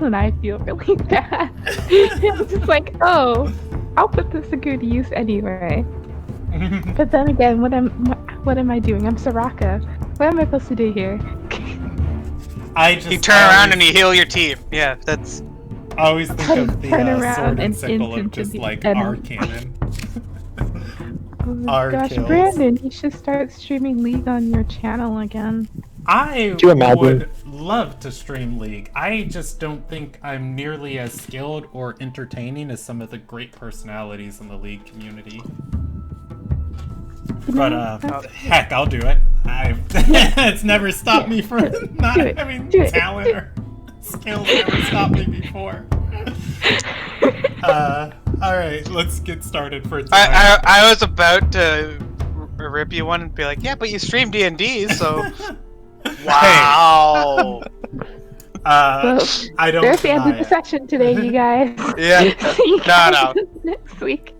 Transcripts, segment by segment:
and I feel really bad. It's just like, oh, I'll put this to good use anyway. But then again, what am I doing? I'm Soraka. What am I supposed to do here? You turn around and you heal your team. Yeah, that's. I always think of the sword and sickle of instant just the like enemy. our cannon. Oh Our gosh, kills. Brandon, you should start streaming League on your channel again. I you imagine? would love to stream League. I just don't think I'm nearly as skilled or entertaining as some of the great personalities in the League community. But heck, I'll do it. It's never stopped me from not having talent or skills. Never stopped me before. All right, let's get started for tonight. I was about to rip you one and be like, yeah, but you stream D&D, so. Wow. I don't. There's the end of the session today, you guys. Yeah. No. Next week.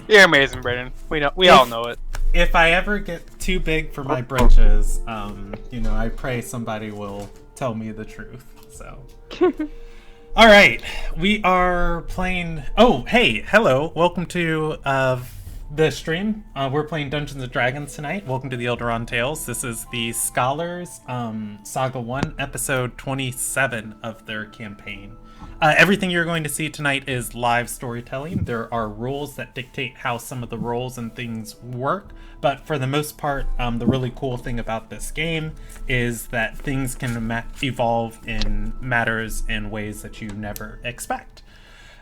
You're amazing, Brandon. We all know it. If I ever get too big for my britches, I pray somebody will tell me the truth. So. All right, we are playing. Oh, hey, hello, welcome to the stream. We're playing Dungeons and Dragons tonight. Welcome to the Ilderon Tales. This is the Scholars, Saga 1, episode 27 of their campaign. Everything you're going to see tonight is live storytelling. There are rules that dictate how some of the roles and things work, but for the most part, the really cool thing about this game is that things can evolve in matters in ways that you never expect.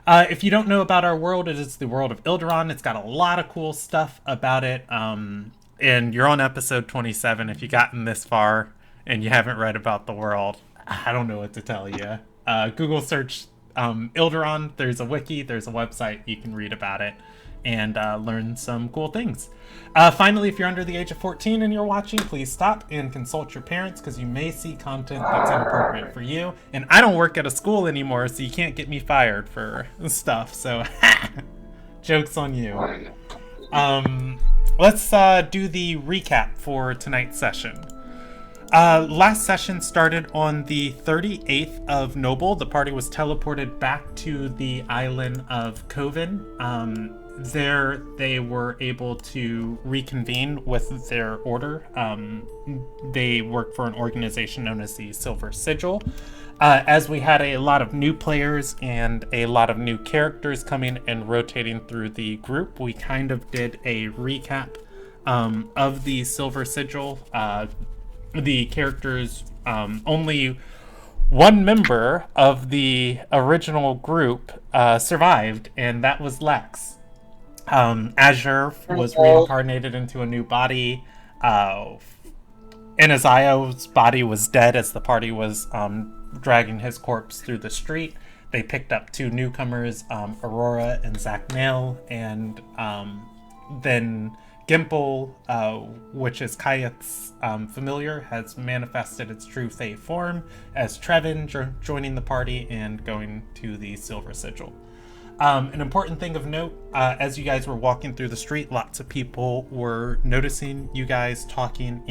If you don't know about our world, it is the world of Ilderon. It's got a lot of cool stuff about it, and you're on episode 27. If you've gotten this far and you haven't read about the world, I don't know what to tell you. Google search Ilderon. There's a wiki, there's a website. You can read about it and learn some cool things. Finally, if you're under the age of 14 and you're watching, please stop and consult your parents because you may see content that's inappropriate for you. And I don't work at a school anymore, so you can't get me fired for stuff. So, joke's on you. Let's do the recap for tonight's session. Last session started on the 38th of Noble. The party was teleported back to the island of Coven. There they were able to reconvene with their order. They work for an organization known as the Silver Sigil. As we had a lot of new players and a lot of new characters coming and rotating through the group, we kind of did a recap of the Silver Sigil. The characters, only one member of the original group survived, and that was Lex. Azure was reincarnated into a new body. Inazio's body was dead as the party was dragging his corpse through the street. They picked up two newcomers, Aurora and Zacnel, and then Gimple, which is Kayeth's familiar, has manifested its true Fae form as Trevin joining the party and going to the Silver Sigil. An important thing of note, as you guys were walking through the street, lots of people were noticing you guys talking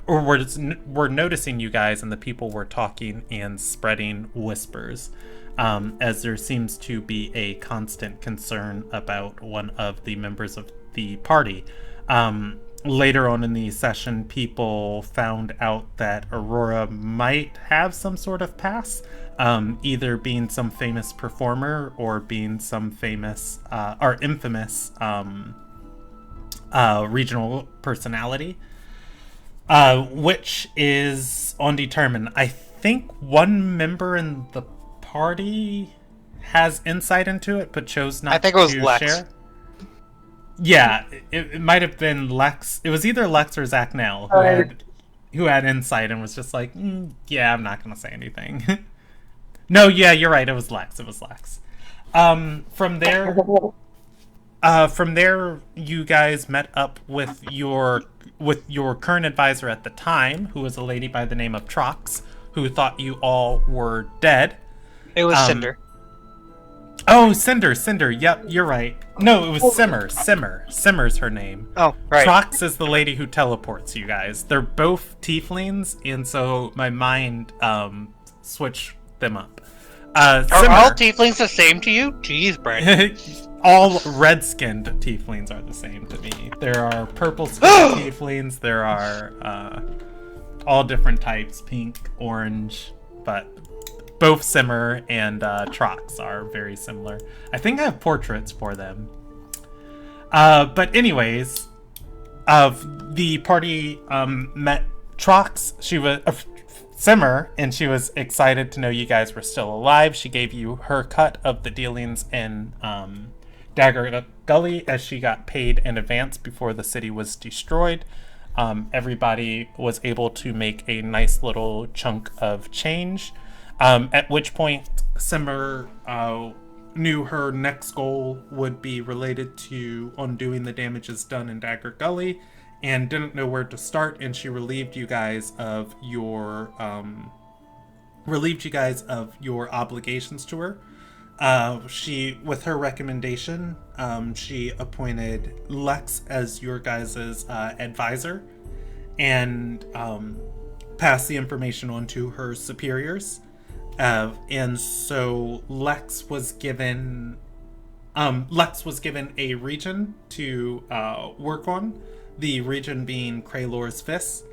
were noticing you guys, and the people were talking and spreading whispers, as there seems to be a constant concern about one of the members of the party. Later on in the session, people found out that Aurora might have some sort of past, either being some famous performer or being some famous or infamous regional personality, which is undetermined. I think one member in the party has insight into it, but chose not to share. I think it was Lex. Yeah, it might have been Lex. It was either Lex or Zacnel who had insight and was just like, yeah, I'm not going to say anything. No, yeah, you're right. It was Lex. From there, you guys met up with your current advisor at the time, who was a lady by the name of Trox, who thought you all were dead. It was Cinder. Oh, Cinder. Yep, you're right. No, it was Simmer. Simmer's her name. Oh, right. Trox is the lady who teleports you guys. They're both tieflings, and so my mind switched them up. Are Simmer. all tieflings the same to you? Jeez, Brandon. All red-skinned tieflings are the same to me. There are purple-skinned tieflings. There are all different types, pink, orange, but both Simmer and Trox are very similar. I think I have portraits for them. But anyways, the party met Trox. She was Simmer, and she was excited to know you guys were still alive. She gave you her cut of the dealings in Dagger Gully, as she got paid in advance before the city was destroyed. Everybody was able to make a nice little chunk of change, at which point Simmer knew her next goal would be related to undoing the damages done in Dagger Gully, and didn't know where to start, and she relieved you guys of your obligations to her. She, with her recommendation, she appointed Lex as your guys' advisor, and passed the information on to her superiors. And so Lex was given a region to work on, the region being Kraylor's Fist.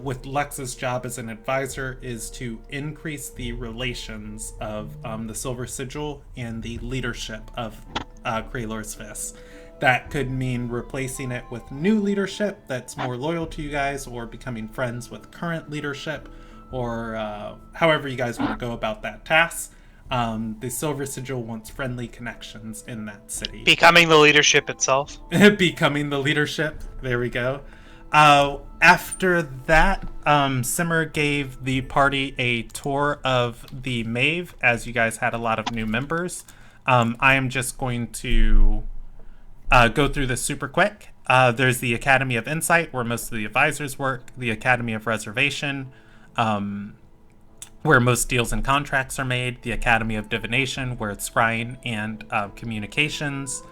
With Lex's job as an advisor is to increase the relations of the Silver Sigil and the leadership of Kraylor's Fist. That could mean replacing it with new leadership that's more loyal to you guys, or becoming friends with current leadership, or however you guys want to go about that task. The Silver Sigil wants friendly connections in that city. Becoming the leadership itself. Becoming the leadership. There we go. After that, Simmer gave the party a tour of the Mave, as you guys had a lot of new members. I am just going to go through this super quick. There's the Academy of Insight, where most of the advisors work. The Academy of Reservation, where most deals and contracts are made. The Academy of Divination, where it's scrying and communications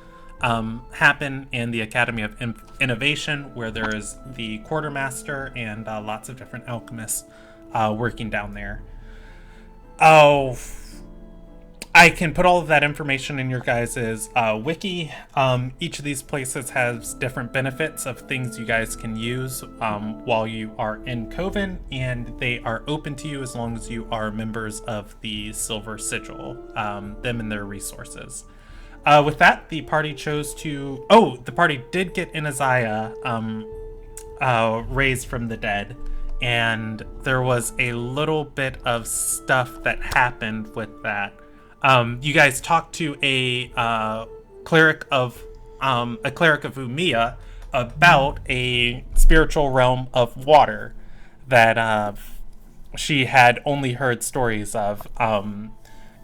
happen. And the Academy of Innovation, where there is the Quartermaster and lots of different alchemists working down there. Oh, I can put all of that information in your guys' wiki. Each of these places has different benefits of things you guys can use while you are in Coven, and they are open to you as long as you are members of the Silver Sigil, them and their resources. With that, the party chose to... Oh, the party did get Inaziah raised from the dead, and there was a little bit of stuff that happened with that. You guys talked to a cleric of Umia about a spiritual realm of water that she had only heard stories of.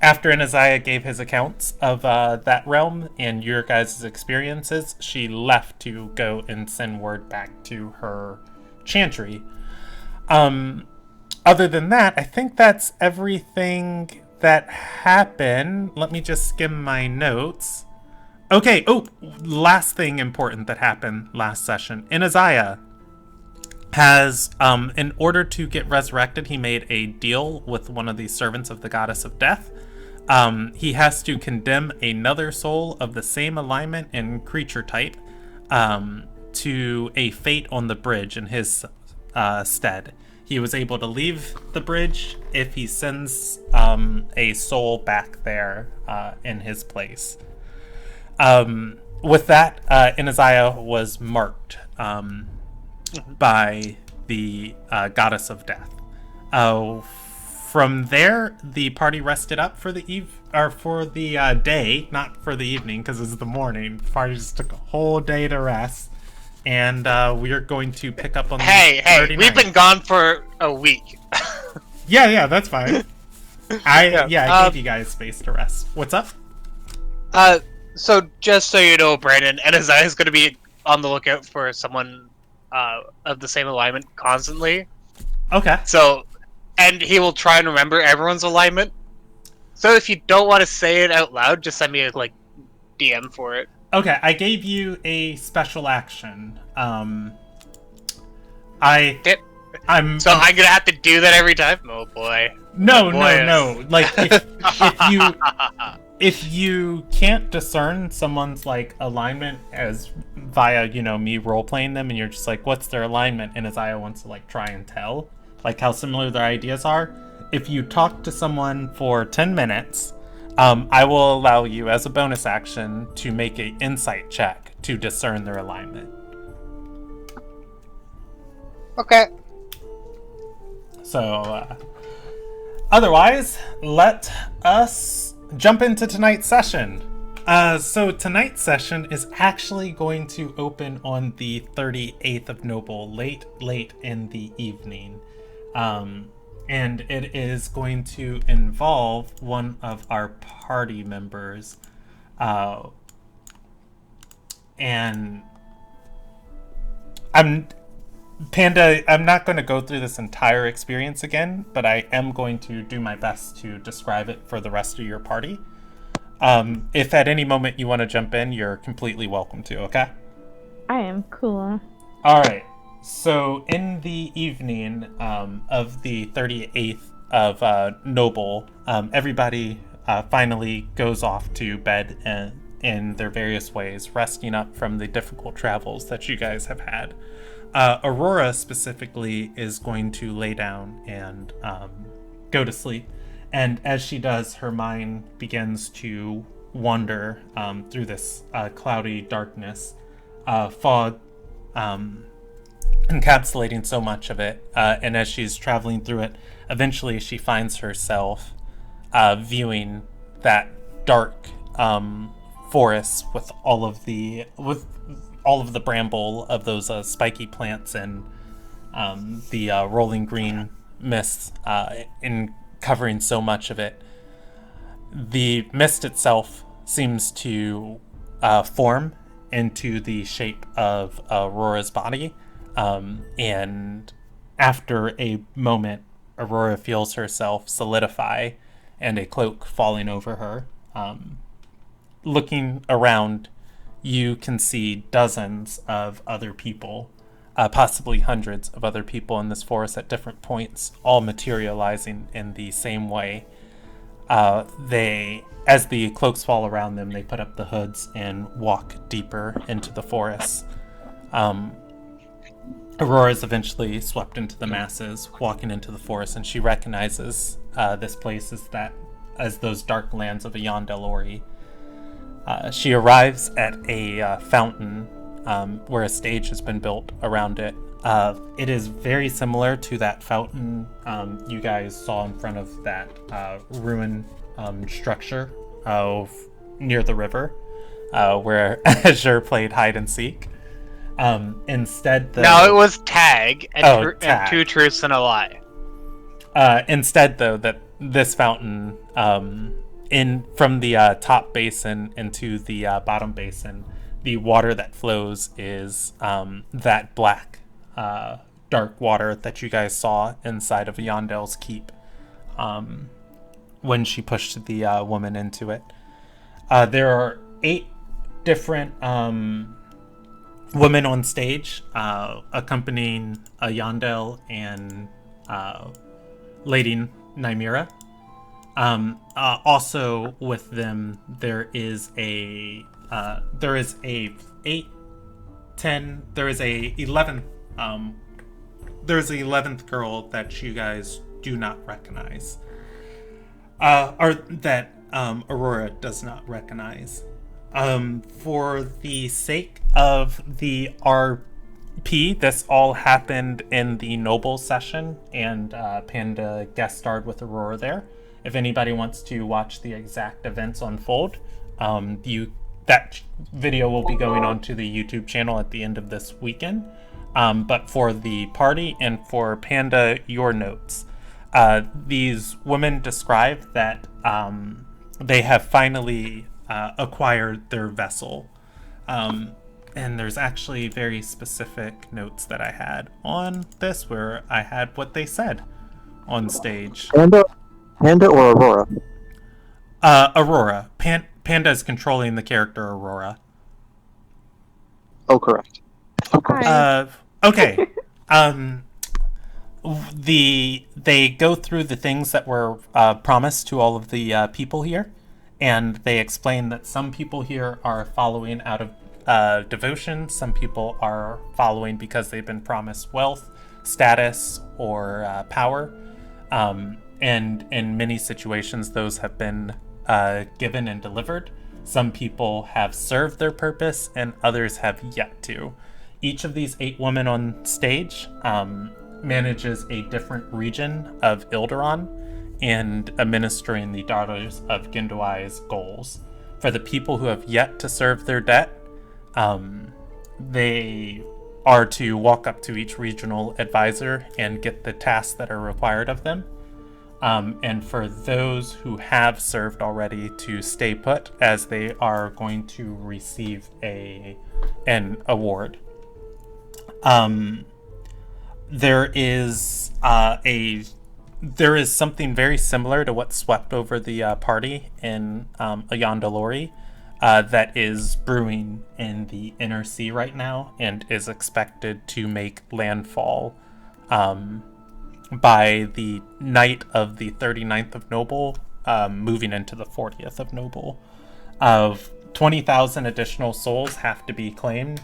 After Inaziah gave his accounts of that realm and your guys' experiences, she left to go and send word back to her chantry. Other than that, I think that's everything that happened. Let me just skim my notes. Okay, last thing important that happened last session. Inaziah has, in order to get resurrected, he made a deal with one of the servants of the goddess of death. He has to condemn another soul of the same alignment and creature type to a fate on the bridge in his stead. He was able to leave the bridge if he sends a soul back there in his place. With that, Inaziah was marked by the goddess of death. From there, the party rested up for the day, not for the evening, because it's the morning. The party just took a whole day to rest. And we are going to pick up on Hey, we've been gone for a week. Yeah, that's fine. I gave you guys space to rest. What's up? So just so you know, Brandon, Inaziah is going to be on the lookout for someone of the same alignment constantly. Okay. So, and he will try and remember everyone's alignment. So if you don't want to say it out loud, just send me a DM for it. Okay, I gave you a special action. So I'm gonna have to do that every time? Oh boy. No, Oh, boy. no. Like, if you can't discern someone's, like, alignment as via, me role-playing them, and you're just like, what's their alignment? And Isaiah wants to, like, try and tell, like, how similar their ideas are. If you talk to someone for 10 minutes, I will allow you, as a bonus action, to make an insight check to discern their alignment. Okay. So, otherwise, let us jump into tonight's session. So tonight's session is actually going to open on the 38th of Noble, late in the evening. And it is going to involve one of our party members. And I'm not going to go through this entire experience again, but I am going to do my best to describe it for the rest of your party. If at any moment you want to jump in, you're completely welcome to, okay? I am cool. All right. So in the evening of the 38th of Noble, everybody finally goes off to bed in their various ways, resting up from the difficult travels that you guys have had. Aurora specifically is going to lay down and go to sleep. And as she does, her mind begins to wander through this cloudy darkness, fog encapsulating so much of it. And as she's traveling through it, eventually she finds herself viewing that dark forest with all of the bramble of those spiky plants and the rolling green mists in covering so much of it. The mist itself seems to form into the shape of Aurora's body, and after a moment, Aurora feels herself solidify and a cloak falling over her. Looking around, you can see dozens of other people, possibly hundreds of other people in this forest at different points, all materializing in the same way. As the cloaks fall around them, they put up the hoods and walk deeper into the forest. Aurora is eventually swept into the masses, walking into the forest, and she recognizes this place as those dark lands of Ayandel Ori. She arrives at a fountain where a stage has been built around it. It is very similar to that fountain you guys saw in front of that ruin structure near the river, where Azure played hide and seek. Instead, No, it was tag and, tag. and 2 truths and a lie. Instead, though, that this fountain, from the top basin into the bottom basin, the water that flows is that black, dark water that you guys saw inside of Yondel's keep when she pushed the woman into it. There are 8 different women on stage accompanying Yondel and Lady Nymira. Also with them, there is a 11th girl that you guys do not recognize, or that Aurora does not recognize. For the sake of the RP, this all happened in the Noble session, and Panda guest starred with Aurora there. If anybody wants to watch the exact events unfold, that video will be going onto the YouTube channel at the end of this weekend. But for the party and for Panda, your notes. These women describe that they have finally acquired their vessel. And there's actually very specific notes that I had on this where I had what they said on stage. Panda or Aurora? Aurora. Panda is controlling the character Aurora. Oh, correct. Okay. they go through the things that were promised to all of the people here, and they explain that some people here are following out of devotion, some people are following because they've been promised wealth, status, or power, and in many situations those have been given and delivered. Some people have served their purpose and others have yet to. Each of these 8 women on stage manages a different region of Ilderon and administering the Daughters of Gindawai's goals. For the people who have yet to serve their debt, they are to walk up to each regional advisor and get the tasks that are required of them. And for those who have served already, to stay put, as they are going to receive an award. There is something very similar to what swept over the party in Ayandalori that is brewing in the inner sea right now and is expected to make landfall by the night of the 39th of Noble, moving into the 40th of Noble. Of 20,000 additional souls have to be claimed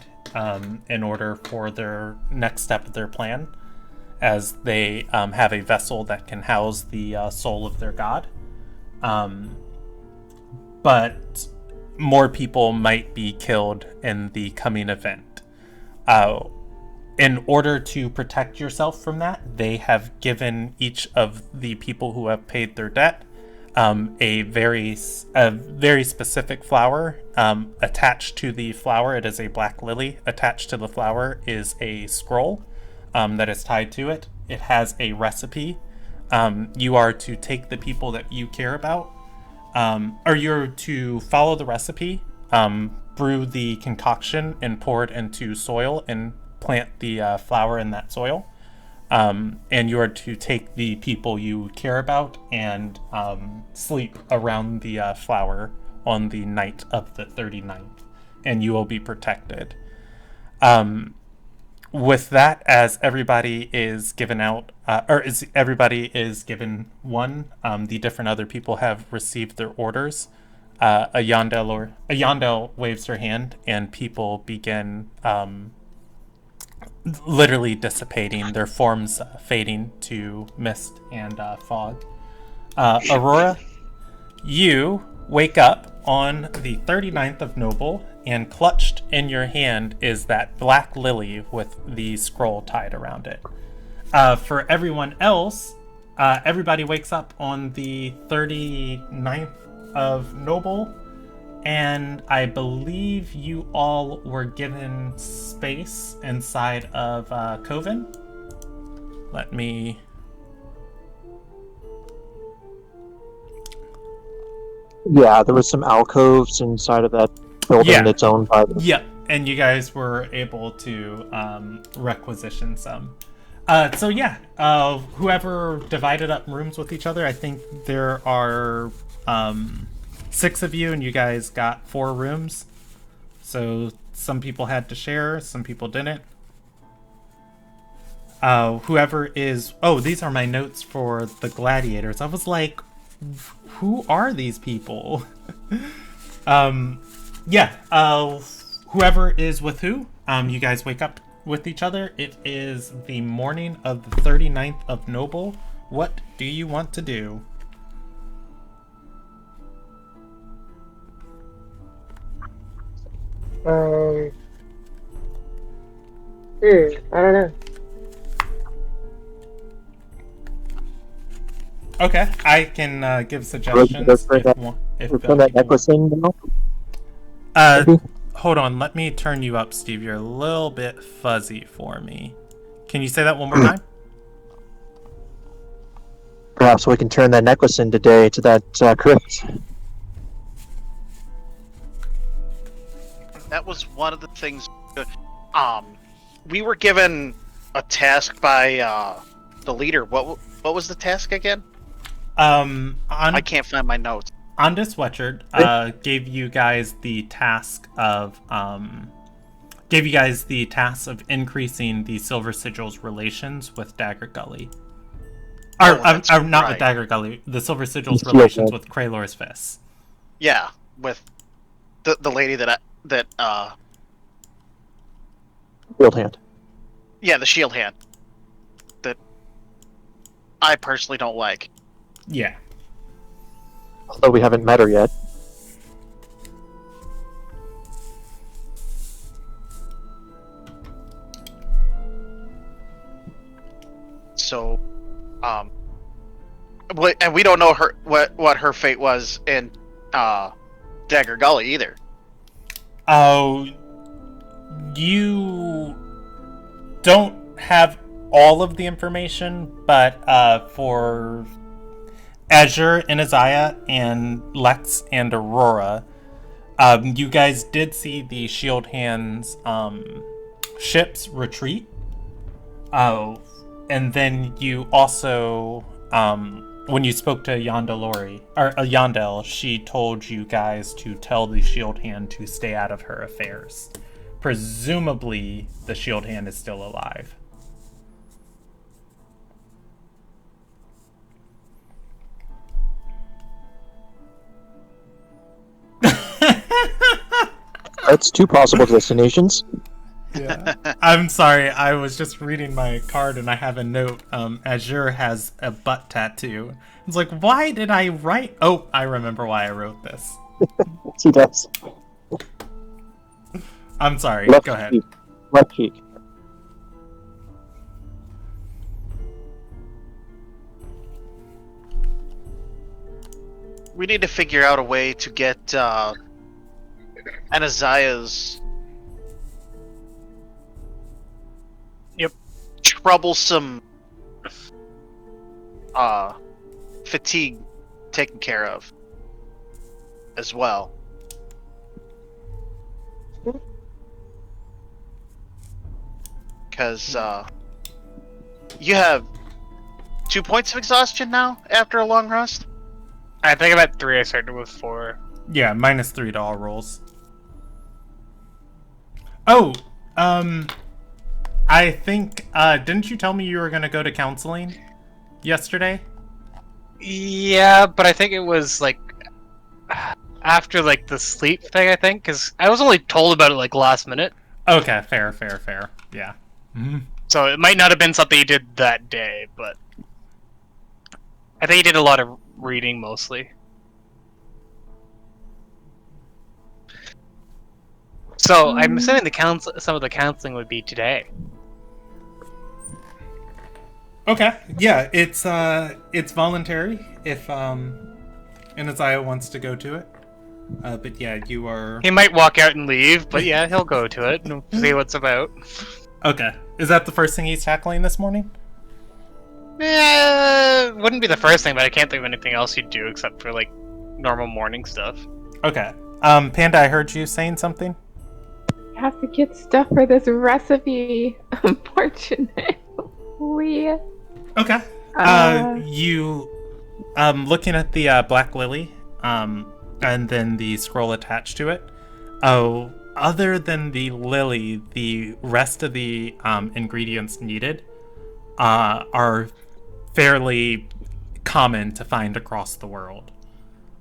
in order for their next step of their plan, as they have a vessel that can house the soul of their god. But more people might be killed in the coming event. In order to protect yourself from that, they have given each of the people who have paid their debt a very specific flower. Attached to the flower, it is a black lily. Attached to the flower is a scroll that is tied to it. It has a recipe. You are to take the people that you care about, or you're to follow the recipe, brew the concoction and pour it into soil and plant the flower in that soil. And you are to take the people you care about and sleep around the flower on the night of the 39th, and you will be protected. With that, as everybody is given out, everybody is given one, the different other people have received their orders. Ayandel waves her hand, and people begin literally dissipating, their forms fading to mist and fog. Aurora, you wake up on the 39th of Noble, and clutched in your hand is that black lily with the scroll tied around it. For everyone else, everybody wakes up on the 39th of Noble, and I believe you all were given space inside of Coven. Let me... Yeah, there was some alcoves inside of that building that's owned by the... Yep, and you guys were able to requisition some. So yeah, whoever divided up rooms with each other, I think there are 6 of you, and you guys got 4 rooms. So some people had to share, some people didn't. Whoever is... Oh, these are my notes for the gladiators. I was like, who are these people? Whoever is with who, you guys wake up with each other. It is the morning of the 39th of Noble. What do you want to do? I don't know. Okay, I can give suggestions if that necklace in now? hold on, let me turn you up, Steve. You're a little bit fuzzy for me. Can you say that one more time? Perhaps we can turn that necklace in today to that crypt. That was one of the things. We were given a task by the leader. What was the task again? I can't find my notes. Andis Wetchard gave you guys the task of gave you guys the task of increasing the Silver Sigil's relations with Dagger Gully. Not with Dagger Gully. The Silver Sigil's relations with Kraylor's Fists. Yeah, with the lady that Shield hand. Yeah, the shield hand. That I personally don't like. Yeah. Although we haven't met her yet. So, and we don't know what her fate was in Dagger Gully either. Oh, you don't have all of the information, but for Azure and Isaiah and Lex and Aurora, you guys did see the Shield Hands ships retreat. Oh, and then you also, when you spoke to Yandel, she told you guys to tell the Shield Hand to stay out of her affairs. Presumably, the Shield Hand is still alive. That's two possible destinations. Yeah. I'm sorry, I was just reading my card and I have a note. Azure has a butt tattoo. It's like, why did I write? Oh, I remember why I wrote this. She does. I'm sorry, Left go ahead. cheek. Left cheek. We need to figure out a way to get Anaziah's troublesome fatigue taken care of as well. Because you have 2 points of exhaustion now after a long rest. I think I'm at 3. I started with 4. Yeah, -3 to all rolls. Oh, I think, didn't you tell me you were going to go to counseling yesterday? Yeah, but I think it was, like, after, like, the sleep thing, I think, because I was only told about it, like, last minute. Okay, fair. Yeah. Mm-hmm. So it might not have been something he did that day, but I think he did a lot of reading, mostly. So I'm assuming some of the counseling would be today. Okay, yeah, it's voluntary if Anaziah wants to go to it. But yeah, you are. He might walk out and leave, but yeah, he'll go to it and see what's about. Okay, is that the first thing he's tackling this morning? Wouldn't be the first thing, but I can't think of anything else he'd do except for like normal morning stuff. Okay, Panda, I heard you saying something. I have to get stuff for this recipe. Unfortunately. Okay. You looking at the Black Lily, and then the scroll attached to it. Oh, other than the lily, the rest of the ingredients needed are fairly common to find across the world.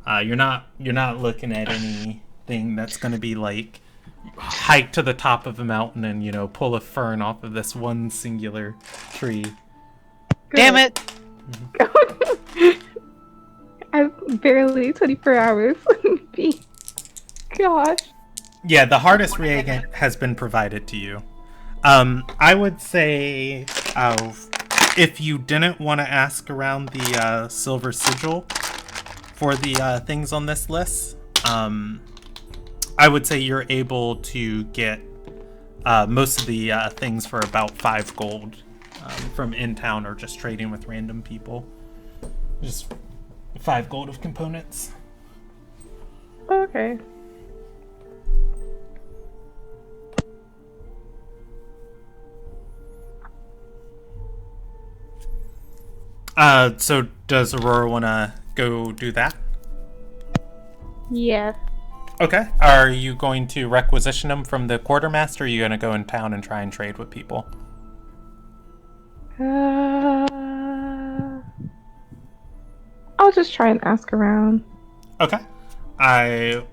You're not looking at anything that's going to be like hike to the top of a mountain and pull a fern off of this one singular tree. Good. Damn it! I've barely 24 hours. Gosh. Yeah, the hardest reagent has been provided to you. I would say, if you didn't want to ask around the Silver Sigil for the things on this list, I would say you're able to get most of the things for about 5 gold from in town or just trading with random people. Just 5 gold of components. Okay. So does Aurora want to go do that? Yeah. Okay. Are you going to requisition them from the quartermaster, or are you going to go in town and try and trade with people? I'll just try and ask around. Okay. I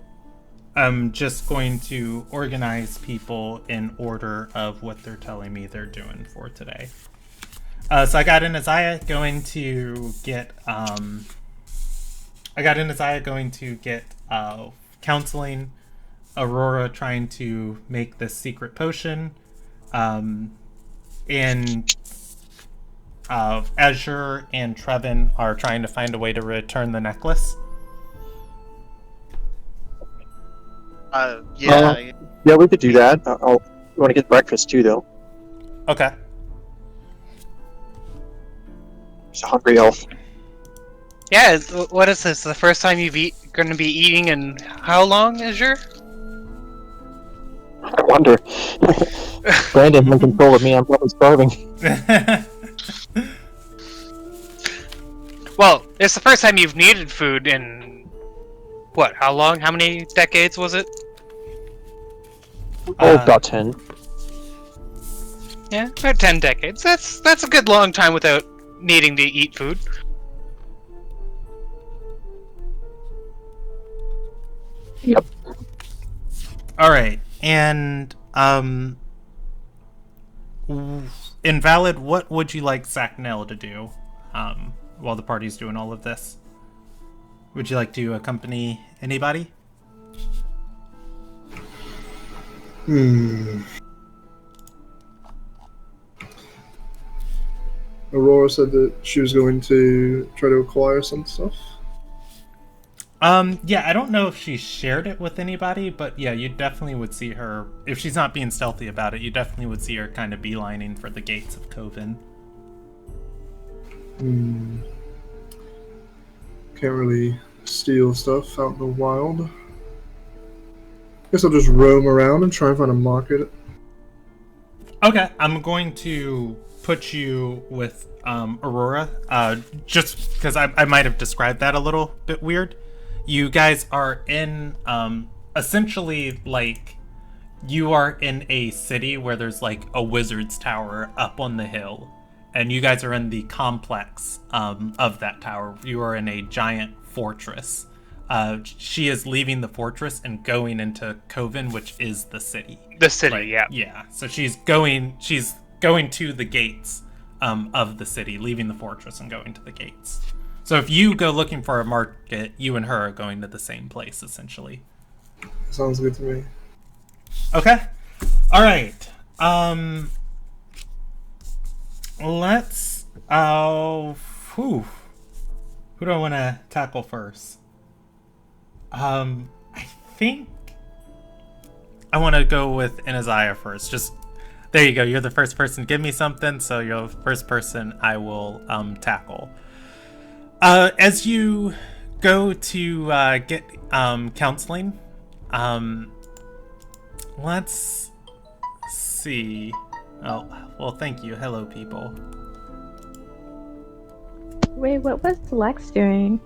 am just going to organize people in order of what they're telling me they're doing for today. So I got in Isaiah going to get counseling, Aurora trying to make this secret potion, and Azure and Trevin are trying to find a way to return the necklace. Yeah. Yeah, we could do that. You want to get breakfast too, though. Okay. He's a hungry elf. Yeah, what is this? The first time you've going to be eating in how long, Azure? I wonder. Brandon in control of me. I'm probably starving. Well, it's the first time you've needed food in what? How long? How many decades was it? About 10. Yeah, about 10 decades. That's a good long time without needing to eat food. Yep. All right, and Invalid, what would you like Sacknell to do while the party's doing all of this? Would you like to accompany anybody? Aurora said that she was going to try to acquire some stuff. Yeah, I don't know if she shared it with anybody, but yeah, you definitely would see her, if she's not being stealthy about it, you definitely would see her kind of beelining for the gates of Coven. Can't really steal stuff out in the wild. Guess I'll just roam around and try and find a market. Okay, I'm going to put you with Aurora, just because I might have described that a little bit weird. You guys are in, essentially, like, you are in a city where there's, like, a wizard's tower up on the hill. And you guys are in the complex of that tower. You are in a giant fortress. She is leaving the fortress and going into Coven, which is the city. The city, Right, yeah. Yeah, so she's going to the gates of the city, leaving the fortress and going to the gates. So if you go looking for a market, you and her are going to the same place, essentially. Sounds good to me. Okay. All right. Let's. Who do I want to tackle first? I think I want to go with Anaziah first. Just there you go. You're the first person. Give me something, so you're the first person I will tackle. As you go to get counseling, let's see. Oh, well, thank you. Hello, people. Wait, what was Lex doing?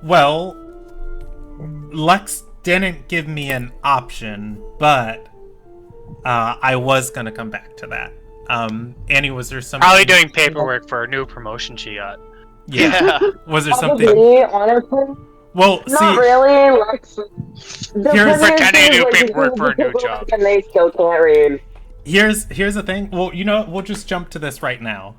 Well, Lex didn't give me an option, but I was gonna come back to that. Annie, was there something? Probably doing paperwork for a new promotion she got. Yeah. Was there something? Probably, honestly. Well, Not see, really. Lex. Here's pretending to do paperwork for a new job. And they still can't read. here's the thing. Well, you know, we'll just jump to this right now,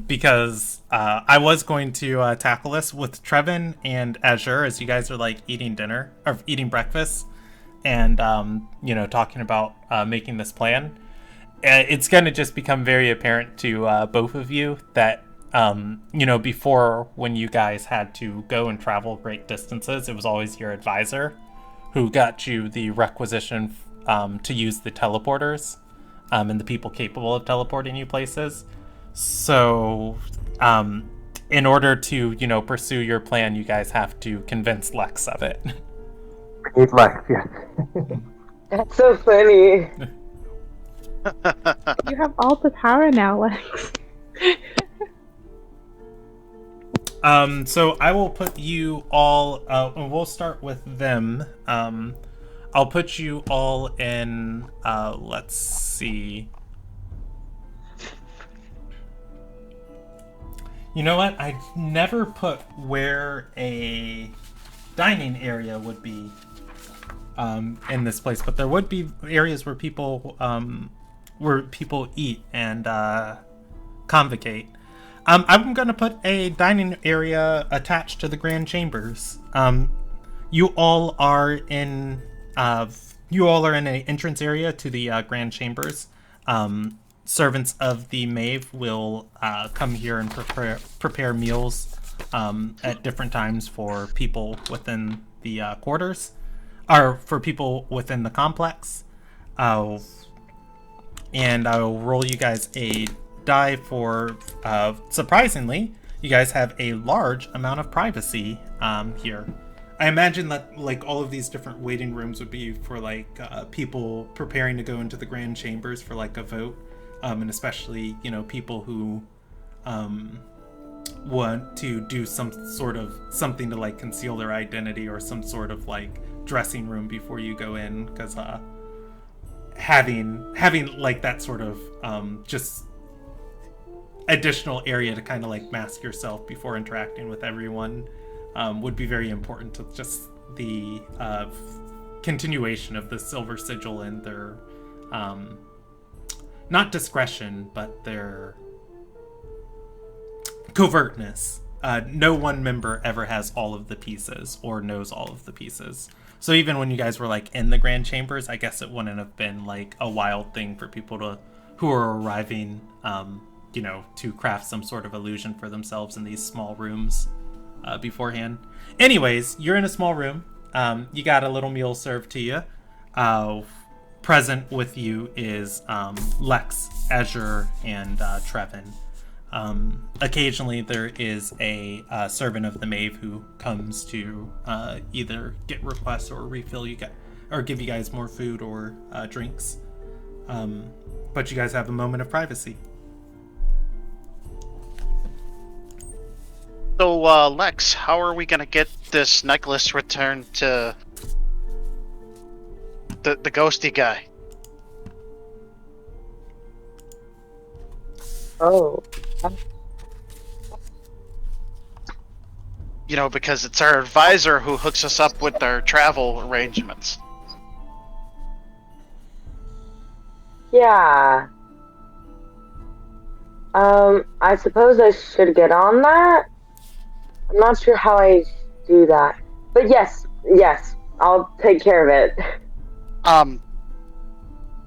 because I was going to tackle this with Trevin and Azure as you guys are like eating dinner or eating breakfast, and you know, talking about making this plan. It's going to just become very apparent to both of you that you know, before, when you guys had to go and travel great distances, it was always your advisor who got you the requisition to use the teleporters and the people capable of teleporting you places. So in order to, you know, pursue your plan, you guys have to convince Lex of it. We need Lex, yeah. That's so funny. You have all the power now, Lex. So I will put you all. We'll start with them. I'll put you all in. Let's see. You know what? I never put where a dining area would be in this place, but there would be areas where people eat and convocate. I'm gonna put a dining area attached to the grand chambers. You all are in an entrance area to the grand chambers. Servants of the Mave will come here and prepare meals at different times for people within the quarters, or for people within the complex. And I'll roll you guys a die for, surprisingly, you guys have a large amount of privacy here. I imagine that like all of these different waiting rooms would be for like people preparing to go into the grand chambers for like a vote. And especially, people who want to do something to like conceal their identity, or some sort of like dressing room before you go in, because having like that sort of just additional area to kind of like mask yourself before interacting with everyone would be very important to just the continuation of the Silver Sigil and their not discretion, but their covertness. No one member ever has all of the pieces or knows all of the pieces. So even when you guys were like in the grand chambers, I guess it wouldn't have been like a wild thing for people who are arriving, to craft some sort of illusion for themselves in these small rooms beforehand. Anyways, you're in a small room. You got a little meal served to you. Present with you is Lex, Azure, and Trevin. Occasionally there is a servant of the Mave who comes to either get requests or refill you guys, or give you guys more food or drinks. But you guys have a moment of privacy. So, Lex, how are we gonna get this necklace returned to the ghosty guy? Oh. Because it's our advisor who hooks us up with our travel arrangements. Yeah. I suppose I should get on that. I'm not sure how I do that. But yes, I'll take care of it. I'm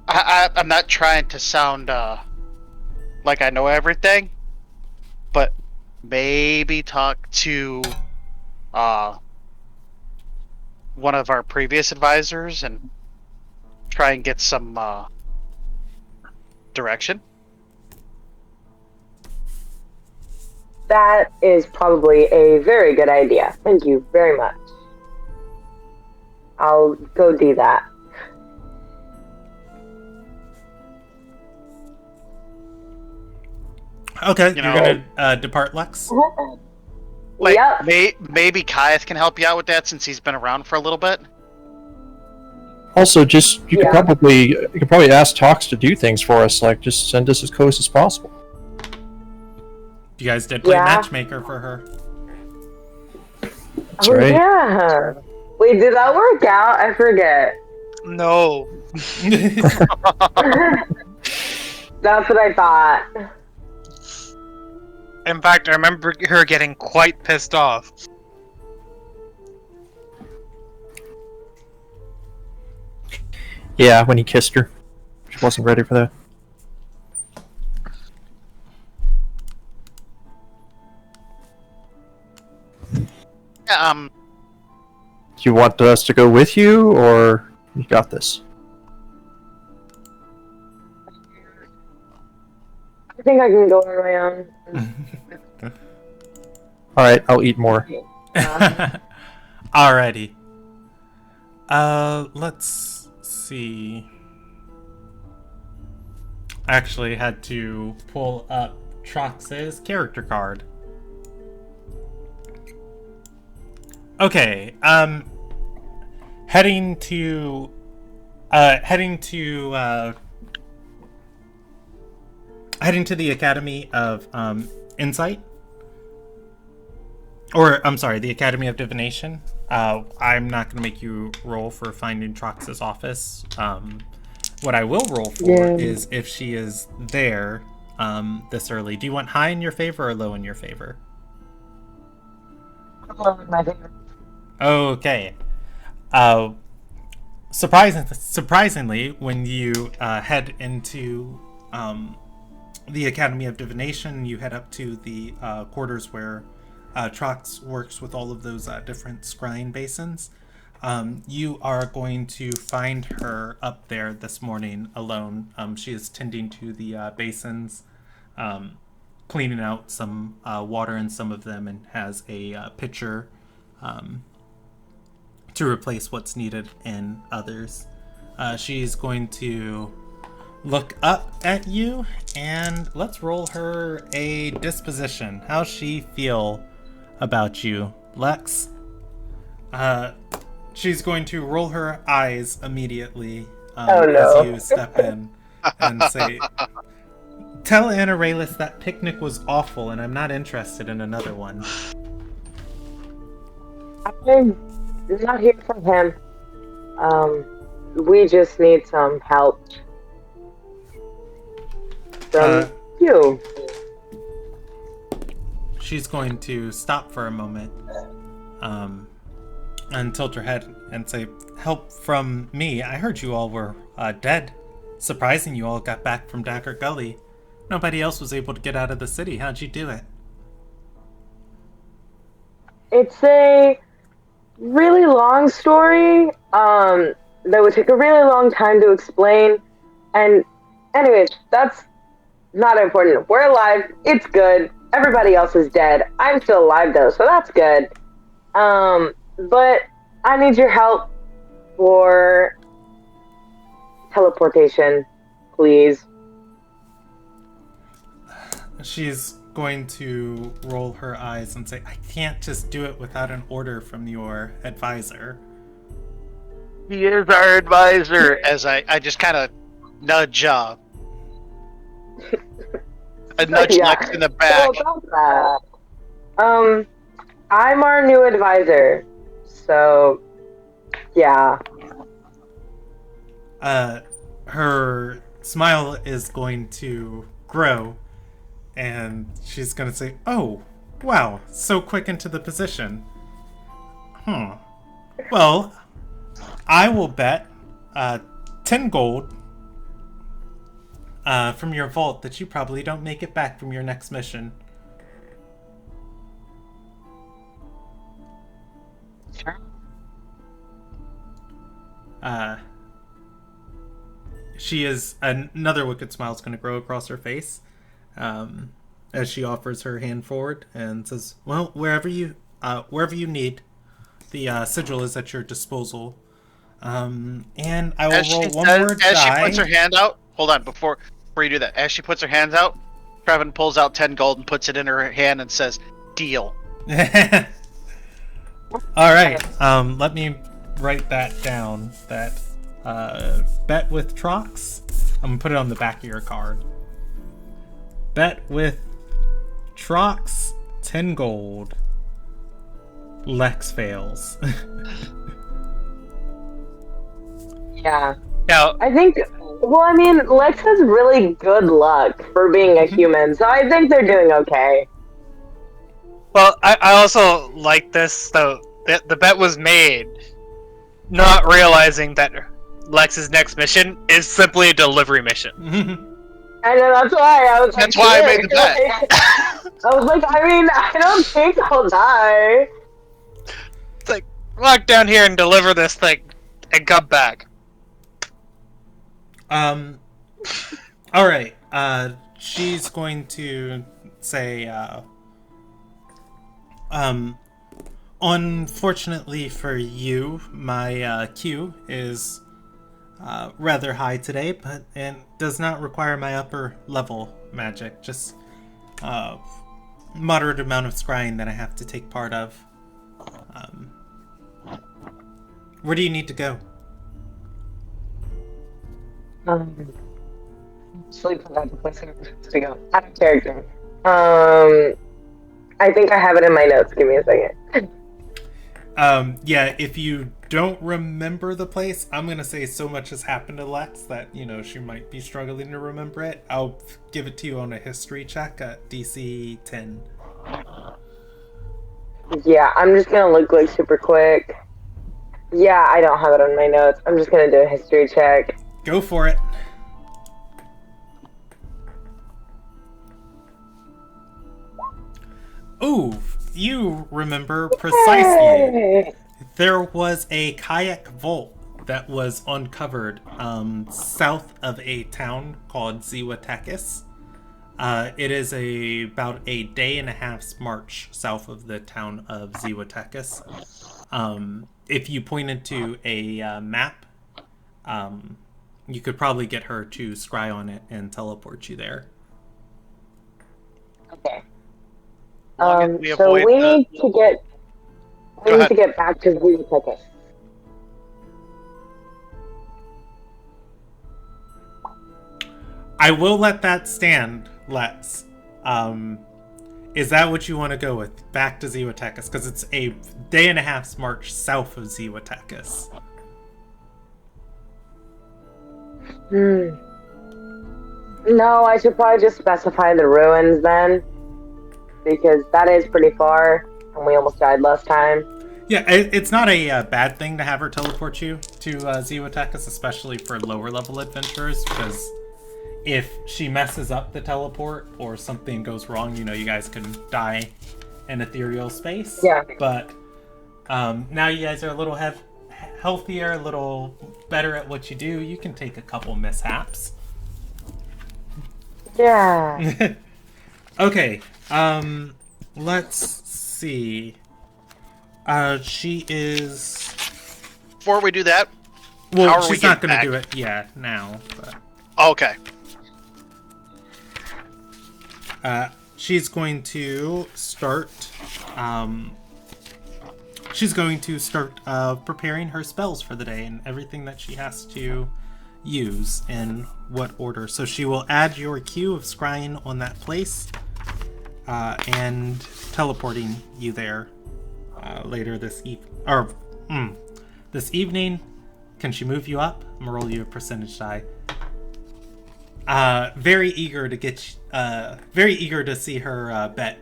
not trying to sound like I know everything, but maybe talk to one of our previous advisors and try and get some direction. That is probably a very good idea. Thank you very much. I'll go do that. Okay, you're gonna depart, Lex? Like, Yep. maybe Kaiath can help you out with that since he's been around for a little bit. Also, just you could probably ask Tox to do things for us, like just send us as close as possible. You guys did play matchmaker for her. That's right. Yeah. Wait, did that work out? I forget. No. That's what I thought. In fact, I remember her getting quite pissed off. Yeah, when he kissed her. She wasn't ready for that. Yeah, Do you want us to go with you, or you got this? I think I can go on my own. Alright, I'll eat more. Alrighty. Let's see. I actually had to pull up Trox's character card. Okay. Heading to the Academy of Insight. Or, I'm sorry, the Academy of Divination. I'm not going to make you roll for finding Trox's office. What I will roll for is if she is there this early. Do you want high in your favor or low in your favor? Low in my favor. Okay. Surprisingly, when you head into the Academy of Divination, you head up to the quarters where Trox works with all of those different scrying basins. You are going to find her up there this morning alone. She is tending to the basins, cleaning out some water in some of them, and has a pitcher to replace what's needed in others. She's going to look up at you, and let's roll her a disposition. How's she feel about you, Lex? She's going to roll her eyes immediately as you step in and say, "Tell Anarelus that picnic was awful and I'm not interested in another one." I'm not here for him. We just need some help from you. She's going to stop for a moment and tilt her head and say, "Help from me? I heard you all were dead. Surprising you all got back from Dagger Gully. Nobody else was able to get out of the city. How'd you do it?" It's a really long story that would take a really long time to explain. And anyways, that's not important. We're alive. It's good. Everybody else is dead. I'm still alive though, so that's good. But I need your help for teleportation, please. She's going to roll her eyes and say, "I can't just do it without an order from your advisor." He is our advisor. As I just kind of nudge I nudge Lex in the back. I'm our new advisor, so yeah. Her smile is going to grow, and she's going to say, "Oh, wow, so quick into the position. Well, I will bet 10 gold from your vault that you probably don't make it back from your next mission." Sure. She is another wicked smile is going to grow across her face as she offers her hand forward and says, "Well, wherever you need, the sigil is at your disposal. And I will roll one more die." As she puts her hand out, hold on, before you do that, as she puts her hands out, Trevin pulls out 10 gold and puts it in her hand and says, "Deal." All right. Let me write that down. That bet with Trox. I'm gonna put it on the back of your card. Bet with Trox, 10 gold. Lex fails. Yeah. Now, I think, well, I mean, Lex has really good luck for being a human, so I think they're doing okay. well, I also like this, though. The bet was made, not realizing that Lex's next mission is simply a delivery mission. I know, that's why I was That's like, why I made the bet. I was like, I mean, I don't think I'll die. It's like, walk down here and deliver this thing, and come back. All right. She's going to say, unfortunately for you, my Q is rather high today, but it does not require my upper level magic. Just moderate amount of scrying that I have to take part of. Where do you need to go? Sleep forgot the place to go. Out of character. I think I have it in my notes. Give me a second. Yeah, if you don't remember the place, I'm gonna say so much has happened to Lex that, she might be struggling to remember it. I'll give it to you on a history check at DC 10. Yeah, I'm just gonna look like super quick. Yeah, I don't have it on my notes. I'm just gonna do a history check. Go for it. Ooh, you remember precisely. Yay! There was a kayak vault that was uncovered south of a town called s1ep27. It is about a day and a half's march south of the town of s1ep27. If you pointed to a map, you could probably get her to scry on it and teleport you there. Okay. We So avoid we the- need to get back to s1ep27. I will let that stand, Lex. Is that what you want to go with? Back to s1ep27? Because it's a day and a half's march south of s1ep27. No, I should probably just specify the ruins then, because that is pretty far, and we almost died last time. Yeah, it's not a bad thing to have her teleport you to s1ep27, especially for lower level adventurers, because if she messes up the teleport or something goes wrong, you guys can die in ethereal space. Yeah. But now you guys are a little healthier, a little better at what you do. You can take a couple mishaps. Yeah. Okay, let's see. She is... Before we do that, Well, how are we she's not getting going to back? do it, now. But, Okay. she's going to start... she's going to start preparing her spells for the day and everything that she has to use in what order. So she will add your queue of scrying on that place and teleporting you there later this evening. Can she move you up? I'm gonna roll you a percentage die. Very eager to see her bet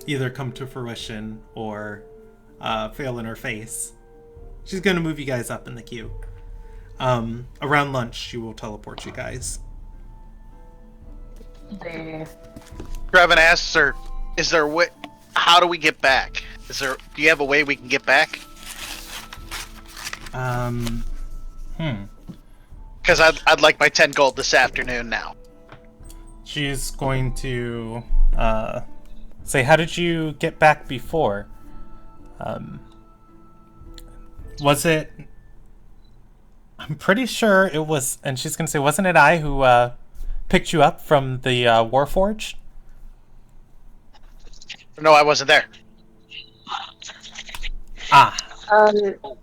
either come to fruition or fail in her face. She's gonna move you guys up in the queue. Around lunch, she will teleport you guys. Trevin asks her, "Is there a way? How do we get back? Do you have a way we can get back?" Because I'd like my 10 gold this afternoon now. She's going to say, "How did you get back before? Was it? I'm pretty sure it was." And she's going to say, "Wasn't it I who picked you up from the Warforged?" No, I wasn't there.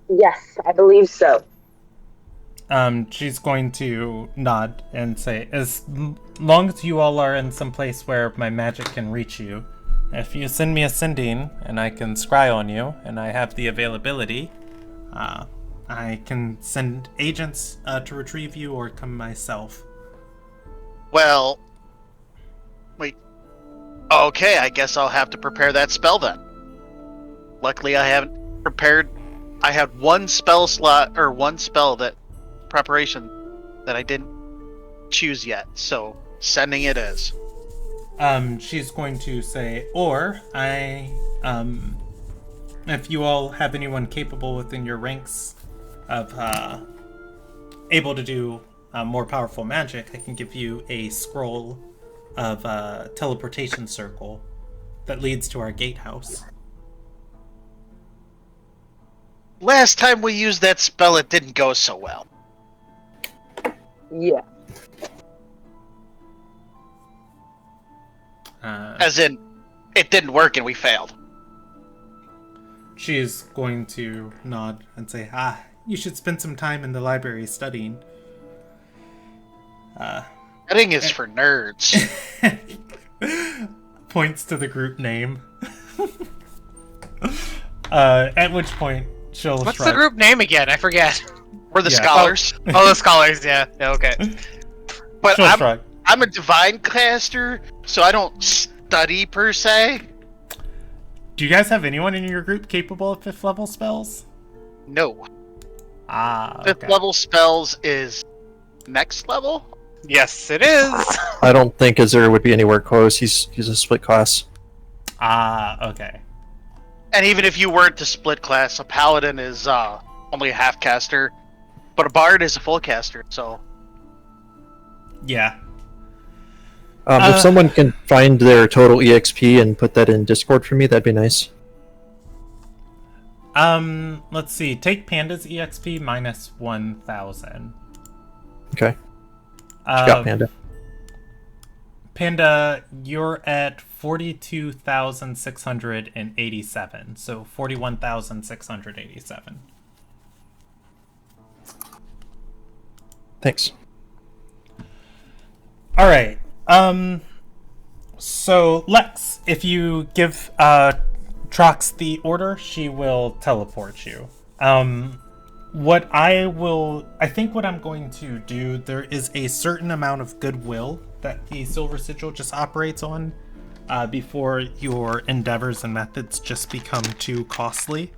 Yes, I believe so. She's going to nod and say, "As long as you all are in some place where my magic can reach you, if you send me a sending and I can scry on you and I have the availability, I can send agents to retrieve you or come myself." Well, wait. Okay, I guess I'll have to prepare that spell then. Luckily, I haven't prepared. I had one spell slot or one spell preparation that I didn't choose yet. So sending it is. She's going to say, "Or if you all have anyone capable within your ranks of able to do more powerful magic, I can give you a scroll of teleportation circle that leads to our gatehouse." Last time we used that spell, it didn't go so well. Yeah. As in, it didn't work and we failed. she's going to nod and say, you should spend some time in the library studying. Studying is for nerds. Points to the group name. At which point she'll What's shrug. the group name again? I forget. We're the Yeah. scholars. Oh, the scholars. Yeah. Okay. But She'll shrug. I'm a divine caster, so I don't study per se. Do you guys have anyone in your group capable of 5th level spells? No. Okay. 5th level spells is next level? Yes, it is. I don't think Azur would be anywhere close. He's a split class. Okay. And even if you weren't to split class, a paladin is only a half caster, but a bard is a full caster, so... Yeah. If someone can find their total EXP and put that in Discord for me, that'd be nice. Let's see. Take Panda's EXP minus 1,000. Okay. Got Panda. Panda, you're at 42,687. So 41,687. Thanks. All right. So Lex, if you give Trox the order, she will teleport you. I think what I'm going to do, there is a certain amount of goodwill that the Silver Sigil just operates on before your endeavors and methods just become too costly.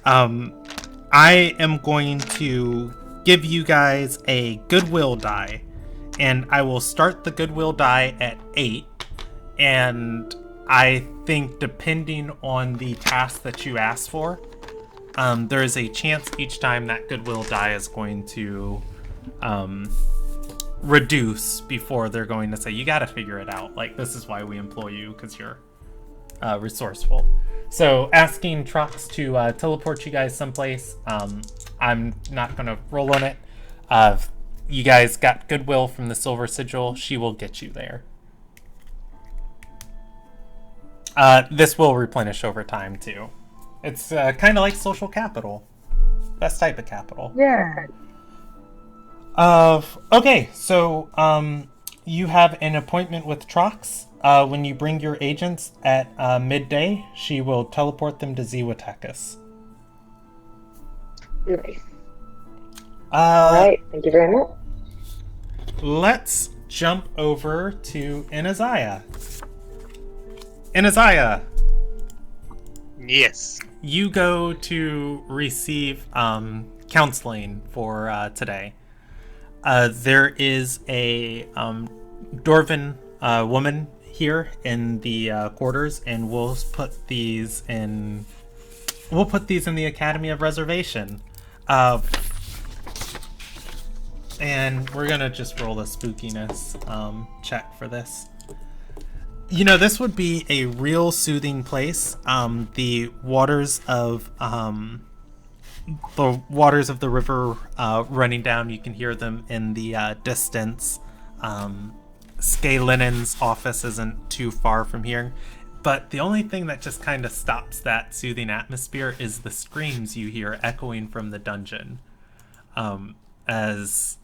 I am going to give you guys a goodwill die, and I will start the goodwill die at 8, and I think depending on the task that you ask for, there is a chance each time that goodwill die is going to reduce before they're going to say, you got to figure it out. Like, this is why we employ you, because you're resourceful. So asking Trox to teleport you guys someplace, I'm not going to roll on it. You guys got goodwill from the Silver Sigil. She will get you there. This will replenish over time, too. It's kind of like social capital. Best type of capital. Yeah. Okay, so you have an appointment with Trox. When you bring your agents at midday, she will teleport them to Ziwatakis. Nice. Alright, thank you very much. Let's jump over to Inaziah. Inaziah, Yes. you go to receive counseling for today. There is a Dwarven woman here in the quarters, and we'll put these in the Academy of Reservation. And we're gonna just roll a spookiness check for this. You know, this would be a real soothing place. The waters of the river running down, you can hear them in the distance. Skalinen's office isn't too far from here. But the only thing that just kind of stops that soothing atmosphere is the screams you hear echoing from the dungeon. As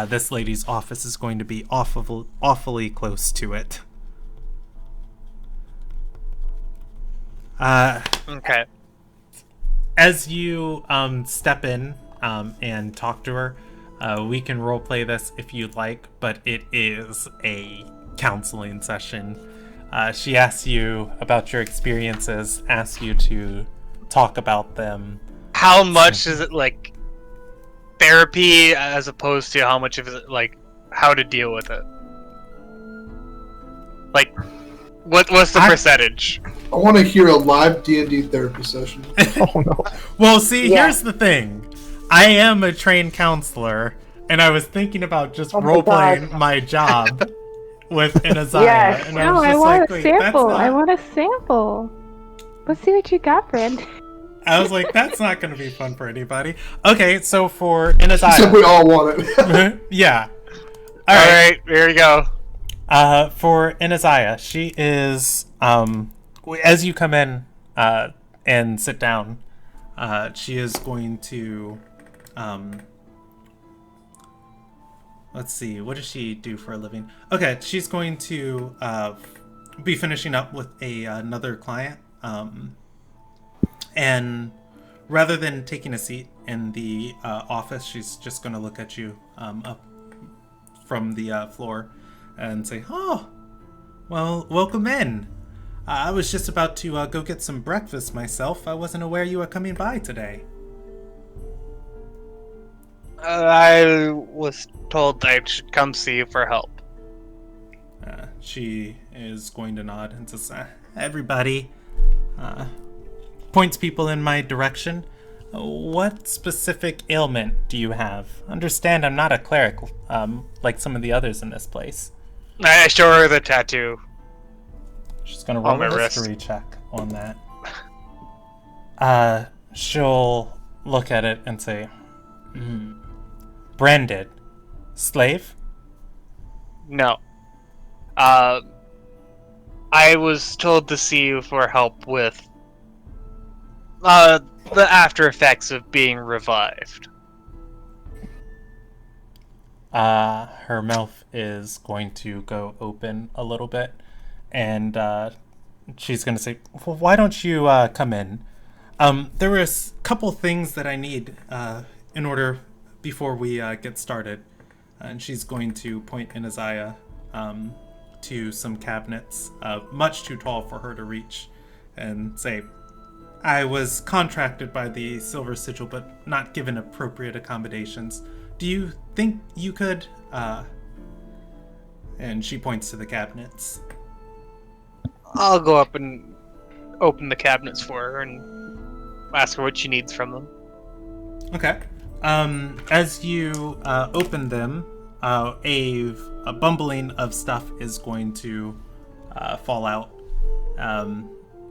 this lady's office is going to be awfully close to it. Okay. As you step in and talk to her, we can roleplay this if you'd like, but it is a counseling session. She asks you about your experiences, asks you to talk about them. How much is it like therapy as opposed to how much of it like how to deal with it? Like, what's the percentage? I want to hear a live D&D therapy session. Oh no. Well, see, Yeah. here's the thing. I am a trained counselor, and I was thinking about just Oh my roleplaying God. my job with Inaziah. Yes. And I No, was I just want like, a wait, that's sample. not... I want a sample. Let's see what you got, Brandon. I was like, that's not going to be fun for anybody. Okay, so for Except we Inaziah. all want it. Yeah. All right, here we go. For Inaziah, she is, as you come in, and sit down. She is going to, let's see, what does she do for a living? Okay, she's going to be finishing up with another client, and rather than taking a seat in the office, she's just going to look at you up from the floor and say, "Oh, well, welcome in. I was just about to go get some breakfast myself. I wasn't aware you were coming by today." I was told I should come see you for help. She is going to nod and says, "Everybody," points people in my direction. "What specific ailment do you have? Understand I'm not a cleric, like some of the others in this place." I show her the tattoo. She's gonna roll my a wrist. history check on that. She'll look at it and say, "Branded. Slave?" No. I was told to see you for help with the after effects of being revived. Her mouth is going to go open a little bit, and she's going to say, "Well, why don't you come in? There were a couple things that I need in order before we get started." And she's going to point in Isaiah to some cabinets, much too tall for her to reach, and say, "I was contracted by the Silver Sigil, but not given appropriate accommodations. Do you think you could?" And she points to the cabinets. I'll go up and open the cabinets for her and ask her what she needs from them. Okay. As you open them, a bumbling of stuff is going to fall out,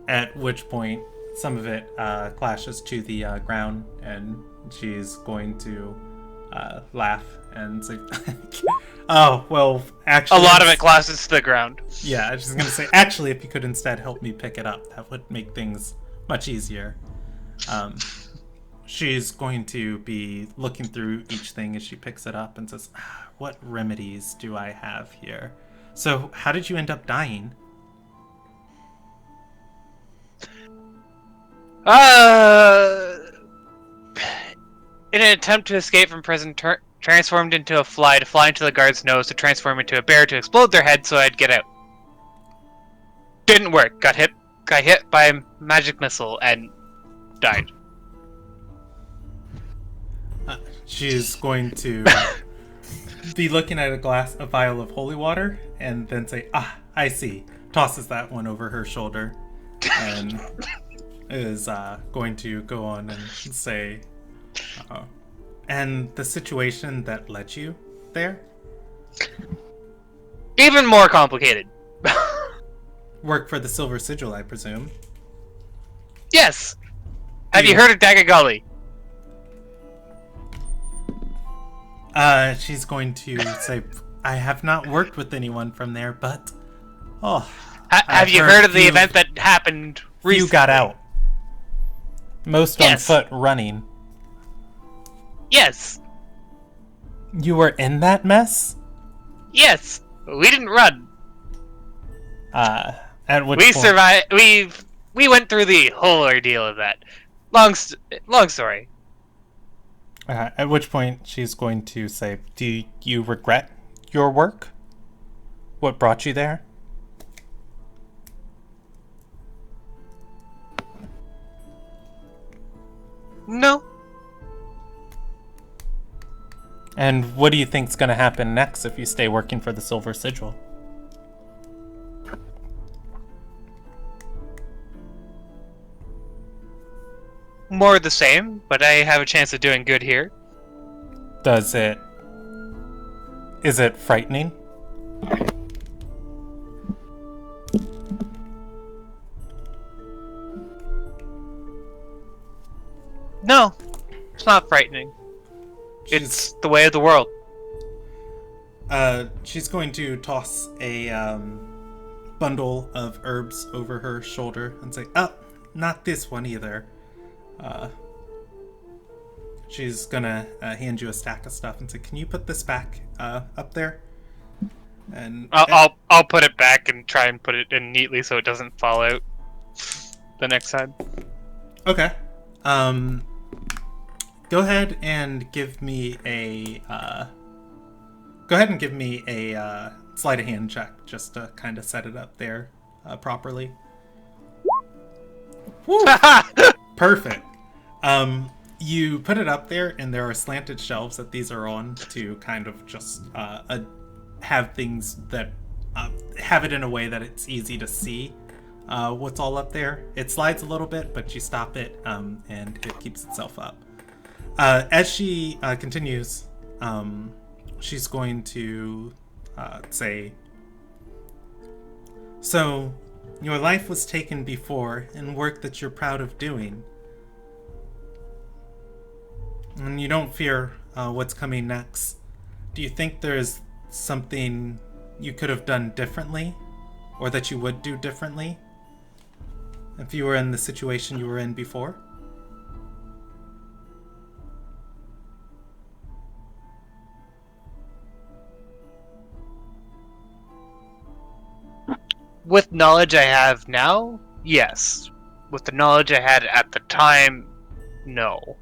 at which point some of it clashes to the ground, and she's going to laugh and say, "Oh, well, actually..." A lot of it clashes to the ground. Yeah, I was just going to say, actually, if you could instead help me pick it up, that would make things much easier. She's going to be looking through each thing as she picks it up and says, "What remedies do I have here? So, how did you end up dying?" In an attempt to escape from prison, transformed into a fly to fly into the guard's nose, to transform into a bear to explode their head so I'd get out. Didn't work. Got hit by a magic missile and died. She's going to be looking at a vial of holy water and then say, "Ah, I see." Tosses that one over her shoulder and is going to go on and say, "And the situation that led you there?" Even more complicated. Work for the Silver Sigil, I presume. Yes. Have you heard of Dagagully? She's going to say, "I have not worked with anyone from there, but have you heard of the event that happened recently?" You got out. Most Yes. on foot, running. Yes. You were in that mess? Yes. We didn't run. At which We point, survived. We went through the whole ordeal of that. Long story. At which point she's going to say, "Do you regret your work? What brought you there?" No. And what do you think's going to happen next if you stay working for the Silver Sigil? More the same, but I have a chance of doing good here. Is it frightening? No, it's not frightening. It's the way of the world. She's going to toss a bundle of herbs over her shoulder and say, "Oh, not this one either. She's gonna hand you a stack of stuff and say, "Can you put this back up there?" And I'll put it back and try and put it in neatly so it doesn't fall out the next side. Okay. Go ahead and give me a sleight of hand check just to kind of set it up there properly. Woo! Perfect. You put it up there, and there are slanted shelves that these are on to kind of just have things that have it in a way that it's easy to see what's all up there. It slides a little bit, but you stop it, and it keeps itself up. As she continues, she's going to say, "So, your life was taken before in work that you're proud of doing. And you don't fear what's coming next. Do you think there's something you could have done differently? Or that you would do differently? If you were in the situation you were in before?" With knowledge I have now, yes. With the knowledge I had at the time, no.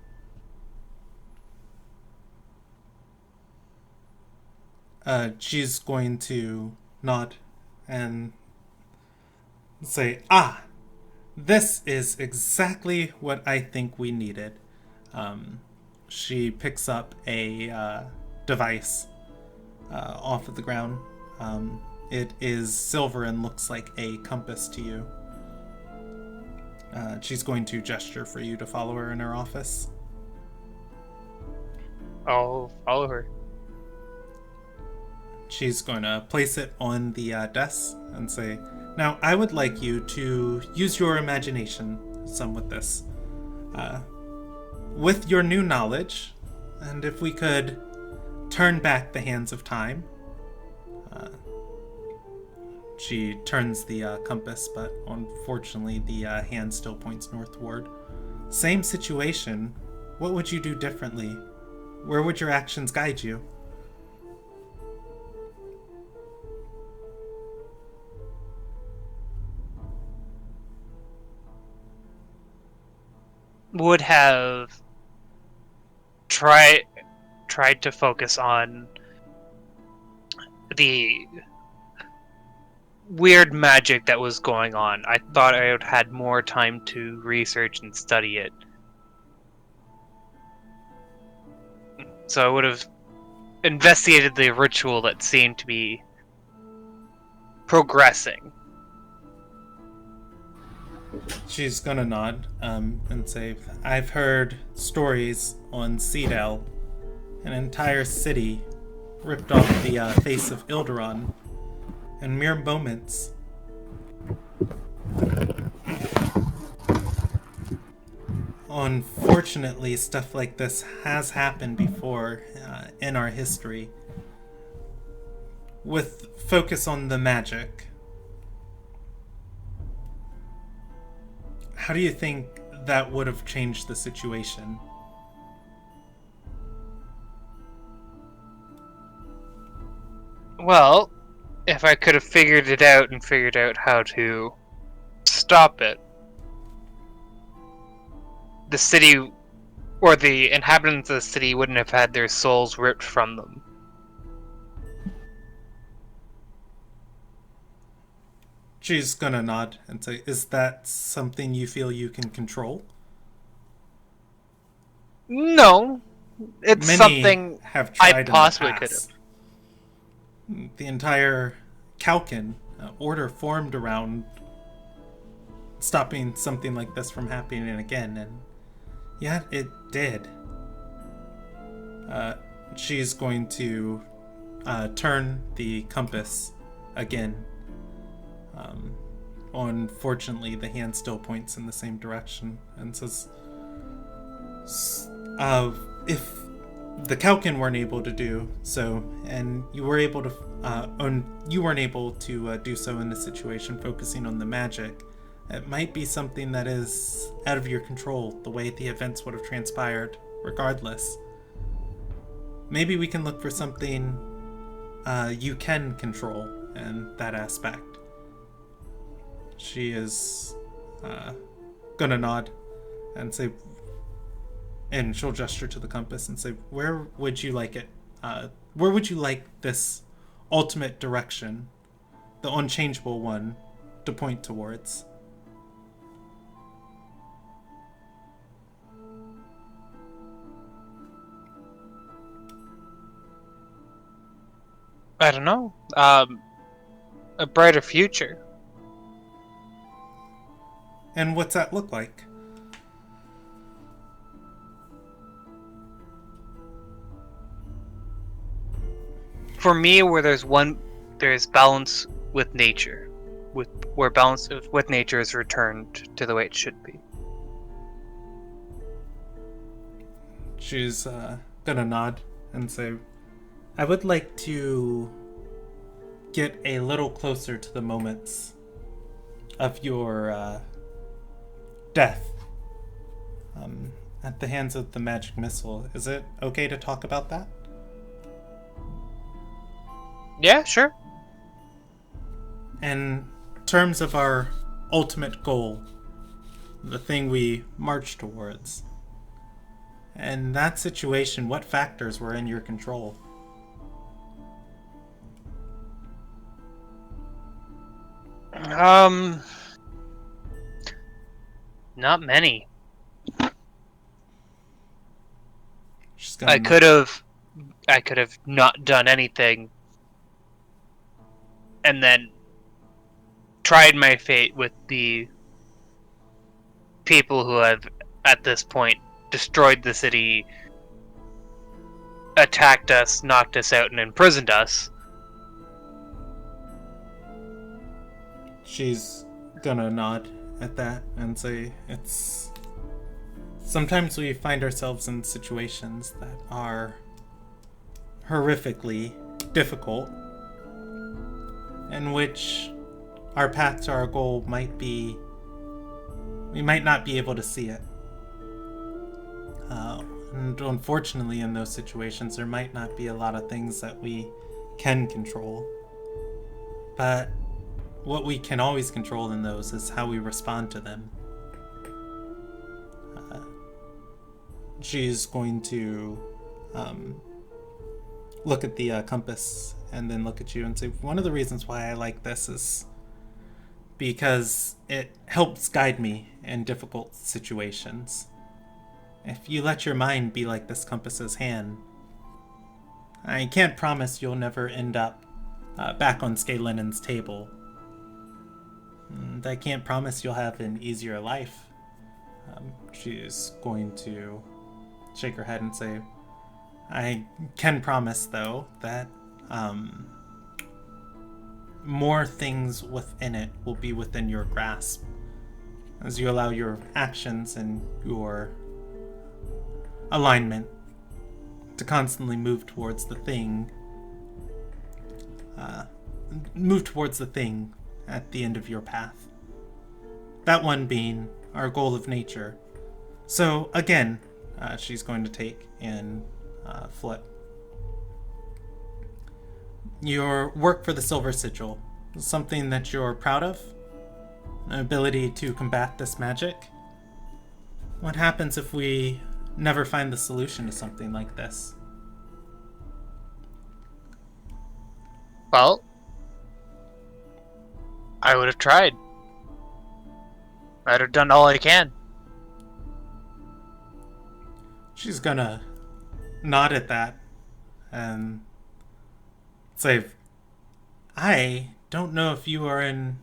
She's going to nod and say, this is exactly what I think we needed. She picks up a device off of the ground. It is silver and looks like a compass to you. She's going to gesture for you to follow her in her office. I'll follow her. She's going to place it on the desk and say, "Now, I would like you to use your imagination some with this. With your new knowledge, and if we could turn back the hands of time." She turns the compass, but unfortunately the hand still points northward. "Same situation. What would you do differently? Where would your actions guide you?" Would have tried to focus on the weird magic that was going on. I thought I would had more time to research and study it. So I would have investigated the ritual that seemed to be progressing. She's gonna nod and say, "I've heard stories on Sigil, an entire city ripped off the face of Ilderon in mere moments. Unfortunately, stuff like this has happened before in our history. With focus on the magic, how do you think that would have changed the situation?" Well, if I could have figured it out and figured out how to stop it, the city, or the inhabitants of the city, wouldn't have had their souls ripped from them. She's gonna nod and say, "Is that something you feel you can control?" No, it's Many something have tried I in the possibly could have. past. The entire Kalkin order formed around stopping something like this from happening again, and yet it did. She's going to turn the compass again. Unfortunately, the hand still points in the same direction and says, if the Kalkin weren't able to do so, and you were able to, you weren't able to do so in this situation, focusing on the magic, It might be something that is out of your control, the way the events would have transpired, regardless. Maybe we can look for something you can control in that aspect. She is gonna nod and say, and she'll gesture to the compass and say, where would you like it? Where would you like this ultimate direction, the unchangeable one, to point towards? I don't know. A brighter future. And what's that look like? For me, where there's balance with nature, where balance with nature is returned to the way it should be. She's gonna nod and say, I would like to get a little closer to the moments of your death at the hands of the magic missile. Is it okay to talk about that? Yeah, sure. In terms of our ultimate goal, the thing we march towards, in that situation, what factors were in your control? Not many. I could have not done anything, and then tried my fate with the people who have, at this point, destroyed the city, attacked us, knocked us out, and imprisoned us. She's gonna nod at that and say, it's... Sometimes we find ourselves in situations that are horrifically difficult, in which our path to our goal might be... we might not be able to see it. And unfortunately, in those situations, there might not be a lot of things that we can control. But what we can always control in those is how we respond to them. She's going to look at the compass and then look at you and say, one of the reasons why I like this is because it helps guide me in difficult situations. If you let your mind be like this compass's hand, I can't promise you'll never end up back on Skalenon's table. And I can't promise you'll have an easier life. She's going to shake her head and say, I can promise, though, that more things within it will be within your grasp as you allow your actions and your alignment to constantly move towards the thing at the end of your path. That one being our goal of nature. So again, she's going to take and flip. Your work for the Silver Sigil is something that you're proud of? An ability to combat this magic? What happens if we never find the solution to something like this? Well, I would have tried. I'd have done all I can. She's gonna nod at that and say, I don't know if you are in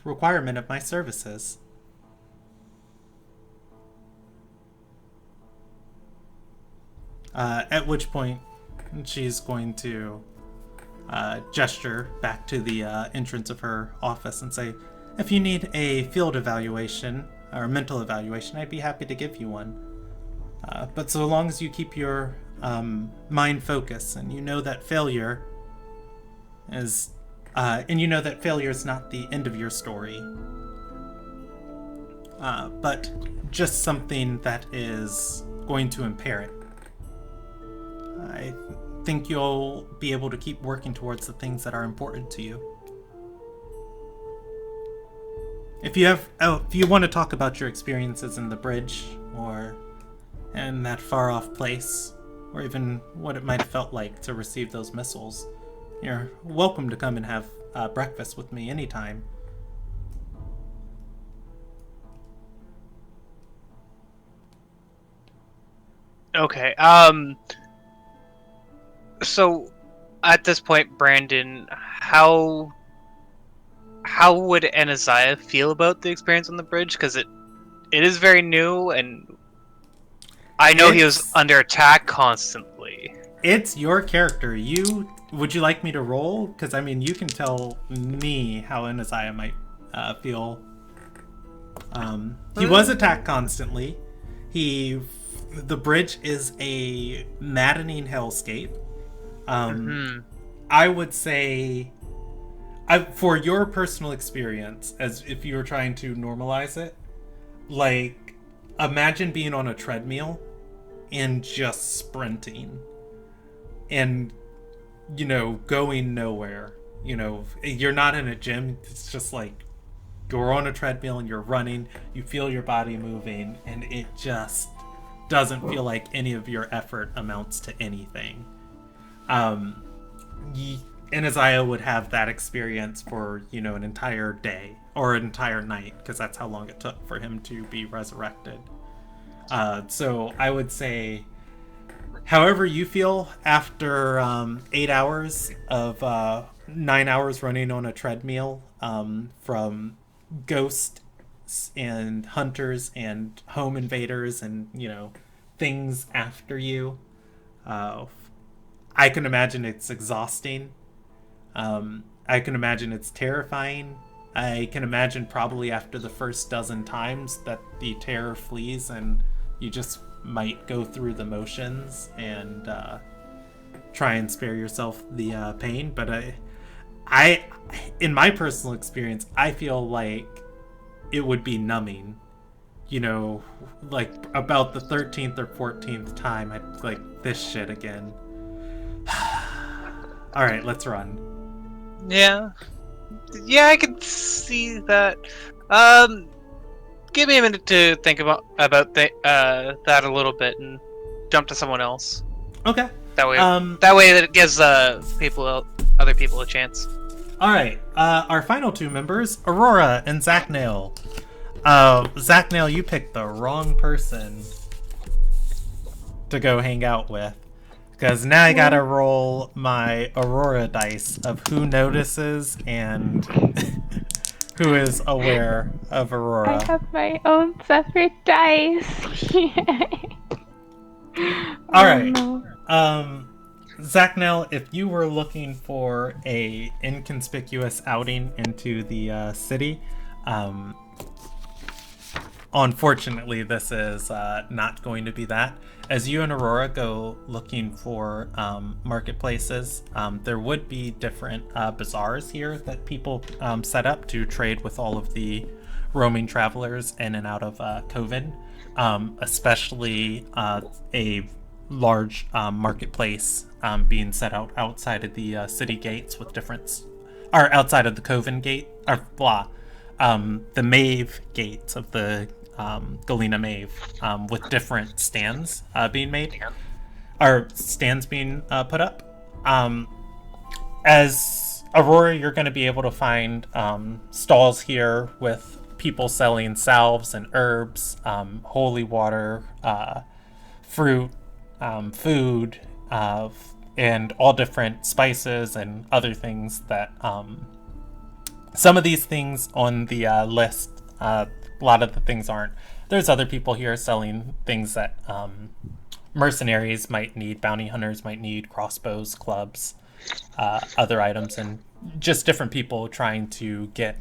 requirement of my services. At which point she's going to gesture back to the entrance of her office and say, if you need a field evaluation or mental evaluation, I'd be happy to give you one. But so long as you keep your mind focused and you know that failure is And you know that failure is not the end of your story, but just something that is going to impair it. I think you'll be able to keep working towards the things that are important to you. If you want to talk about your experiences in the bridge, or in that far-off place, or even what it might have felt like to receive those missiles, you're welcome to come and have breakfast with me anytime. Okay. So, at this point, Brandon, how would Anaziah feel about the experience on the bridge? Because it is very new, and I know he was under attack constantly. It's your character. Would you like me to roll? Because, I mean, you can tell me how Anaziah might feel. He was attacked constantly. The bridge is a maddening hellscape. I would say, for your personal experience, as if you were trying to normalize it, like, imagine being on a treadmill and just sprinting and, going nowhere. You're not in a gym. It's just like you're on a treadmill and you're running, you feel your body moving, and it just doesn't feel like any of your effort amounts to anything. Anaziah would have that experience for, an entire day or an entire night, because that's how long it took for him to be resurrected. So I would say, however you feel after 8 hours of 9 hours running on a treadmill, from ghosts and hunters and home invaders and, things after you. I can imagine it's exhausting. I can imagine it's terrifying. I can imagine probably after the first dozen times that the terror flees and you just might go through the motions and try and spare yourself the pain. But I, in my personal experience, I feel like it would be numbing. Like about the 13th or 14th time, I'd like, this shit again. All right, let's run. Yeah, I can see that. Give me a minute to think about that a little bit and jump to someone else. Okay. That way it gives other people a chance. All right. Our final two members, Aurora and Zacnail. Zacnail, you picked the wrong person to go hang out with. Because now I gotta roll my Aurora dice of who notices and who is aware of Aurora. I have my own separate dice. Alright. No. Zacnail, if you were looking for a inconspicuous outing into the city, unfortunately this is not going to be that. As you and Aurora go looking for marketplaces, there would be different bazaars here that people set up to trade with all of the roaming travelers in and out of Coven, especially a large marketplace being set out outside of the city gates with outside of the Coven gate, the Mave gates of the Galena Mave, with different stands being made, or stands being put up. As Aurora, you're going to be able to find stalls here with people selling salves and herbs, holy water, fruit, food, and all different spices and other things that some of these things on the list, a lot of the things aren't. There's other people here selling things that mercenaries might need, bounty hunters might need, crossbows, clubs, other items, and just different people trying to get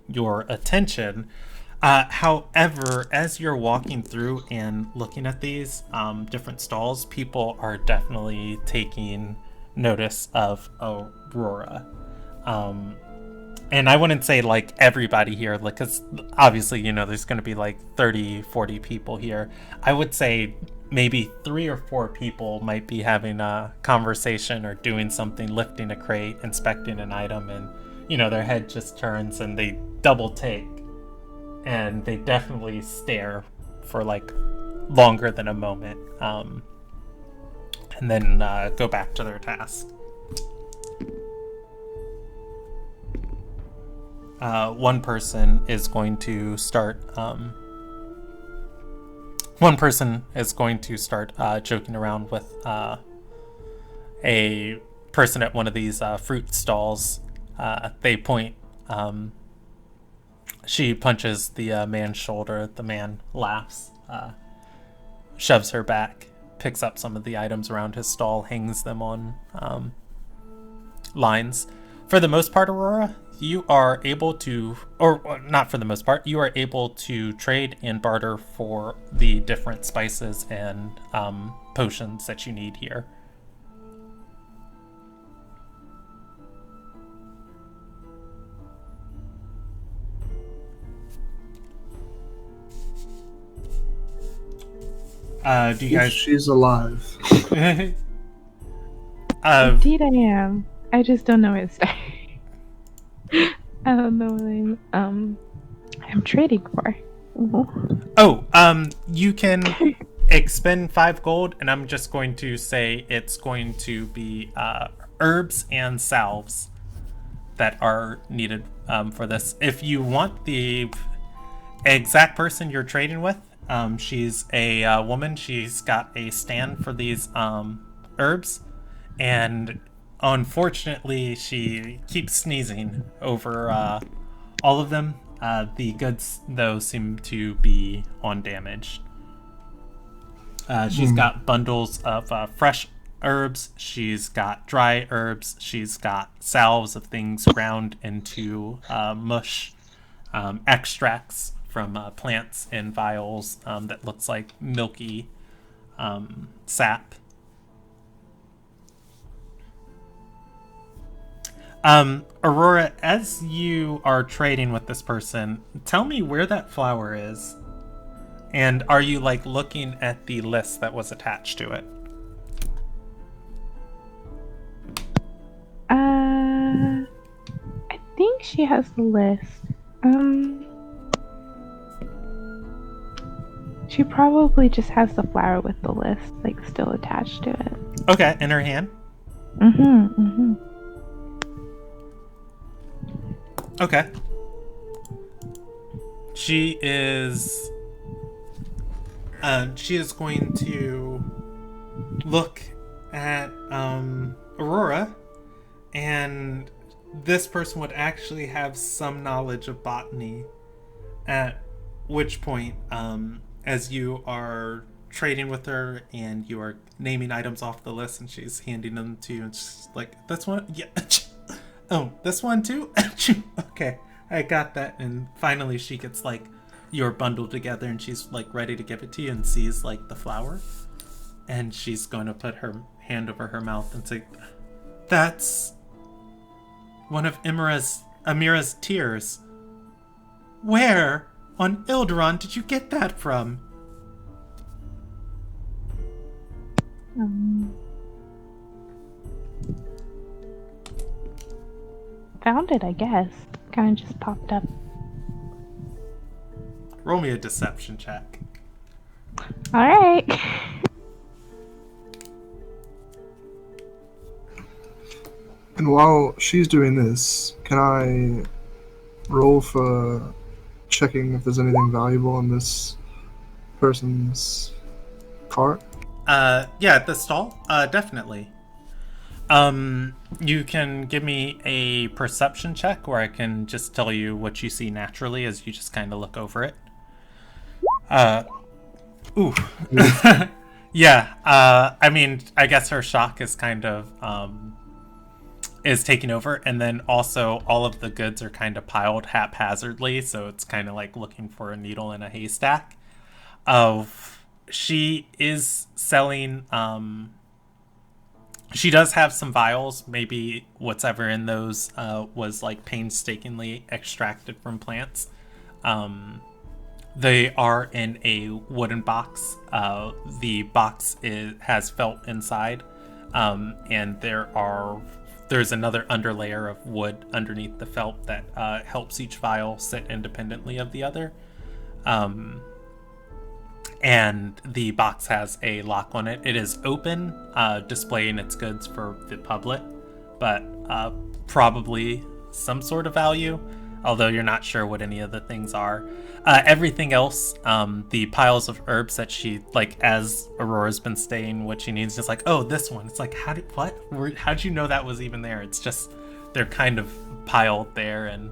your attention. However, as you're walking through and looking at these different stalls, people are definitely taking notice of Aurora. And I wouldn't say like everybody here, like, because obviously, you know, there's going to be like 30, 40 people here. I would say maybe 3 or 4 people might be having a conversation or doing something, lifting a crate, inspecting an item, and, you know, their head just turns and they double take. And they definitely stare for like longer than a moment. And then go back to their task. One person is going to start joking around with a person at one of these fruit stalls. They point. She punches the man's shoulder. The man laughs, shoves her back, picks up some of the items around his stall, hangs them on lines. For the most part, Aurora, you are able to, or not for the most part, you are able to trade and barter for the different spices and potions that you need here. Do you guys? She's alive. Indeed, I am. I just don't know his name. I don't know what I'm trading for. You can expend 5 gold, and I'm just going to say it's going to be herbs and salves that are needed for this. If you want the exact person you're trading with, she's a woman. She's got a stand for these herbs, and unfortunately she keeps sneezing over all of them. The goods, though, seem to be undamaged. She's got bundles of fresh herbs. She's got dry herbs. She's got salves of things ground into mush, extracts from plants in vials that looks like milky sap. Aurora, as you are trading with this person, tell me where that flower is. And are you, like, looking at the list that was attached to it? I think she has the list. She probably just has the flower with the list, like, still attached to it. Okay, in her hand? Okay. She is going to look at Aurora, and this person would actually have some knowledge of botany, at which point, as you are trading with her and you are naming items off the list and she's handing them to you, and she's like, this one? Yeah. Oh, this one too? Okay, I got that. And finally she gets, like, you're bundled together and she's, like, ready to give it to you and sees, like, the flower. And she's going to put her hand over her mouth and say, that's one of Amira's tears. Where on Ilderon did you get that from? Found it, I guess. Kind of just popped up. Roll me a deception check. Alright. And while she's doing this, can I roll for checking if there's anything valuable in this person's cart? Yeah, at the stall? Definitely. You can give me a perception check, or I can just tell you what you see naturally as you just kind of look over it. Ooh. Yeah, I mean, I guess her shock is kind of, is taking over, and then also all of the goods are kind of piled haphazardly, so it's kind of like looking for a needle in a haystack. She is selling, She does have some vials. Maybe whatever in those was like painstakingly extracted from plants. They are in a wooden box. The box has felt inside, and there's another underlayer of wood underneath the felt that helps each vial sit independently of the other. And the box has a lock on it. It is open, displaying its goods for the public, but probably some sort of value, although you're not sure what any of the things are. Everything else, the piles of herbs that she, like, as Aurora's been staying, what she needs is like, oh, this one. It's like, how'd you know that was even there? It's just, they're kind of piled there, and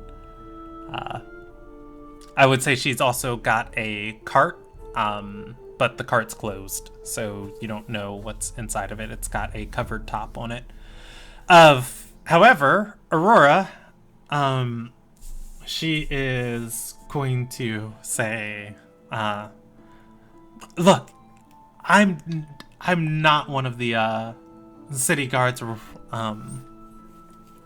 I would say she's also got a cart, but the cart's closed, so you don't know what's inside of it. It's got a covered top on it. However, Aurora, she is going to say, look, I'm not one of the city guards or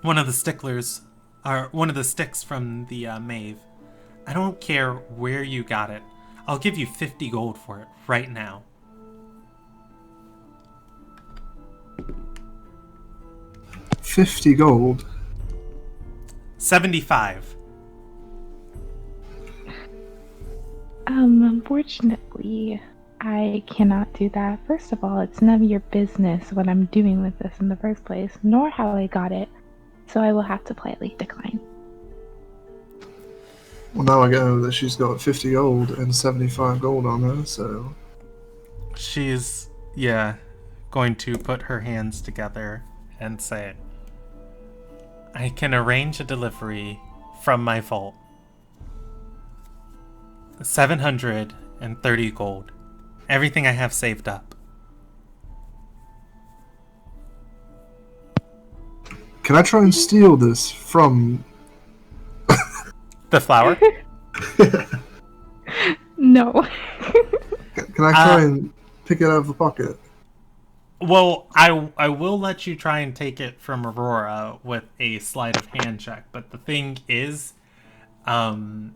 one of the sticklers, or one of the sticks from the Mave. I don't care where you got it. I'll give you 50 gold for it right now. $50 gold. 75. Unfortunately, I cannot do that. First of all, it's none of your business what I'm doing with this in the first place, nor how I got it, so I will have to politely decline. Well, now I know that she's got 50 gold and 75 gold on her, so... She's, going to put her hands together and say, I can arrange a delivery from my vault. 730 gold. Everything I have saved up. Can I try and steal this from... The flower? No. Can I try and pick it out of the pocket? Well, I will let you try and take it from Aurora with a sleight of hand check, but the thing is, no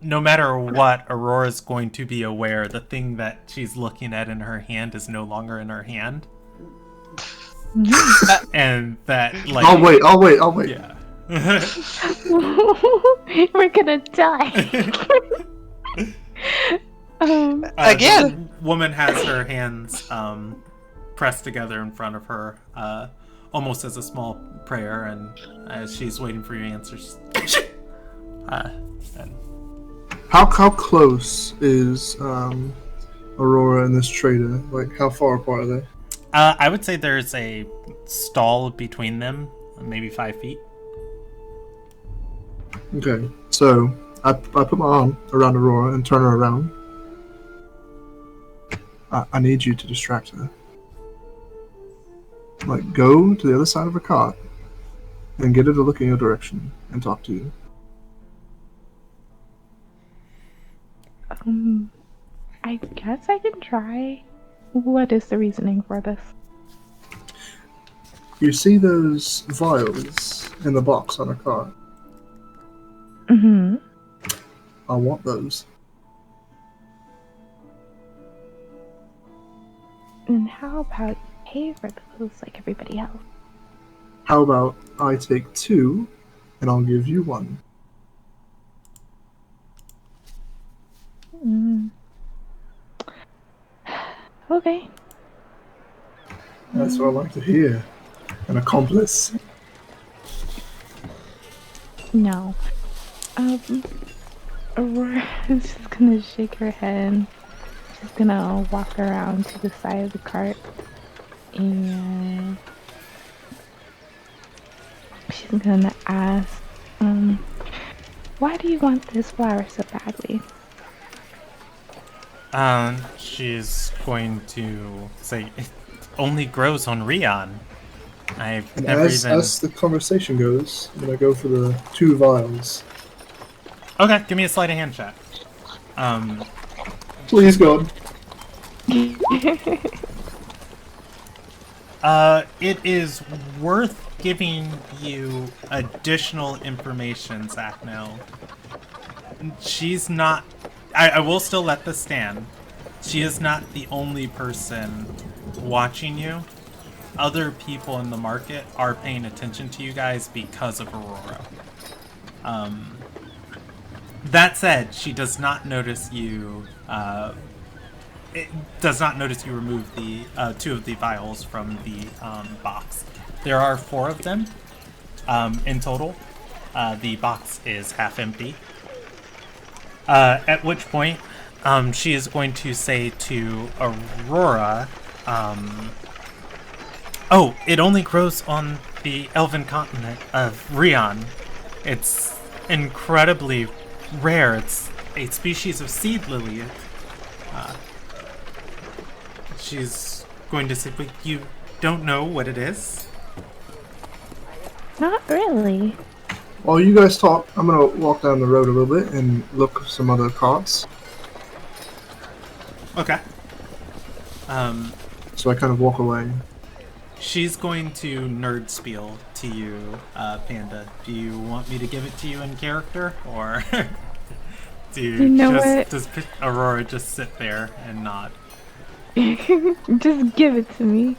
matter what, Aurora's going to be aware the thing that she's looking at in her hand is no longer in her hand. And that, like... I'll wait. Yeah. We're gonna die. Again! The woman has her hands pressed together in front of her, almost as a small prayer, and as she's waiting for your answers. And How close is Aurora and this trader? Like, how far apart are they? I would say there's a stall between them, maybe 5 feet. Okay, so I put my arm around Aurora and turn her around. I need you to distract her. Like, go to the other side of her cart and get her to look in your direction and talk to you. I guess I can try. What is the reasoning for this? You see those vials in the box on her cart? Mm-hmm. I want those. And how about you pay for those like everybody else? How about I take 2 and I'll give you 1? Okay. That's what I like to hear. An accomplice. No. Aurora is just gonna shake her head. She's gonna walk around to the side of the cart and she's gonna ask, why do you want this flower so badly? She's going to say it only grows on Rion. I've And never as the conversation goes, I'm gonna go for the 2 vials. Okay, give me a sleight of hand check. Please, God. It is worth giving you additional information, Zach. Now, she's not. I will still let this stand. She is not the only person watching you. Other people in the market are paying attention to you guys because of Aurora. That said, she does not notice you. It does not notice you remove the 2 of the vials from the box. There are 4 of them in total. The box is half empty. At which point, she is going to say to Aurora, "Oh, it only grows on the elven continent of Rion. It's incredibly rare. It's a species of seed lily." She's going to say, "But you don't know what it is?" Not really. While you guys talk, I'm gonna walk down the road a little bit and look for some other carts. Okay. So I kind of walk away. She's going to nerd spiel to you, Panda. Do you want me to give it to you in character, or You know what? does Aurora just sit there and nod? Just give it to me.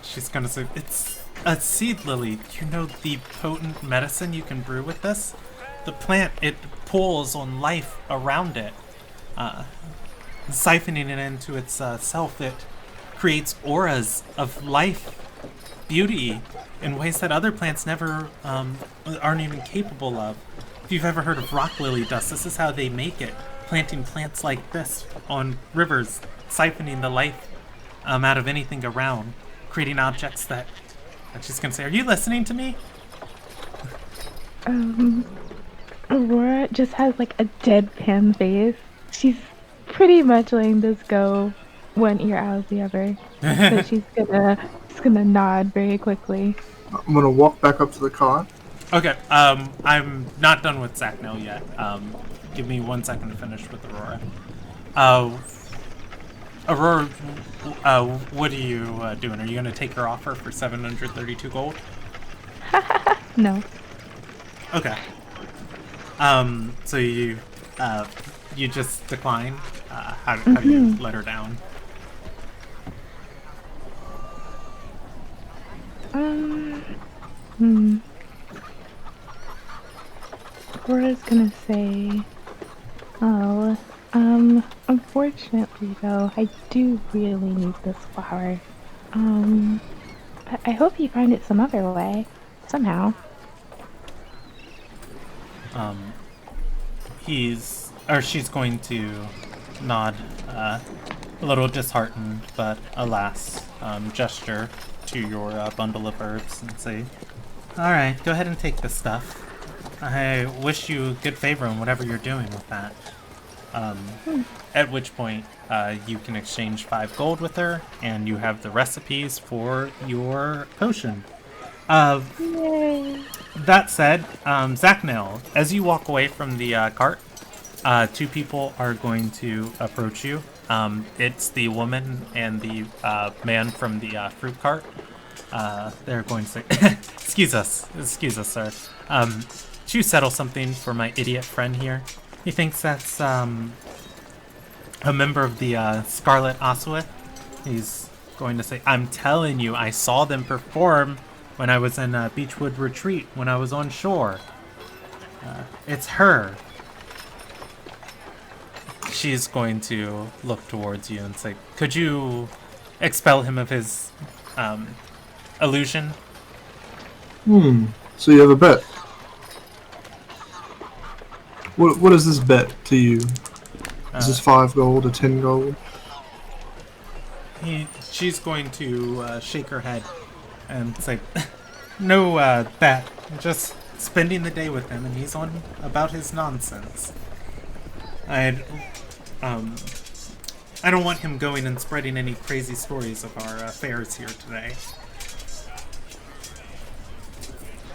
She's gonna say, "It's a seed lily. You know the potent medicine you can brew with this? The plant, it pulls on life around it. Siphoning it into its self, it creates auras of life, beauty, in ways that other plants never aren't even capable of. If you've ever heard of rock lily dust, this is how they make it. Planting plants like this on rivers, siphoning the life out of anything around, creating objects that..." And she's gonna say, "Are you listening to me?" Aurora just has like a deadpan face. She's pretty much letting this go one ear out of the other. So she's gonna nod very quickly. I'm gonna walk back up to the cart. Okay, I'm not done with Zachnel yet. Give me 1 second to finish with Aurora. Aurora, what are you doing? Are you going to take her offer for 732 gold? No. Okay. So you just decline? How do you let her down? Aurora's gonna say, "Oh, unfortunately though, I do really need this flower. But I hope you find it some other way, somehow." She's going to nod, a little disheartened, but alas, gesture to your bundle of herbs and say, "Alright, go ahead and take this stuff. I wish you good favor in whatever you're doing with that." At which point, you can exchange 5 gold with her, and you have the recipes for your potion. Yay! That said, Zachnel, as you walk away from the cart, 2 people are going to approach you. It's the woman and the man from the fruit cart. They're going to say, excuse us, sir. Could you settle something for my idiot friend here? He thinks that's a member of the Scarlet Oswith." He's going to say, "I'm telling you, I saw them perform when I was in Beechwood Retreat, when I was on shore. It's her." She's going to look towards you and say, "Could you expel him of his illusion?" So you have a bet. What is this bet to you? Is this 5 gold or 10 gold? She's going to shake her head and say, "No bet. Just spending the day with him, and he's on about his nonsense. I don't want him going and spreading any crazy stories of our affairs here today."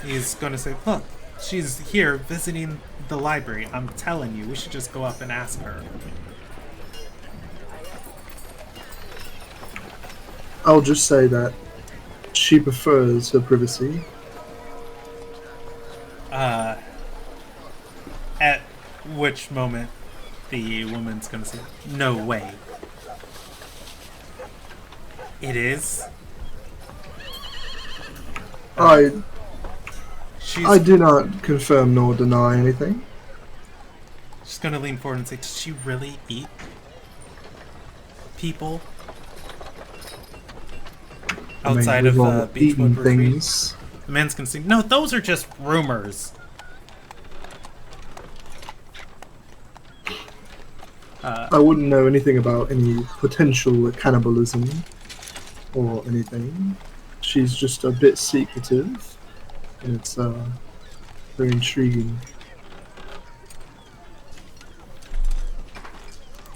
He's going to say, "Look, she's here visiting the library. I'm telling you, we should just go up and ask her." I'll just say that she prefers her privacy. At which moment the woman's gonna say, "No way. It is." I do not confirm nor deny anything. She's gonna lean forward and say, "Does she really eat people outside we've all of the eaten Beechwood Retreat?" things. The man's gonna say, "No, those are just rumors." I wouldn't know anything about any potential cannibalism or anything. She's just a bit secretive, and it's very intriguing.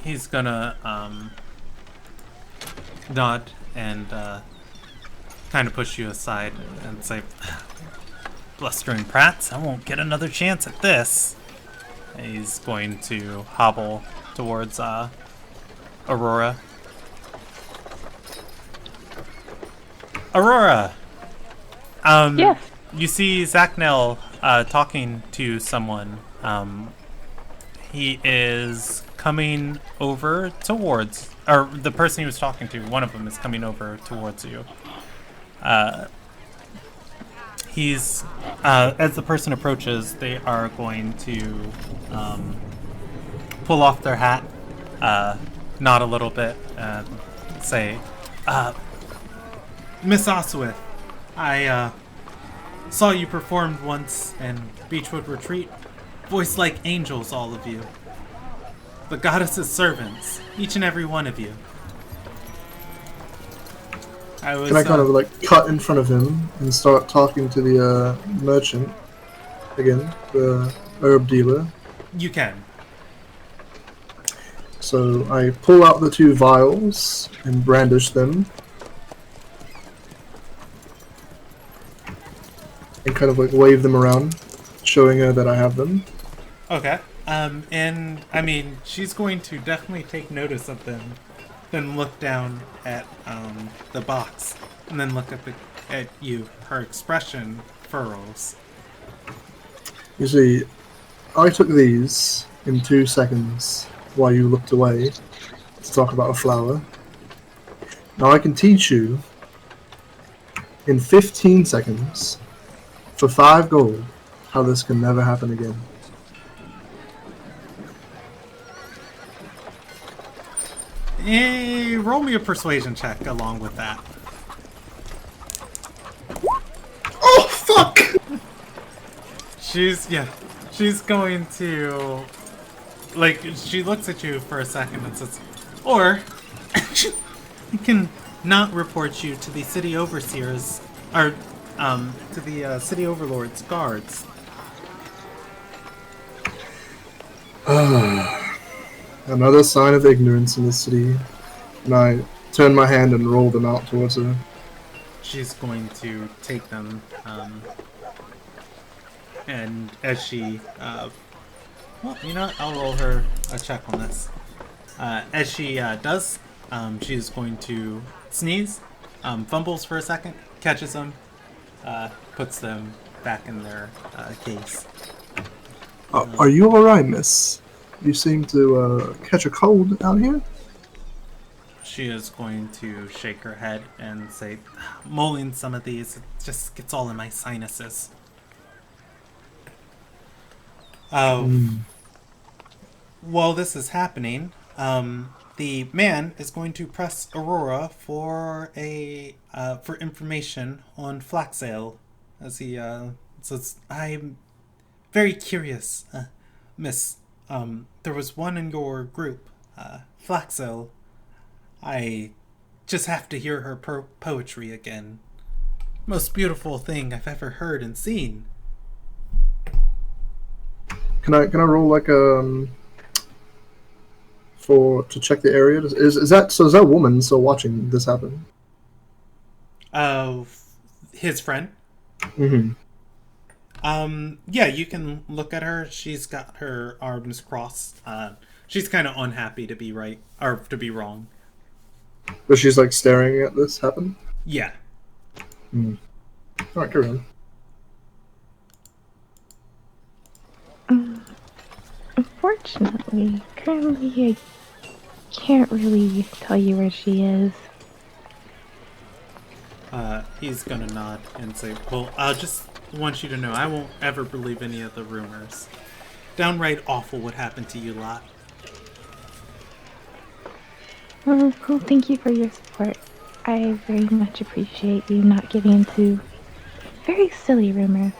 He's gonna nod and kind of push you aside and say, "Blustering prats, I won't get another chance at this." And he's going to hobble towards Aurora. Aurora! Yes. You see Zachnel talking to someone. He is coming over towards, or the person he was talking to, one of them is coming over towards you. He's, as the person approaches, they are going to pull off their hat, nod a little bit, and say, "Miss Oswith, I saw you performed once in Beechwood Retreat. Voice like angels, all of you. The goddess's servants, each and every one of you." Can I kind of like cut in front of him and start talking to the merchant again, the herb dealer? You can. So I pull out the 2 vials and brandish them, and kind of like wave them around, showing her that I have them. Okay. And I mean, she's going to definitely take notice of them, then look down at the box, and then look up at you. Her expression furrows. You see, I took these in 2 seconds while you looked away to talk about a flower. Now I can teach you in 15 seconds for 5 gold how this can never happen again. Roll me a persuasion check along with that. Oh, fuck! She's going to, like, she looks at you for a second and says, "Or, we can not report you to the city overseers, or, to the city overlord's guards." Another sign of ignorance in the city, and I turn my hand and roll them out towards her. She's going to take them, and as she, well, you know what? I'll roll her a check on this. As she does, she's going to sneeze, fumbles for a second, catches them, puts them back in their case. Are you alright, miss? You seem to catch a cold out here? She is going to shake her head and say, "Mulling some of these, it just gets all in my sinuses." While this is happening, the man is going to press Aurora for for information on Flaxale, as he says, "I'm very curious, miss. There was one in your group, Flaxale. I just have to hear her poetry again. Most beautiful thing I've ever heard and seen." Can I roll like to check the area? Is that woman still watching this happen? His friend? Mm-hmm. Yeah, you can look at her. She's got her arms crossed. She's kind of unhappy to be right, or to be wrong. But she's like staring at this happen? Yeah. Alright, carry on. Unfortunately, currently I can't really tell you where she is. He's gonna nod and say, well, I just want you to know I won't ever believe any of the rumors. Downright awful what happened to you lot. Well, thank you for your support. I very much appreciate you not giving into very silly rumor.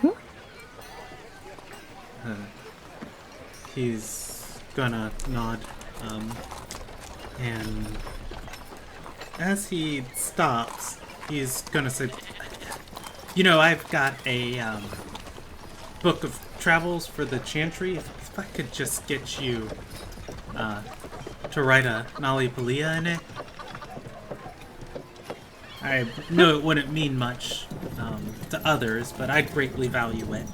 He's gonna nod, and as he stops, he's gonna say, you know, I've got a book of travels for the Chantry. If I could just get you to write a Nali Palia in it. I know it wouldn't mean much to others, but I'd greatly value it.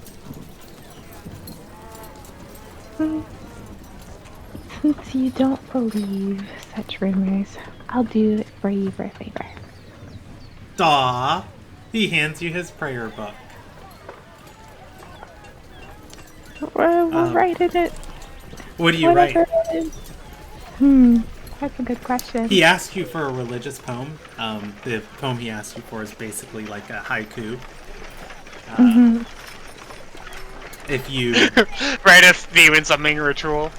Since you don't believe such rumors, I'll do it for you for a favor. Aw! He hands you his prayer book. We'll write in it. What do you write? That's a good question. He asked you for a religious poem. The poem he asked you for is basically like a haiku. If you Write a demon summoning ritual.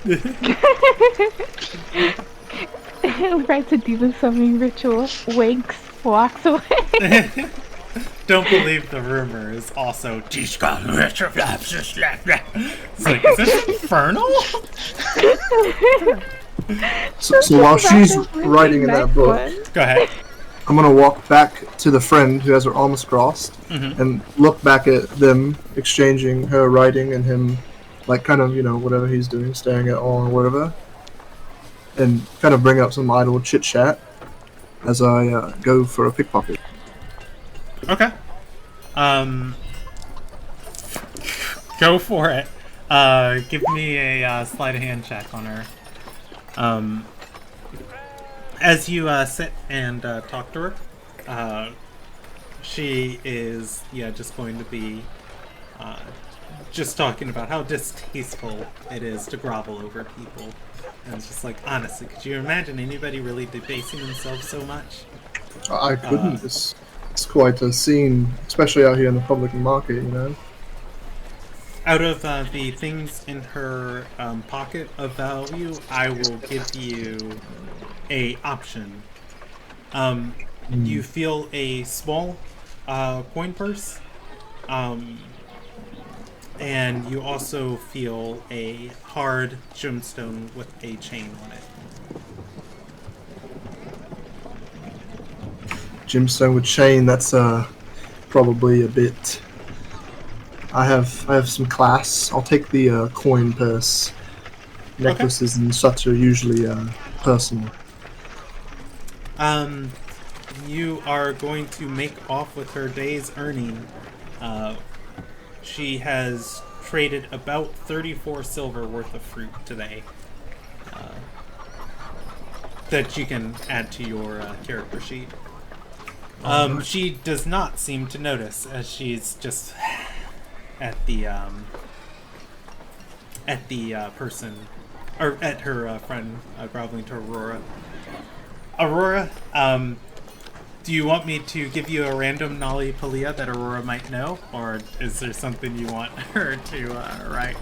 Writes a demon summoning ritual, winks, walks away. don't believe the rumors, also it's like, is this infernal? So while she's writing in that book, Go ahead. I'm gonna walk back to the friend who has her arms crossed and look back at them exchanging her writing and him, like, kind of, you know, whatever he's doing, staring at all or whatever, and kind of bring up some idle chit chat as I go for a pickpocket. Okay. Go for it. Give me a sleight of hand check on her. As you sit and talk to her, she is just going to be just talking about how distasteful it is to grovel over people. And it's just like, honestly, could you imagine anybody really debasing themselves so much? I couldn't. It's quite a scene, especially out here in the public market, you know. Out of the things in her pocket of value, I will give you a option. You feel a small coin purse, and you also feel a hard gemstone with a chain on it. Gemstone with chain, that's probably a bit. I have some class. I'll take the coin purse. Necklaces and such are usually personal. You are going to make off with her day's earning. She has traded about 34 silver worth of fruit today. That you can add to your character sheet. She does not seem to notice, as she's just at the person, or at her friend, groveling to Aurora. Aurora, do you want me to give you a random Nali Palia that Aurora might know, or is there something you want her to write?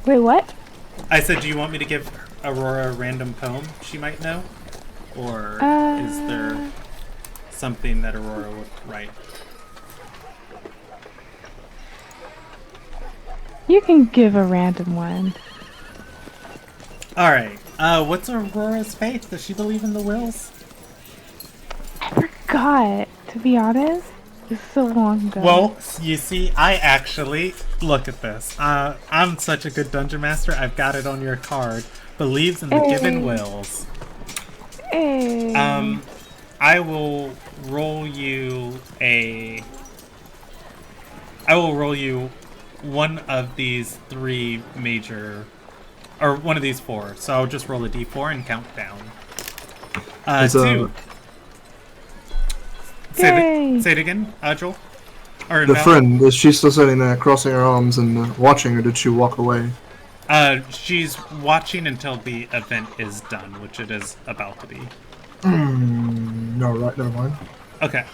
Wait, what? I said, do you want me to give Aurora a random poem she might know? Or is there something that Aurora would write? You can give a random one. Alright, what's Aurora's faith? Does she believe in the wills? I forgot, to be honest. It's so long ago. Well, you see, I actually, look at this. I'm such a good dungeon master, I've got it on your card. Believes in the given wills. Hey. I will roll you one of these three major, or one of these four. So I'll just roll a d4 and count down. 2. Yay! Say it again, Joel? Or The Val? friend, is she still sitting there crossing her arms and watching, or did she walk away? She's watching until the event is done, which it is about to be. No, right, never mind. Okay.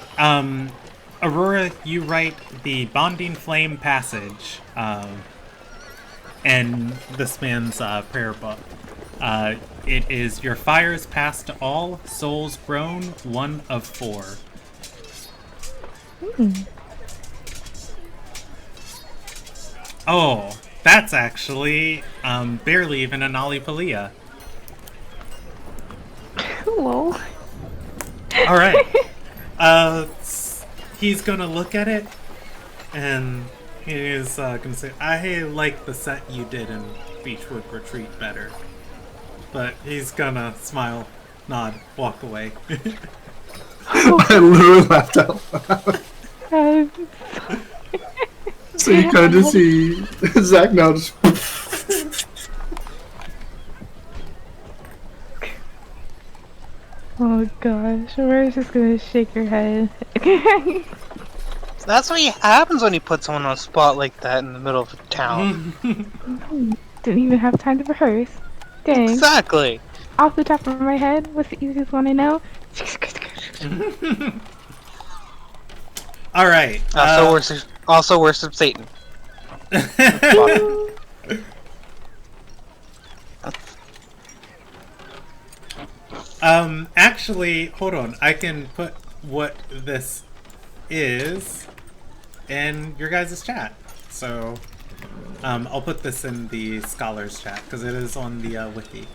Aurora, you write the Bonding Flame passage in this man's prayer book. It is, your fires pass to all, souls grown, 1 of 4. Oh, that's actually barely even an Alipalia. Cool. All right. He's gonna look at it, and he's gonna say, "I like the set you did in Beechwood Retreat better." But he's gonna smile, nod, walk away. I literally laughed out loud. So you kind of see Zach now just. Oh gosh, Aurora's just gonna shake her head. That's what happens when you put someone on a spot like that in the middle of a town. Didn't even have time to rehearse. Dang. Exactly. Off the top of my head, what's the easiest one I know? All right. Also worse than Satan. Actually, hold on. I can put what this is in your guys' chat. So, I'll put this in the Scholars chat, because it is on the wiki.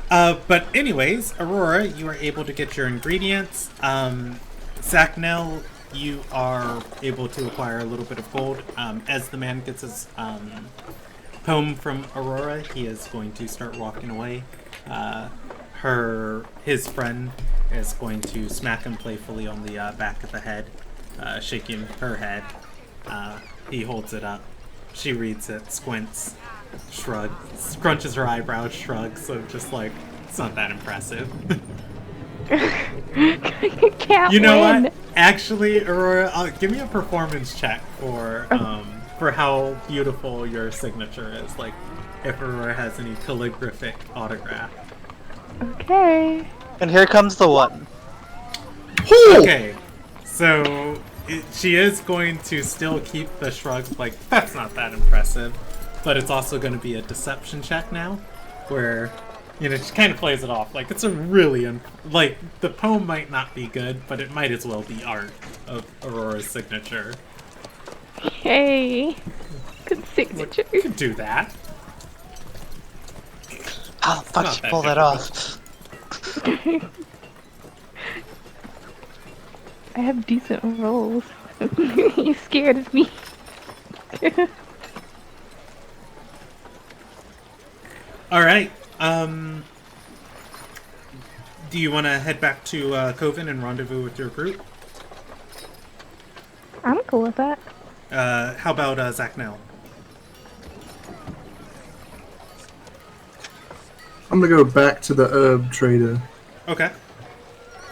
But anyways, Aurora, you are able to get your ingredients. Zachnel, you are able to acquire a little bit of gold. As the man gets his poem from Aurora, he is going to start walking away. His friend is going to smack him playfully on the back of the head, shaking her head. He holds it up. She reads it, squints, shrugs, scrunches her eyebrows, shrugs, so just like, it's not that impressive. Can't You know win. what? Actually, Aurora, give me a performance check for how beautiful your signature is. Like, if Aurora has any calligraphic autograph. Okay. And here comes the one. Okay, so she is going to still keep the shrug, like, that's not that impressive. But it's also going to be a deception check now, where, you know, she kind of plays it off. Like, it's a really, like, the poem might not be good, but it might as well be art of Aurora's signature. Hey. Good signature. You could do that. How the fuck not you that pull that off? I have decent rolls. You scared of me. Alright, do you want to head back to Coven and rendezvous with your group? I'm cool with that. How about Zachnel? I'm gonna go back to the herb trader. Okay.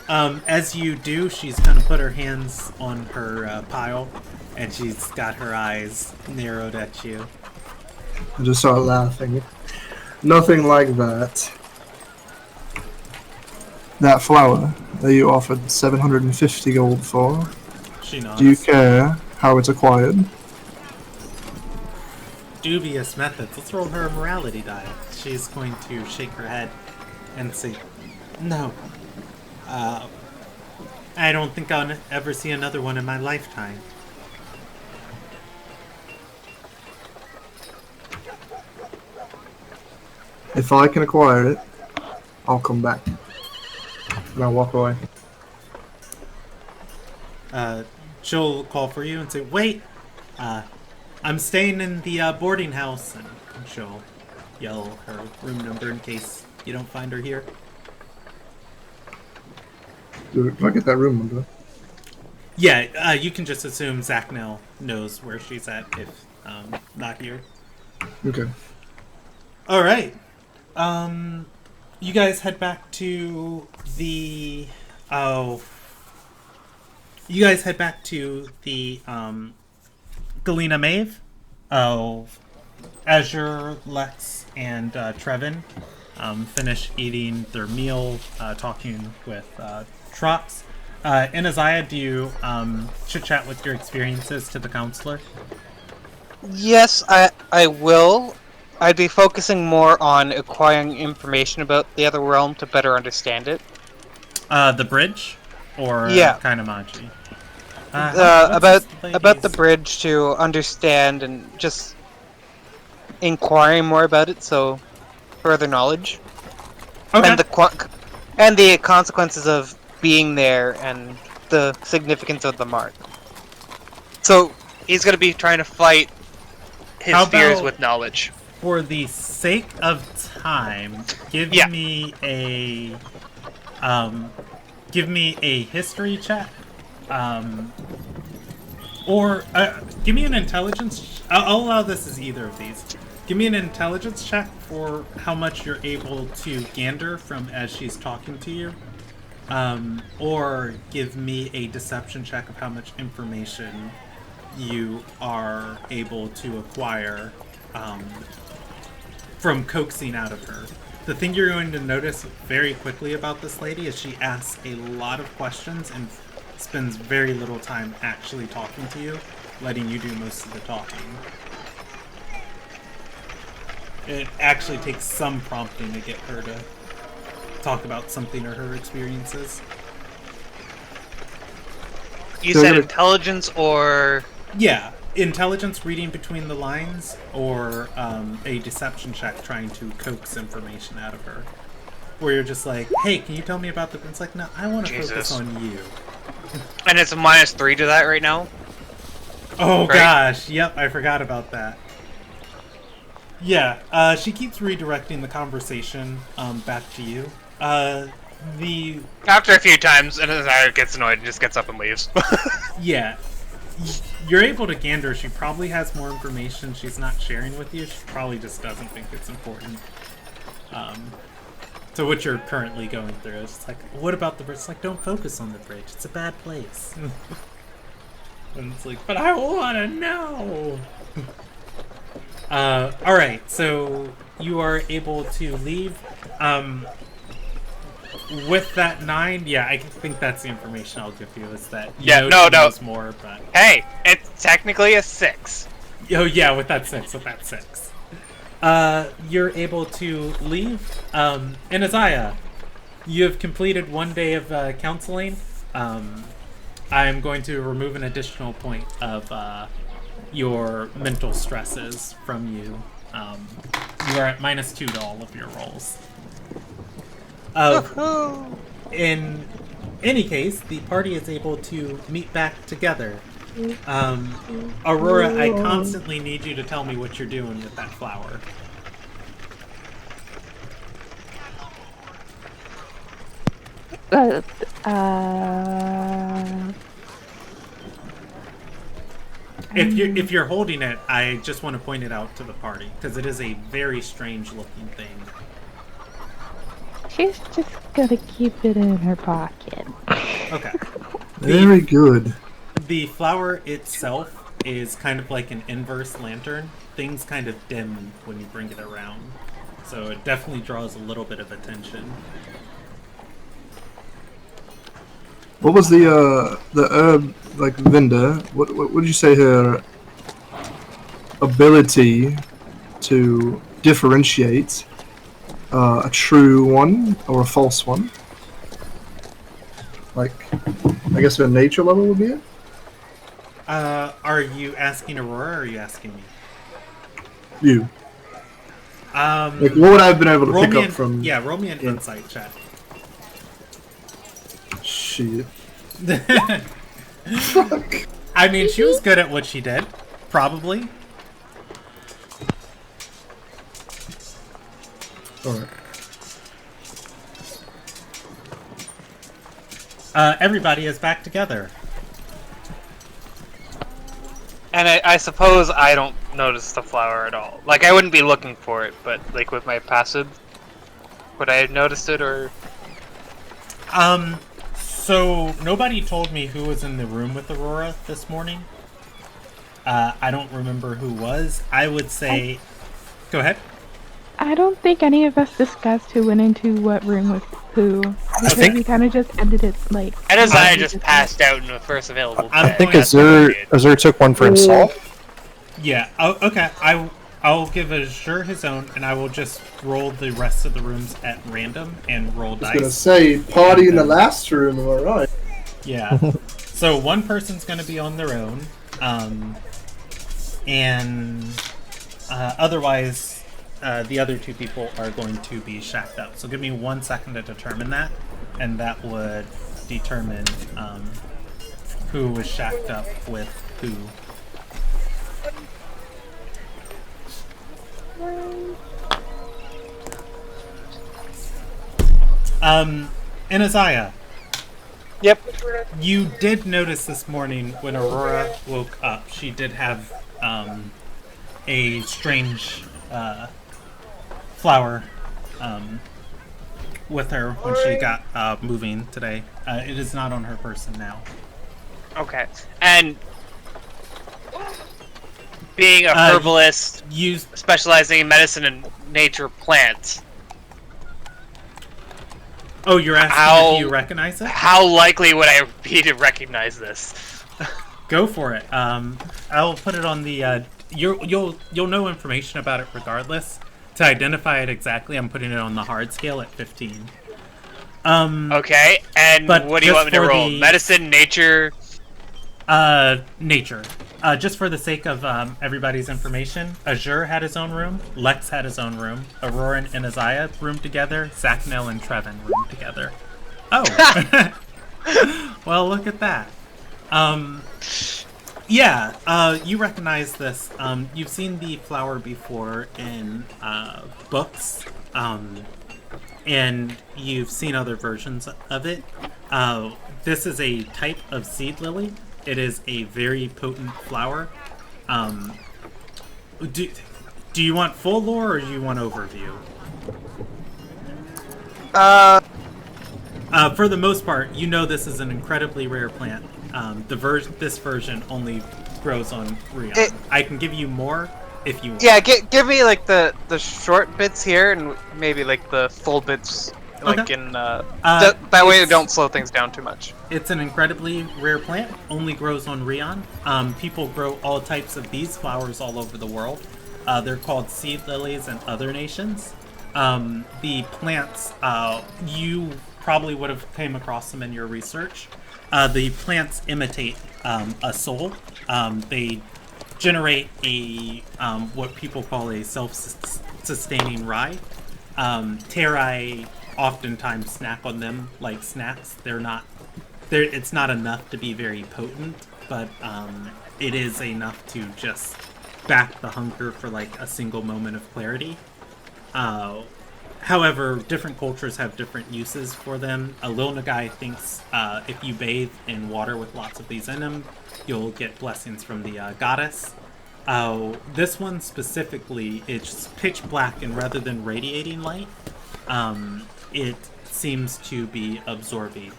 As you do, she's kind of put her hands on her pile, and she's got her eyes narrowed at you. I just start laughing. Nothing like that. That flower that you offered 750 gold for. She nods. Do you care how it's acquired? Dubious methods. Let's roll her a morality die. She's going to shake her head and say, "No. I don't think I'll ever see another one in my lifetime." If I can acquire it, I'll come back. And I'll walk away. She'll call for you and say, "Wait! I'm staying in the boarding house," and she'll yell her room number in case you don't find her here. Do I get that room number? Yeah, you can just assume Zachnel knows where she's at if not here. Okay. Alright. You guys head back to the... Oh. you guys head back to the Galena Maeve. Azure, Lex, and Trevin finish eating their meal, talking with Trox. And Isaiah, do you chit-chat with your experiences to the counselor? Yes, I will. I'd be focusing more on acquiring information about the other realm to better understand it. The bridge? Or Yeah. Kainamaji? About the bridge to understand and just inquiring more about it, so further knowledge. Okay. And the consequences of being there and the significance of the mark. So he's going to be trying to fight his fears with knowledge. For the sake of time, give me a history check, or give me an intelligence. I'll allow this as either of these. Give me an intelligence check for how much you're able to gander from as she's talking to you, or give me a deception check of how much information you are able to acquire from coaxing out of her. The thing you're going to notice very quickly about this lady is she asks a lot of questions and spends very little time actually talking to you, letting you do most of the talking. It actually takes some prompting to get her to talk about something or her experiences. You said intelligence or... Yeah, intelligence, reading between the lines, or a deception check trying to coax information out of her. Where you're just like, hey, can you tell me about the... It's like, no, I want to focus on you. And it's a -3 to that right now? Oh, right? Gosh, yep, I forgot about that. Yeah, she keeps redirecting the conversation back to you. After a few times, and Isaiah gets annoyed and just gets up and leaves. Yeah. You're able to gander. She probably has more information she's not sharing with you. She probably just doesn't think it's important. So what you're currently going through is like, what about the bridge? It's like, don't focus on the bridge. It's a bad place. And it's like, but I want to know. Alright, so you are able to leave. With that 9, yeah, I think that's the information I'll give you, is that you knows more, but... Hey, it's technically a 6. Oh yeah, with that 6. You're able to leave. And Isaiah, you have completed 1 day of counseling. I'm going to remove an additional point of your mental stresses from you. You are at -2 to all of your rolls. In any case, the party is able to meet back together. Aurora, I constantly need you to tell me what you're doing with that flower. If you're holding it, I just want to point it out to the party, because it is a very strange looking thing. She's just gonna keep it in her pocket. Okay. Very good. The flower itself is kind of like an inverse lantern. Things kind of dim when you bring it around. So it definitely draws a little bit of attention. What was the herb, like, vendor? What would you say her ability to differentiate a true one or a false one? Like, I guess her nature level would be it? Are you asking Aurora or are you asking me? You. Like, what would I have been able to pick up from... Yeah, roll me an insight check. Shit. Fuck. I mean, she was good at what she did. Probably. Alright. Everybody is back together. And I suppose I don't notice the flower at all. Like, I wouldn't be looking for it, but, like, with my passive, would I have noticed it, or...? So, nobody told me who was in the room with Aurora this morning. I don't remember who was. I would say... Go ahead. I don't think any of us discussed who went into what room with who. Because think- we kind of just ended it like... And Isaiah just passed out in the first available I bed. I think That's what he did. Azur took one for himself. Yeah, okay. I'll give Azure his own, and I will just roll the rest of the rooms at random and roll I was gonna dice. say, party in the last room, am I right? Yeah. So one person's going to be on their own, and otherwise, the other two people are going to be shacked up. So give me 1 second to determine that, and that would determine who was shacked up with who. And Isaiah. Yep. You did notice this morning when Aurora woke up, she did have a strange flower with her when she got moving today. It is not on her person now. Okay. And being a herbalist, specializing in medicine and nature plants. Oh, you're asking if you recognize it? How likely would I be to recognize this? Go for it. I'll put it on the. You'll know information about it regardless. To identify it exactly, I'm putting it on the hard scale at 15. Okay, and but what do you want me to roll? the- Medicine, nature? Nature. Just for the sake of everybody's information, Azure had his own room, Lex had his own room, Aurora and Isaiah roomed together, Zachnel and Trevin roomed together. Oh! Well, look at that. Yeah, you recognize this. You've seen the flower before in books, and you've seen other versions of it. This is a type of seed lily. It is a very potent flower. Do you want full lore or do you want overview? For the most part, you know this is an incredibly rare plant. This version only grows on Rion. I can give you more if you want. Yeah, give me like the short bits here and maybe like the full bits like Okay. in that way it don't slow things down too much. It's an incredibly rare plant, only grows on Rion. People grow all types of these flowers all over the world. They're called seed lilies in other nations. The plants, you probably would have came across them in your research. The plants imitate a soul. They generate a what people call a self-sustaining rye. Terai oftentimes snack on them like snacks. It's not enough to be very potent, but it is enough to just back the hunger for like a single moment of clarity. However, different cultures have different uses for them. A Lil Nagai thinks if you bathe in water with lots of these in them, you'll get blessings from the goddess. This one specifically, it's pitch black, and rather than radiating light, it seems to be absorbing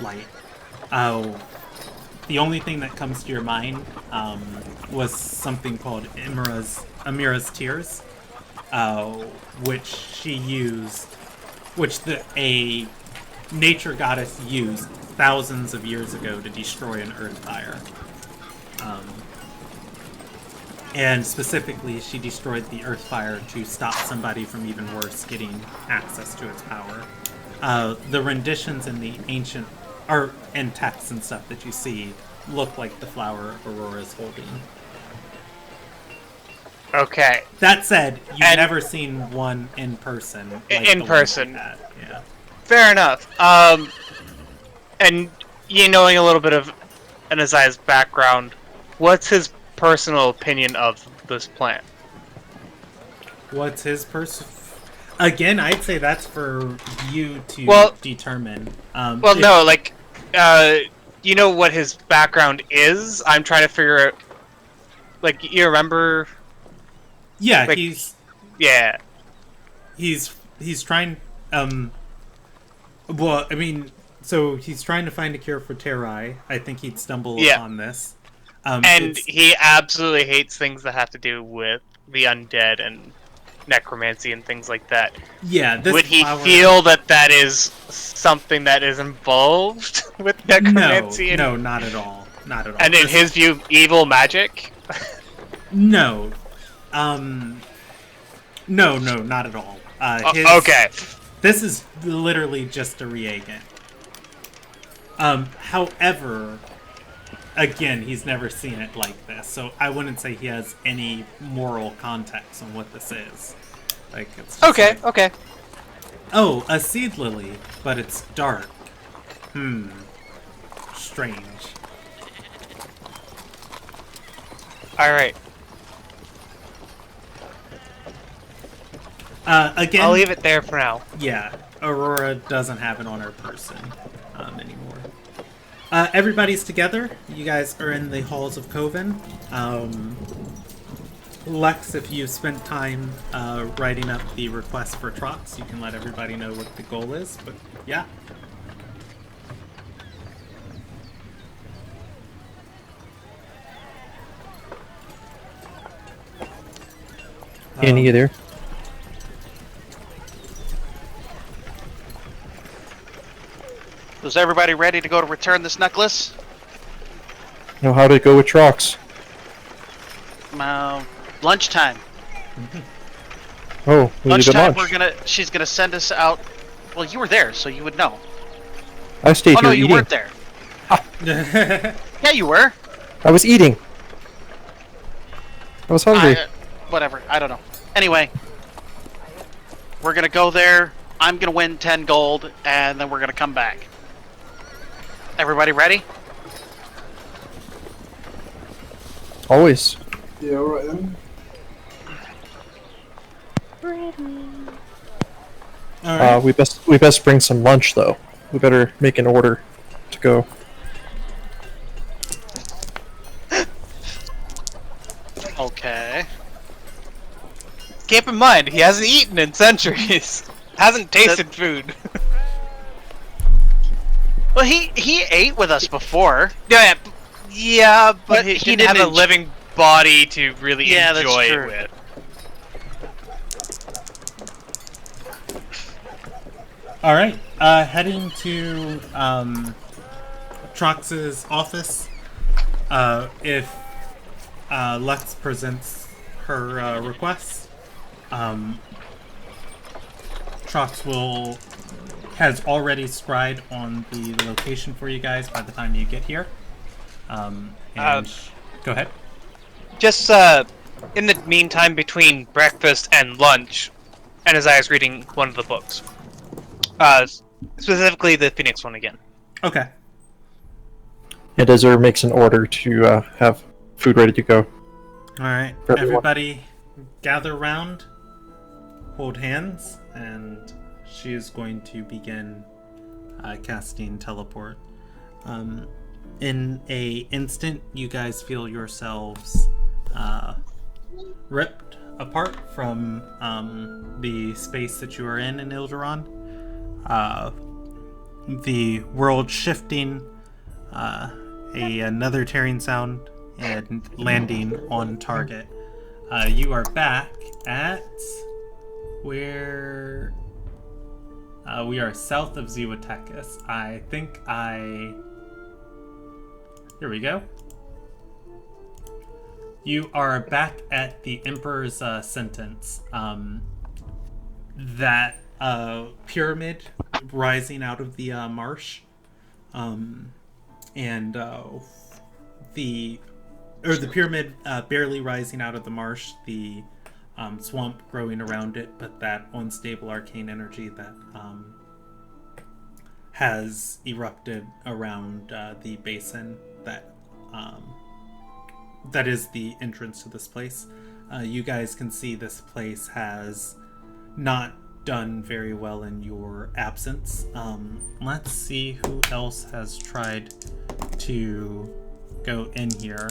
light. The only thing that comes to your mind was something called Amira's Tears, which she used, a nature goddess used thousands of years ago to destroy an earth fire. And specifically, she destroyed the earth fire to stop somebody from even worse getting access to its power. The renditions in the ancient art and texts and stuff that you see look like the flower Aurora is holding. Okay. That said, you've never seen one in person. Like In the one person. we had. Yeah. Fair enough. And you knowing a little bit of Anazai's background, what's his personal opinion of this plant? What's his Again, I'd say that's for you to determine. No, like, you know what his background is? I'm trying to figure out, like, you remember? Yeah, like, he's Yeah. trying. Well, I mean, So he's trying to find a cure for Terai. I think he'd stumble Yeah. upon this. And It's- he absolutely hates things that have to do with the undead and necromancy and things like that. yeah, this Would he flower- feel that that is something that is involved with necromancy? No, not at all. Not at all. And in This- his view, evil magic? No. No, not at all. Okay. This is literally just a reagent. However, again, he's never seen it like this, so I wouldn't say he has any moral context on what this is. Like, it's just Okay, like, okay. oh, a seed lily, but it's dark. Strange. Alright. Again, I'll leave it there for now. yeah, Aurora doesn't have it on her person anymore. Everybody's together. You guys are in the halls of Coven. Lex, if you've spent time writing up the request for Trox, you can let everybody know what the goal is. But yeah. Any there? Was everybody ready to go to return this necklace? Know how to go with Trox? Lunchtime. Oh, we need a Lunchtime. lunch. She's gonna send us out. Well, you were there, so you would know. I stayed Oh here no, you eating. weren't there. Yeah, you were. I was eating. I was hungry. Whatever. I don't know. Anyway, we're gonna go there. I'm gonna win 10 gold, and then we're gonna come back. Everybody ready? Always. Yeah, alright then. All right. We best bring some lunch though. We better make an order to go. Okay. Keep in mind, he hasn't eaten in centuries. Hasn't tasted food. Well, he ate with us before. Yeah, but But he he didn't have didn't a living body to really Yeah, that's enjoy true. it with. All right. Heading to Trox's office. If Lex presents her requests, Trox has already scried on the location for you guys by the time you get here. Go ahead. Just in the meantime between breakfast and lunch, and as I was reading one of the books, specifically the Phoenix one again. Okay. And Desert makes an order to have food ready to go. All right. For everyone. Everybody, gather round, hold hands, and she is going to begin casting teleport. In a instant, you guys feel yourselves ripped apart from the space that you are in Ilderon. The world shifting, another tearing sound, and landing on target. You are back at where we are south of Zewatekis. Here we go. You are back at the Emperor's sentence. That pyramid rising out of the marsh, and the pyramid barely rising out of the marsh, the swamp growing around it, but that unstable arcane energy that has erupted around the basin that is the entrance to this place. You guys can see this place has not done very well in your absence. Let's see who else has tried to go in here.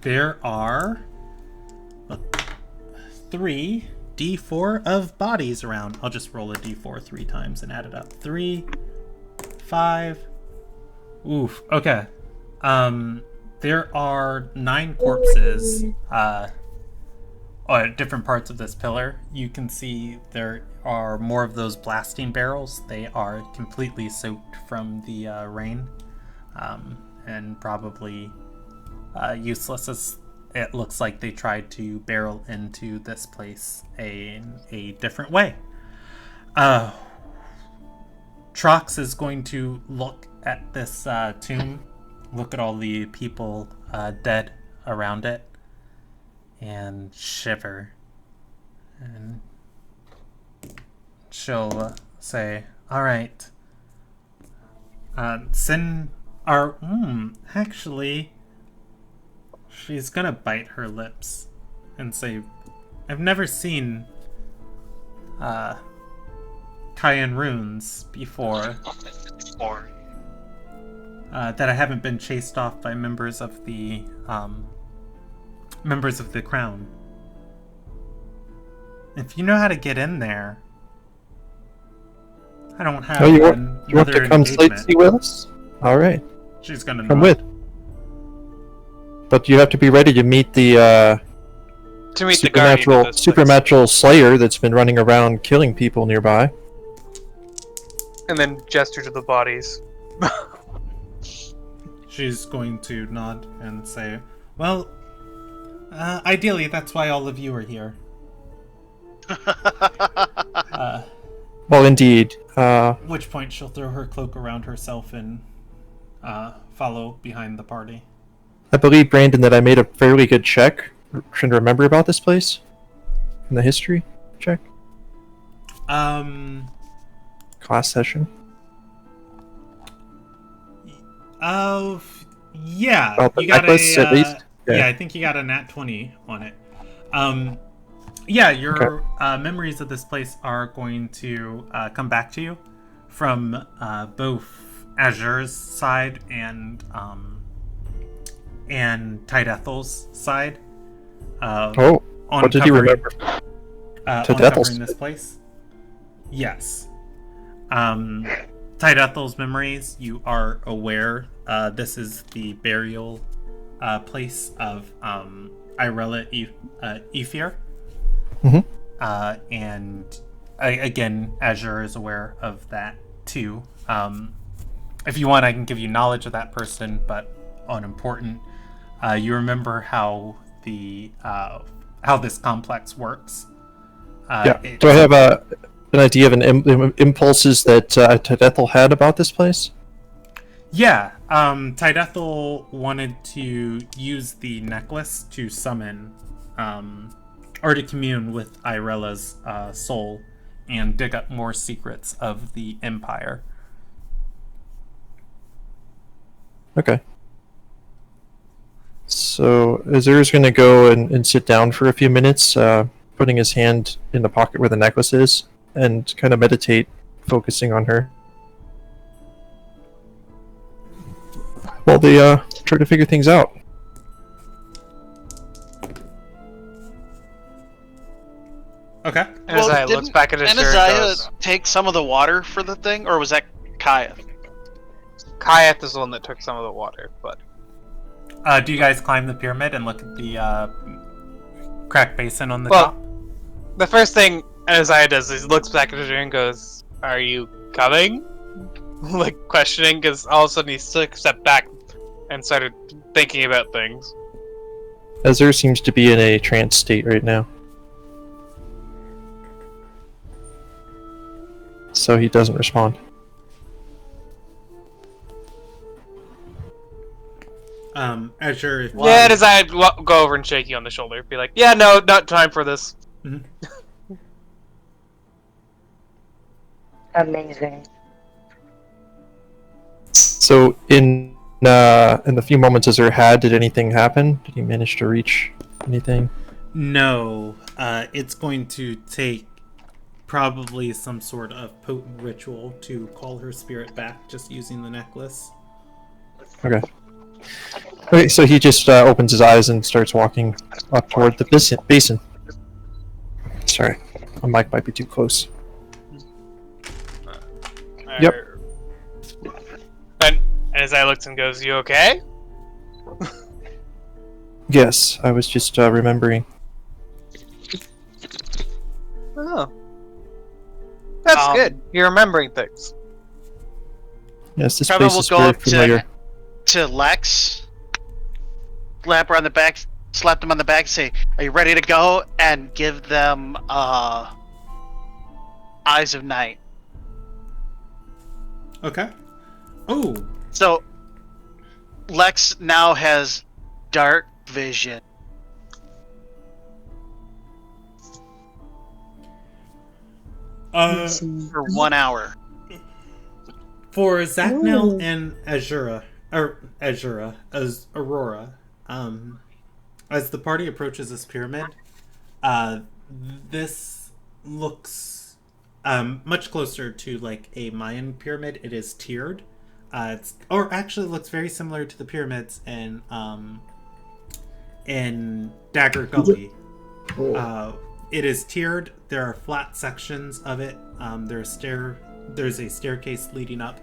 There are 3 d4 of bodies around. I'll just roll a d4 3 times and add it up. 3 5. Oof. Okay. There are 9 corpses at different parts of this pillar. You can see there are more of those blasting barrels. They are completely soaked from the rain, and probably useless, as it looks like they tried to barrel into this place a different way. Trox is going to look at this tomb, look at all the people dead around it, and shiver. And she'll say, "Alright, actually," she's gonna bite her lips and say, "I've never seen Cayenne runes before that I haven't been chased off by members of the crown. If you know how to get in there, I don't have you want to come see with us? All right. She's gonna come nod. with. But you have to be ready to meet the supernatural slayer that's been running around killing people nearby." And then gesture to the bodies. She's going to nod and say, "Well, ideally, that's why all of you are here." Well, indeed. At which point she'll throw her cloak around herself and follow behind the party. I believe, Brandon, that I made a fairly good check. Trying to remember about this place in the history check. Class session. Oh, yeah. Well, You got necklace, at least? Yeah, I think you got a nat 20 on it. Yeah, your memories of this place are going to come back to you from both Azure's side and Tidethel's side. What did you remember? Uncovering this place. Yes. Tidethel's memories, you are aware this is the burial place of Irella Ephir. Mm-hmm. And again, Azure is aware of that too. If you want, I can give you knowledge of that person, but unimportant. You remember how how this complex works. Do I have an idea of impulses that Tidethel had about this place? Yeah, Tidethel wanted to use the necklace to summon, or to commune with Irella's soul and dig up more secrets of the Empire. Okay. So Azur's going to go and sit down for a few minutes, putting his hand in the pocket where the necklace is, and kind of meditate, focusing on her. While they try to figure things out. Okay. Anaziah looks back at his shirt and goes, take some of the water for the thing, or was that Kyath? Kyath is the one that took some of the water, but... do you guys climb the pyramid and look at the cracked basin on the top? The first thing Anaziah does is he looks back at his shirt and goes, "Are you coming?" Like, questioning, because all of a sudden he took a step back and started thinking about things. Azur seems to be in a trance state right now. So he doesn't respond. Azure, if Yeah, Anaziah go over and shake you on the shoulder. Be like, "Yeah, no, not time for this." Mhm. Amazing. So in the few moments Azur had, did anything happen? Did he manage to reach anything? No, it's going to take probably some sort of potent ritual to call her spirit back, just using the necklace. Okay. Okay, so he just opens his eyes and starts walking up toward the basin. Sorry, my mic might be too close. Yep. And Isaiah looks and goes, "You okay?" Yes, I was just remembering. Oh. That's Um, good. You're remembering things. Yes, this Trevor place will is go very up familiar. to Lex, slap her on the back, slap them on the back, say, "Are you ready to go?" And give them Eyes of Night. Okay. Oh, So Lex now has dark vision. For 1 hour. for Zacnel and Azura, as Aurora, as the party approaches this pyramid, this looks much closer to like a Mayan pyramid. It is tiered. Actually looks very similar to the pyramids in Dagger Gully. It is tiered. There are flat sections of it. There's a staircase leading up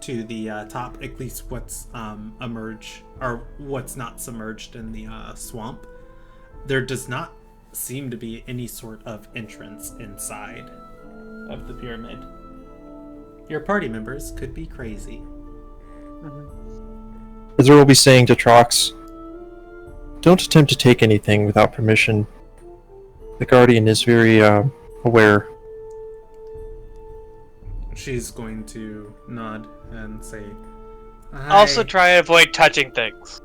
to the top, at least what's emerged or what's not submerged in the swamp. There does not seem to be any sort of entrance inside of the pyramid. Your party members could be crazy. Azura will be saying to Trox, "Don't attempt to take anything without permission. The Guardian is very aware." She's going to nod and say, "Hi." Also, try to avoid touching things.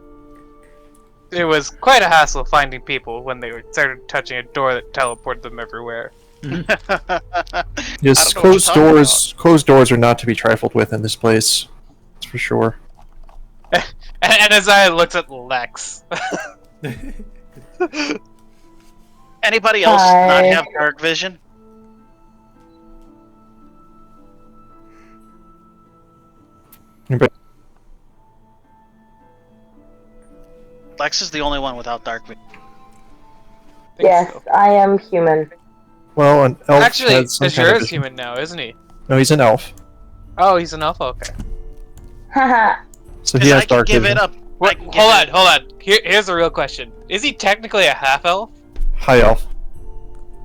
It was quite a hassle finding people when they started touching a door that teleported them everywhere. Yes, I don't know what you're talking closed doors are not to be trifled with in this place. That's for sure. And Isaiah looks at Lex. Anybody else Hi. not have dark vision? But Lex is the only one without dark vision. Yes, I am human. well, an elf Actually, has some kind Azure of is vision. human now, isn't he? No, he's an elf, Oh, he's an alpha. Okay. Haha. so he Because has I can dark give vision. it up. Wait, hold on. Here's the real question: is he technically a half elf? High elf.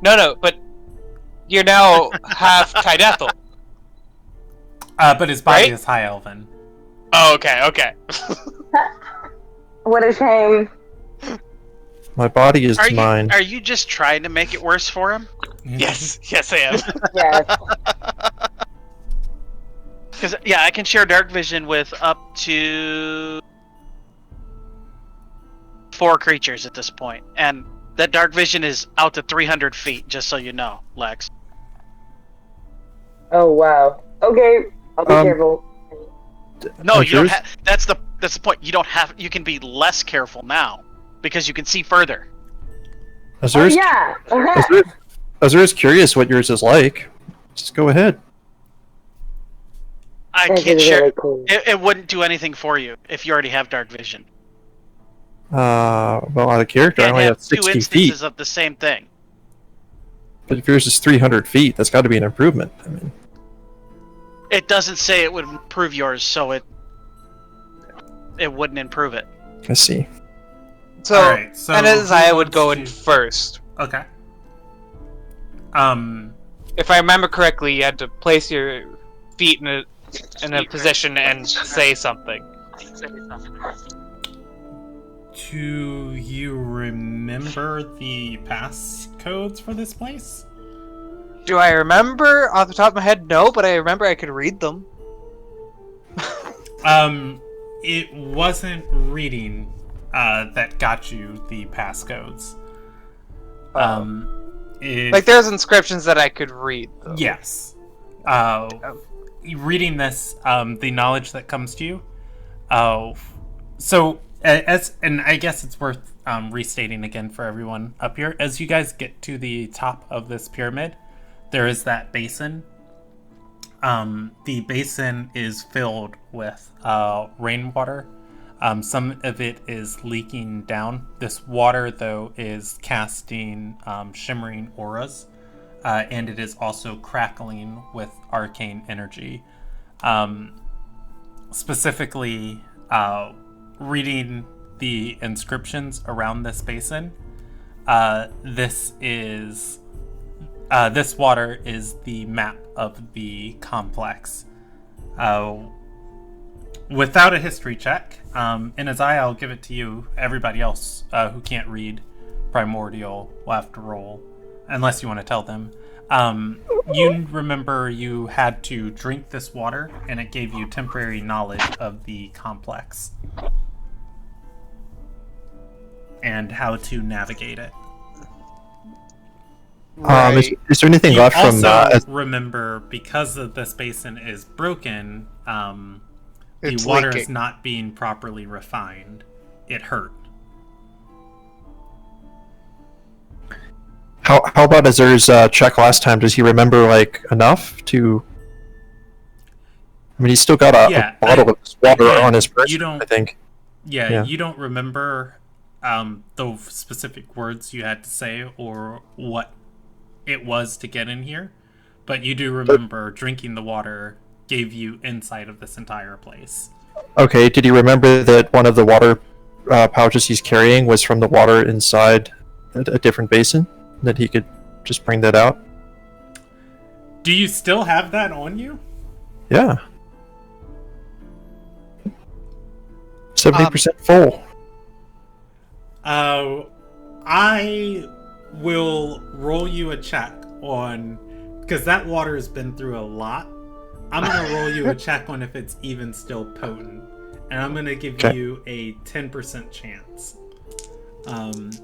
No, but you're now half Tidethel. But his body Right? is high elven. Oh, okay. What a shame. My body is mine. Are you just trying to make it worse for him? Yes, I am. Yes. Because yeah, I can share dark vision with up to 4 creatures at this point, and that dark vision is out to 300 feet. Just so you know, Lex. Oh wow. Okay, I'll be careful. No, you don't Azure's- have. That's the point. You don't have. You can be less careful now because you can see further. Oh Azura's, yeah. Azura's curious what yours is like. Just go ahead. I This can't is share. really cool. It wouldn't do anything for you if you already have dark vision. Well, out of character, I Can't only have have 2 60 instances feet. of the same thing. But if yours is 300 feet, that's got to be an improvement. I mean, It doesn't say it would improve yours, so it wouldn't improve it. I see. So, Alright, so and who Isaiah would wants go to- in first. Okay. If I remember correctly, you had to place your feet in a position and say something. Do you remember the passcodes for this place? Do I remember off the top of my head? No, but I remember I could read them. It wasn't reading that got you the passcodes. Like there's inscriptions that I could read. Though. Yes. Reading this, the knowledge that comes to you. And I guess it's worth restating again for everyone up here. As you guys get to the top of this pyramid, there is that basin. The basin is filled with rainwater. Some of it is leaking down. This water, though, is casting shimmering auras, and it is also crackling with arcane energy. specifically reading the inscriptions around this basin, this water is the map of the complex. Without a history check, and as I'll give it to you. Everybody else who can't read Primordial will have to roll, unless you want to tell them. You remember you had to drink this water, and it gave you temporary knowledge of the complex and how to navigate it. Is there anything left from also that? Remember, because of this basin is broken, the It's water leaking. is not being properly refined. It hurt. How about Azur's check last time? Does he remember like enough to? I mean, he's still got a bottle of this water on his person, I think. Yeah, you don't remember the specific words you had to say or what it was to get in here, but you do remember drinking the water gave you insight of this entire place. Okay, did he remember that one of the water pouches he's carrying was from the water inside a different basin? That he could just bring that out? Do you still have that on you? Yeah. 70% full. I will roll you a check on, because that water has been through a lot. I'm going to roll you a check on if it's even still potent. And I'm going to give you a 10% chance.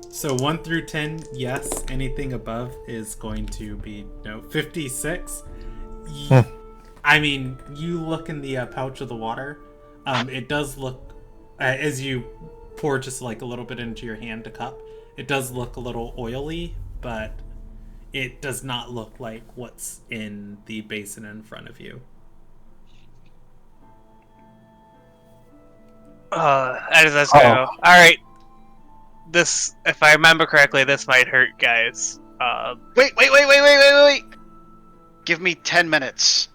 So 1 through 10, yes. Anything above is going to be no. 56. I mean, you look in the pouch of the water. It does look, as you pour just like a little bit into your hand to cup, it does look a little oily, but it does not look like what's in the basin in front of you. How does this go? Alright. This, if I remember correctly, this might hurt, guys. Wait. Give me 10 minutes,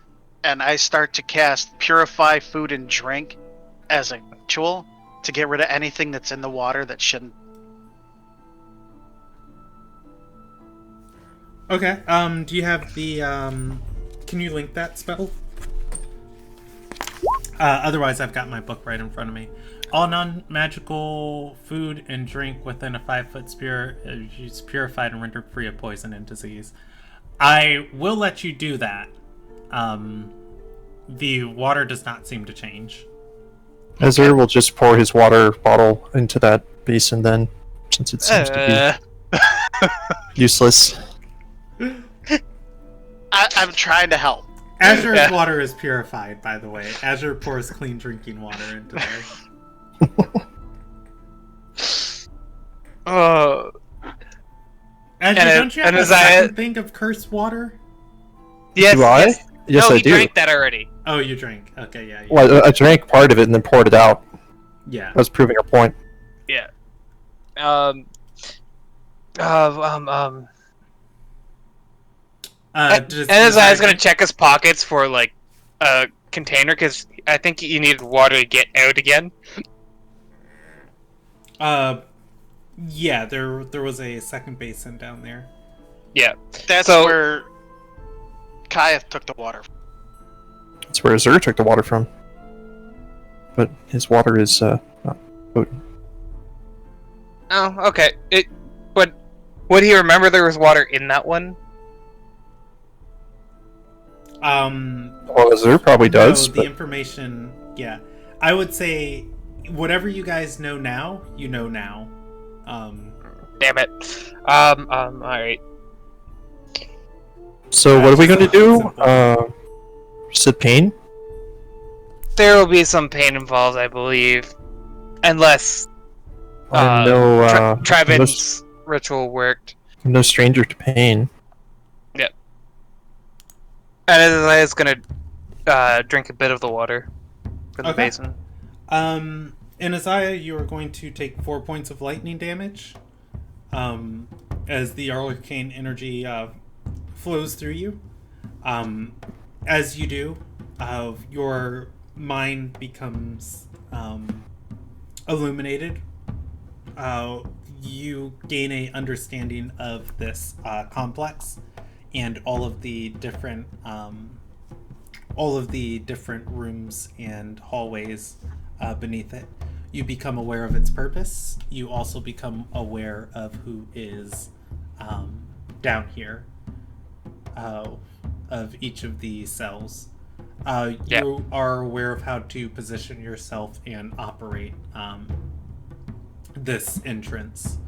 and I start to cast Purify Food and Drink as a ritual to get rid of anything that's in the water that shouldn't. Okay, do you have the, can you link that spell? Otherwise, I've got my book right in front of me. All non-magical food and drink within a 5-foot sphere is purified and rendered free of poison and disease. I will let you do that. The water does not seem to change. Azur will just pour his water bottle into that basin then, since it seems to be useless. I'm trying to help. Azur's water is purified, by the way. Azur pours clean drinking water into there. Oh. Azur, don't you have a second thing of cursed water? Yes. Do I? Yes, no, I do. you drank that already. Oh, you drank. Okay, yeah. Well, I drank part of it and then poured it out. Yeah. I was proving a point. Yeah. And as I was gonna check his pockets for like a container, because I think you needed water to get out again. Yeah, there was a second basin down there. Yeah. That's where Kaya took the water. That's where Azur took the water from. But his water is not potent. Oh, okay. But would he remember there was water in that one? Well, Azur probably does. No, the information, yeah. I would say whatever you guys know now, you know now. Damn it. Alright. So what are we going to do? Sit pain? There will be some pain involved, I believe. Unless Trevin's ritual worked. I'm no stranger to pain. Yep. And Isaiah's gonna drink a bit of the water from the basin. In Isaiah, you are going to take 4 points of lightning damage as the arcane energy flows through you. As you do, your mind becomes illuminated, you gain a understanding of this complex and all of the different rooms and hallways beneath it. You become aware of its purpose. You also become aware of who is down here, of each of the cells. You are aware of how to position yourself and operate this entrance.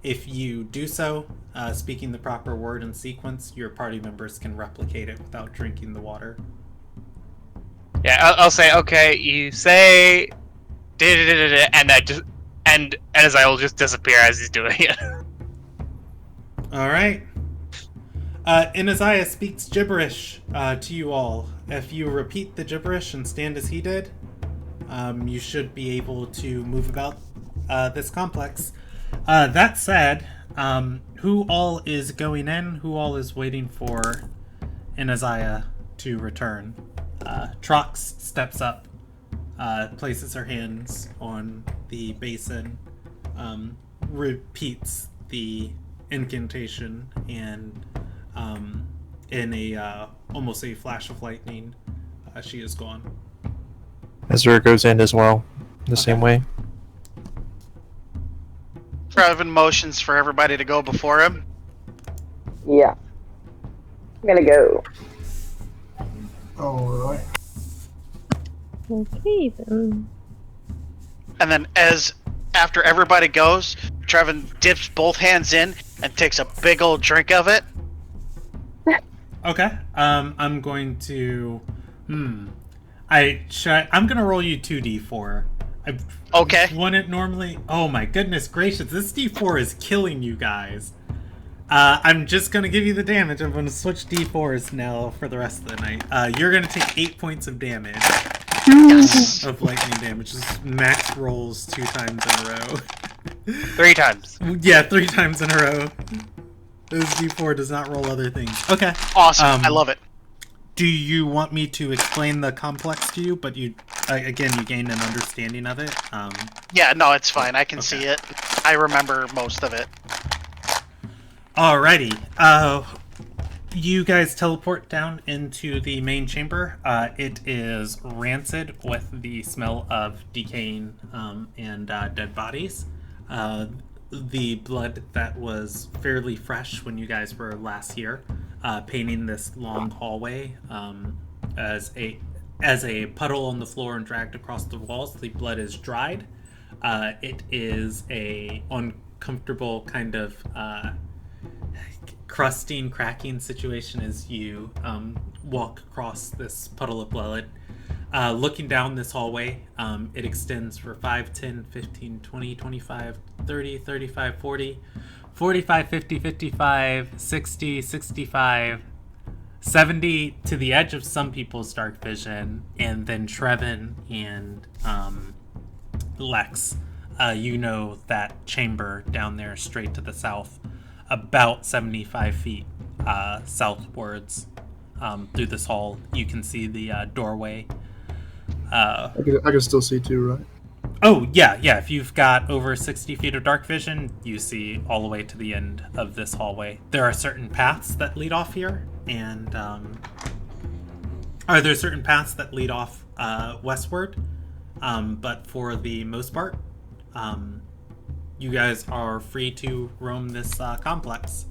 If you do so, speaking the proper word and sequence, your party members can replicate it without drinking the water. Yeah, I'll say, okay, you say, and Azai will just disappear as he's doing it. All right. Inaziah speaks gibberish to you all. If you repeat the gibberish and stand as he did, you should be able to move about this complex. That said, who all is going in? Who all is waiting for Inaziah to return? Trox steps up, places her hands on the basin, repeats the incantation, and in a almost a flash of lightning, she is gone. Ezra goes in as well, the same way. Trevin motions for everybody to go before him. Yeah. I'm gonna go. Alright. Okay then. And then after everybody goes, Trevin dips both hands in and takes a big old drink of it. Okay. I'm going to. I'm gonna roll you 2d4. Okay. Wouldn't normally. Oh my goodness gracious! This d4 is killing you guys. I'm just gonna give you the damage. I'm gonna switch d4s now for the rest of the night. You're gonna take 8 points of damage. Yes. Of lightning damage. Just max rolls 2 times in a row. 3 times. Yeah, 3 times in a row. This d4 does not roll other things. Okay. Awesome. I love it. Do you want me to explain the complex to you? But you gain an understanding of it. Yeah, no, it's fine. I can Okay. see it. I remember most of it. Alrighty. You guys teleport down into the main chamber. It is rancid with the smell of decaying and dead bodies. The blood that was fairly fresh when you guys were last here, painting this long hallway as a puddle on the floor and dragged across the walls. The blood is dried. It is a uncomfortable kind of crusting, cracking situation as you walk across this puddle of blood. Looking down this hallway, it extends for 5, 10, 15, 20, 25, 30, 35, 40, 45, 50, 55, 60, 65, 70 to the edge of some people's dark vision, and then Trevin and Lex, you know that chamber down there straight to the south, about 75 feet southwards through this hall. You can see the doorway. I can still see too, right? Oh, yeah. If you've got over 60 feet of dark vision, you see all the way to the end of this hallway. There are certain paths that lead off here, and there certain paths that lead off westward, but for the most part, you guys are free to roam this complex.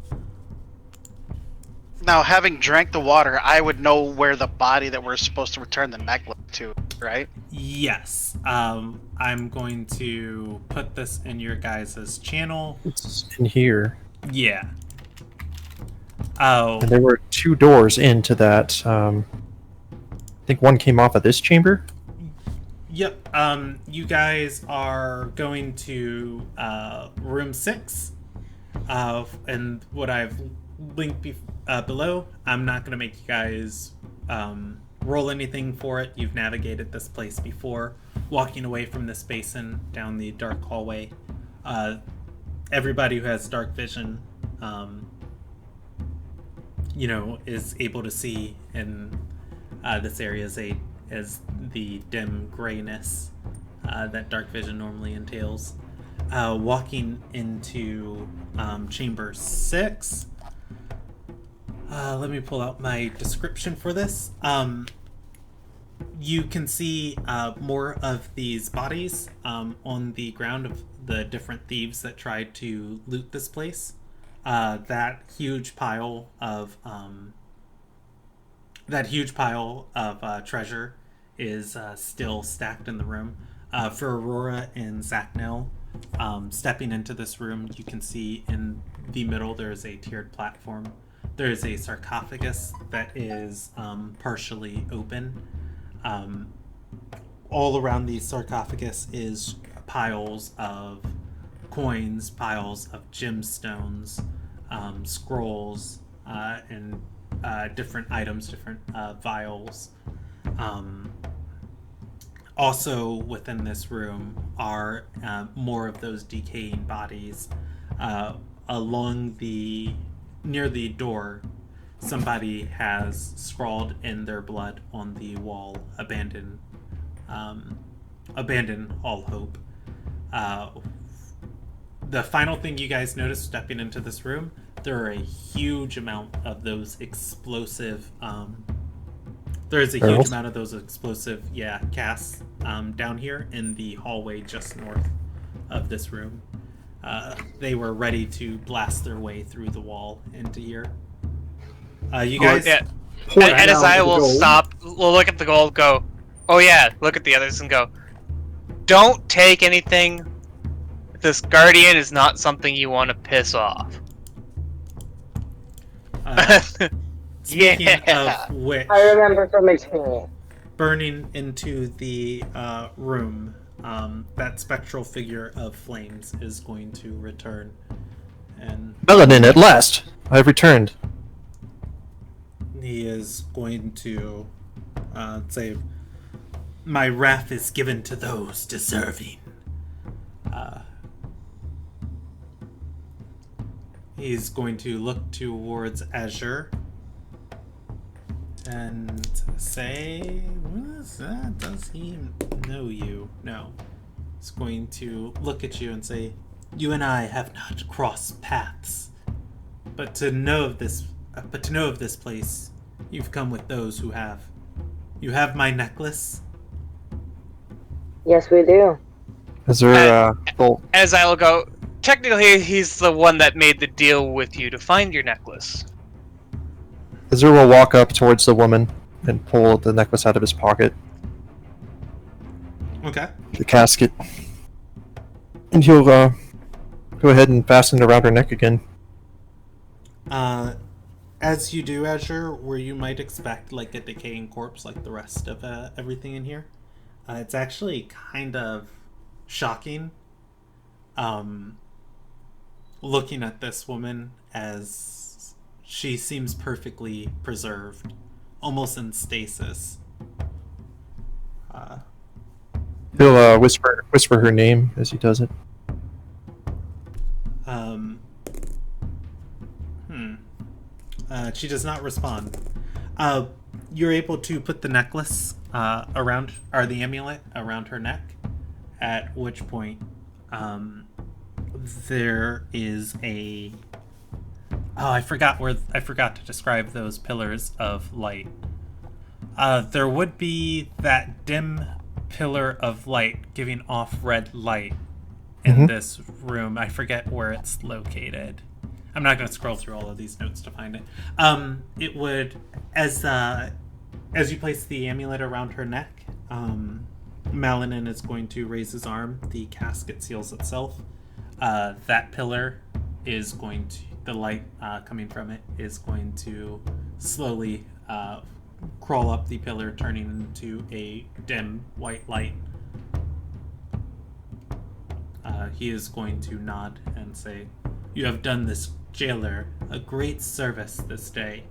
Now, having drank the water, I would know where the body that we're supposed to return the necklace to, right? Yes. I'm going to put this in your guys' channel. It's in here. Yeah. Oh. And there were 2 doors into that. I think one came off of this chamber. Yep. You guys are going to room 6. And what I've linked below. I'm not going to make you guys roll anything for it. You've navigated this place before. Walking away from this basin down the dark hallway. Everybody who has dark vision, is able to see in this area as the dim grayness that dark vision normally entails. Walking into chamber 6. Let me pull out my description for this. You can see more of these bodies on the ground of the different thieves that tried to loot this place. That huge pile of treasure is still stacked in the room. For Aurora and Zachnel, stepping into this room, you can see in the middle there is a tiered platform. There is a sarcophagus that is partially open. All around the sarcophagus is piles of coins, piles of gemstones, scrolls, and different items, different vials. Also within this room are more of those decaying bodies. Near the door, somebody has scrawled in their blood on the wall, abandon all hope. The final thing you guys notice stepping into this room, there are a huge amount of those explosive casts down here in the hallway just north of this room. They were ready to blast their way through the wall into here. You guys... And as I will stop, we'll look at the gold, go, oh yeah, look at the others and go, don't take anything. This guardian is not something you want to piss off. Speaking Yeah. of which, I remember from experience. burning into the room, that spectral figure of flames is going to return. And Melanin, at last! I've returned. he is going to say, my wrath is given to those deserving. He's going to look towards Azure and say, what is that? Does he know you? No. He's going to look at you and say, you and I have not crossed paths, but to know of this place, you've come with those who have. You have my necklace? Yes, we do. Is there As I will go, technically he's the one that made the deal with you to find your necklace. Azur will walk up towards the woman and pull the necklace out of his pocket, Okay. the casket, and he'll go ahead and fasten it around her neck again. As you do, Azure, where you might expect like a decaying corpse like the rest of everything in here, it's actually kind of shocking looking at this woman as she seems perfectly preserved, almost in stasis. He'll whisper her name as he does it. She does not respond. You're able to put the necklace the amulet around her neck, at which point there is a... I forgot to describe those pillars of light. There would be that dim pillar of light giving off red light in this room. I forget where it's located. I'm not going to scroll through all of these notes to find it. It would, as you place the amulet around her neck, Malanin is going to raise his arm. The casket seals itself. That pillar is going to, the light coming from it is going to slowly crawl up the pillar, turning into a dim white light. He is going to nod and say, "You have done this jailer a great service this day.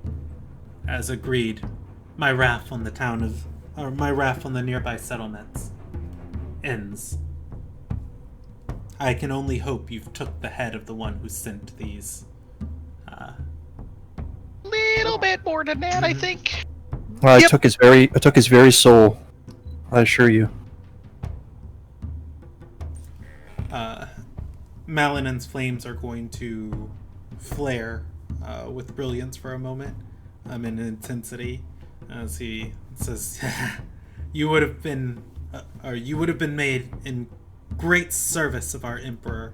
As agreed, my wrath on the nearby settlements ends. I can only hope you've took the head of the one who sent these." Little bit more than that, I think. I took his very soul I assure you. Malinen's flames are going to flare with brilliance for a moment, in intensity, as he says, "You would have been made in great service of our Emperor.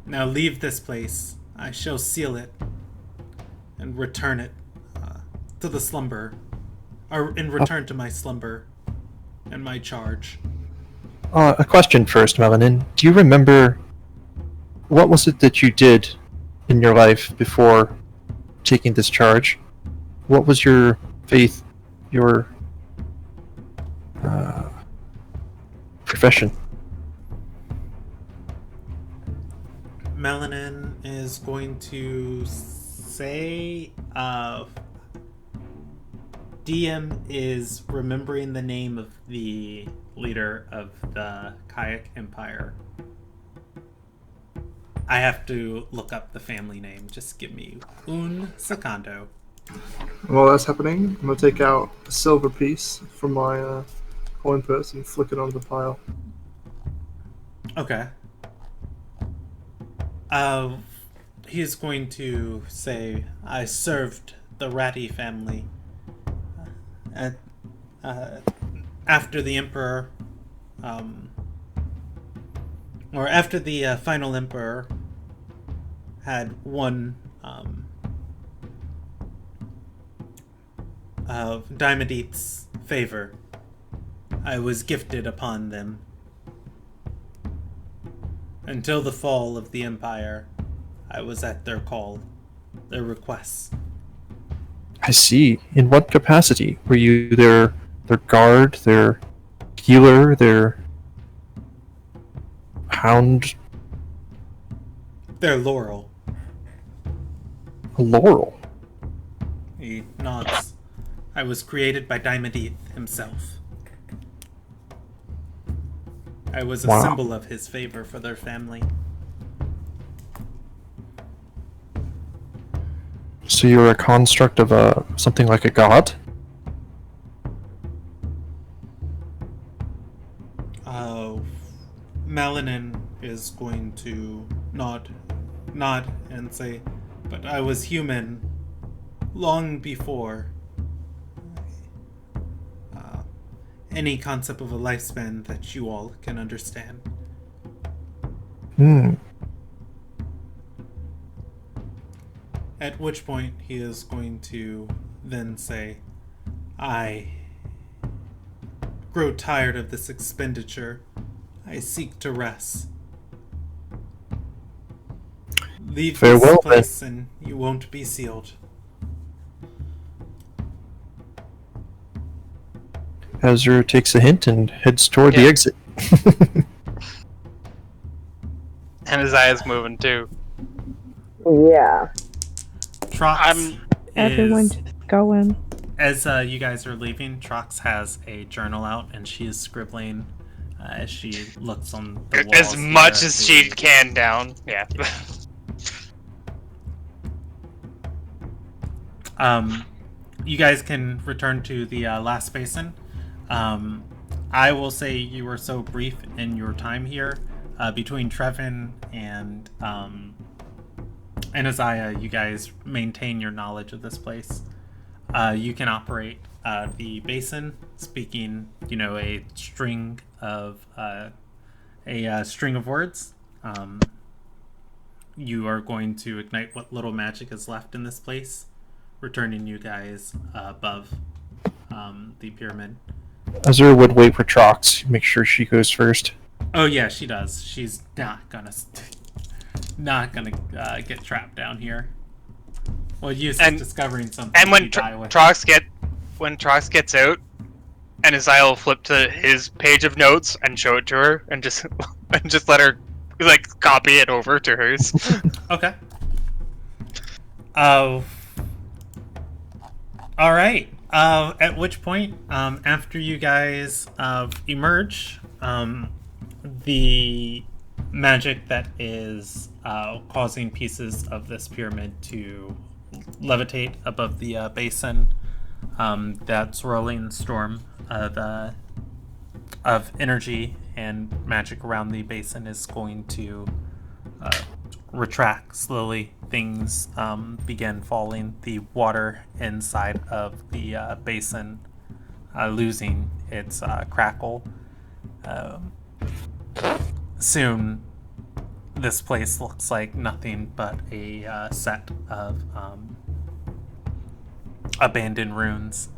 Now leave this place. I shall seal it and return it to the slumber, or in return to my slumber and my charge." A question first, Melanie. Do you remember what was it that you did in your life before taking this charge? What was your faith, your profession? Melanin is going to say, DM is remembering the name of the leader of the Kayak Empire. I have to look up the family name. Just give me un secondo. While that's happening, I'm gonna take out a silver piece from my coin purse and flick it onto the pile. Okay. He's going to say, I served the Ratty family after the Emperor, or after the final Emperor had won Diamedite's favor. I was gifted upon them. Until the fall of the Empire, I was at their call, their requests. I see. In what capacity? Were you their guard, their healer, their hound? Their Laurel. A laurel? He nods. I was created by Diamedite himself. I was a Wow. symbol of his favor for their family. So you're a construct of something like a god? Melanin is going to nod and say, but I was human long before any concept of a lifespan that you all can understand. At which point he is going to then say, I grow tired of this expenditure. I seek to rest. Leave Farewell, this place and you won't be sealed. Azure takes a hint and heads toward the Yeah. exit. And his eye is moving too. Yeah. Trox Everyone is, just going. as you guys are leaving, Trox has a journal out and she is scribbling as she looks on the walls. As much there as at she the- can down. Yeah. You guys can return to the last basin. I will say you were so brief in your time here. Between Trevin and Isaiah, you guys maintain your knowledge of this place. You can operate the basin, speaking, a string of words. You are going to ignite what little magic is left in this place, returning you guys above the pyramid. Azure would wait for Trox, make sure she goes first. Oh yeah, she does. She's not gonna get trapped down here. Well, use And- discovering something. And when you die with. Trox gets out, and Isaiah will flip to his page of notes and show it to her, and just let her copy it over to hers. Okay. All right. At which point, after you guys emerge, the magic that is causing pieces of this pyramid to levitate above the basin that swirling storm of energy and magic around the basin is going to retract slowly. Things begin falling. The water inside of the basin losing its crackle. Soon, this place looks like nothing but a set of abandoned ruins,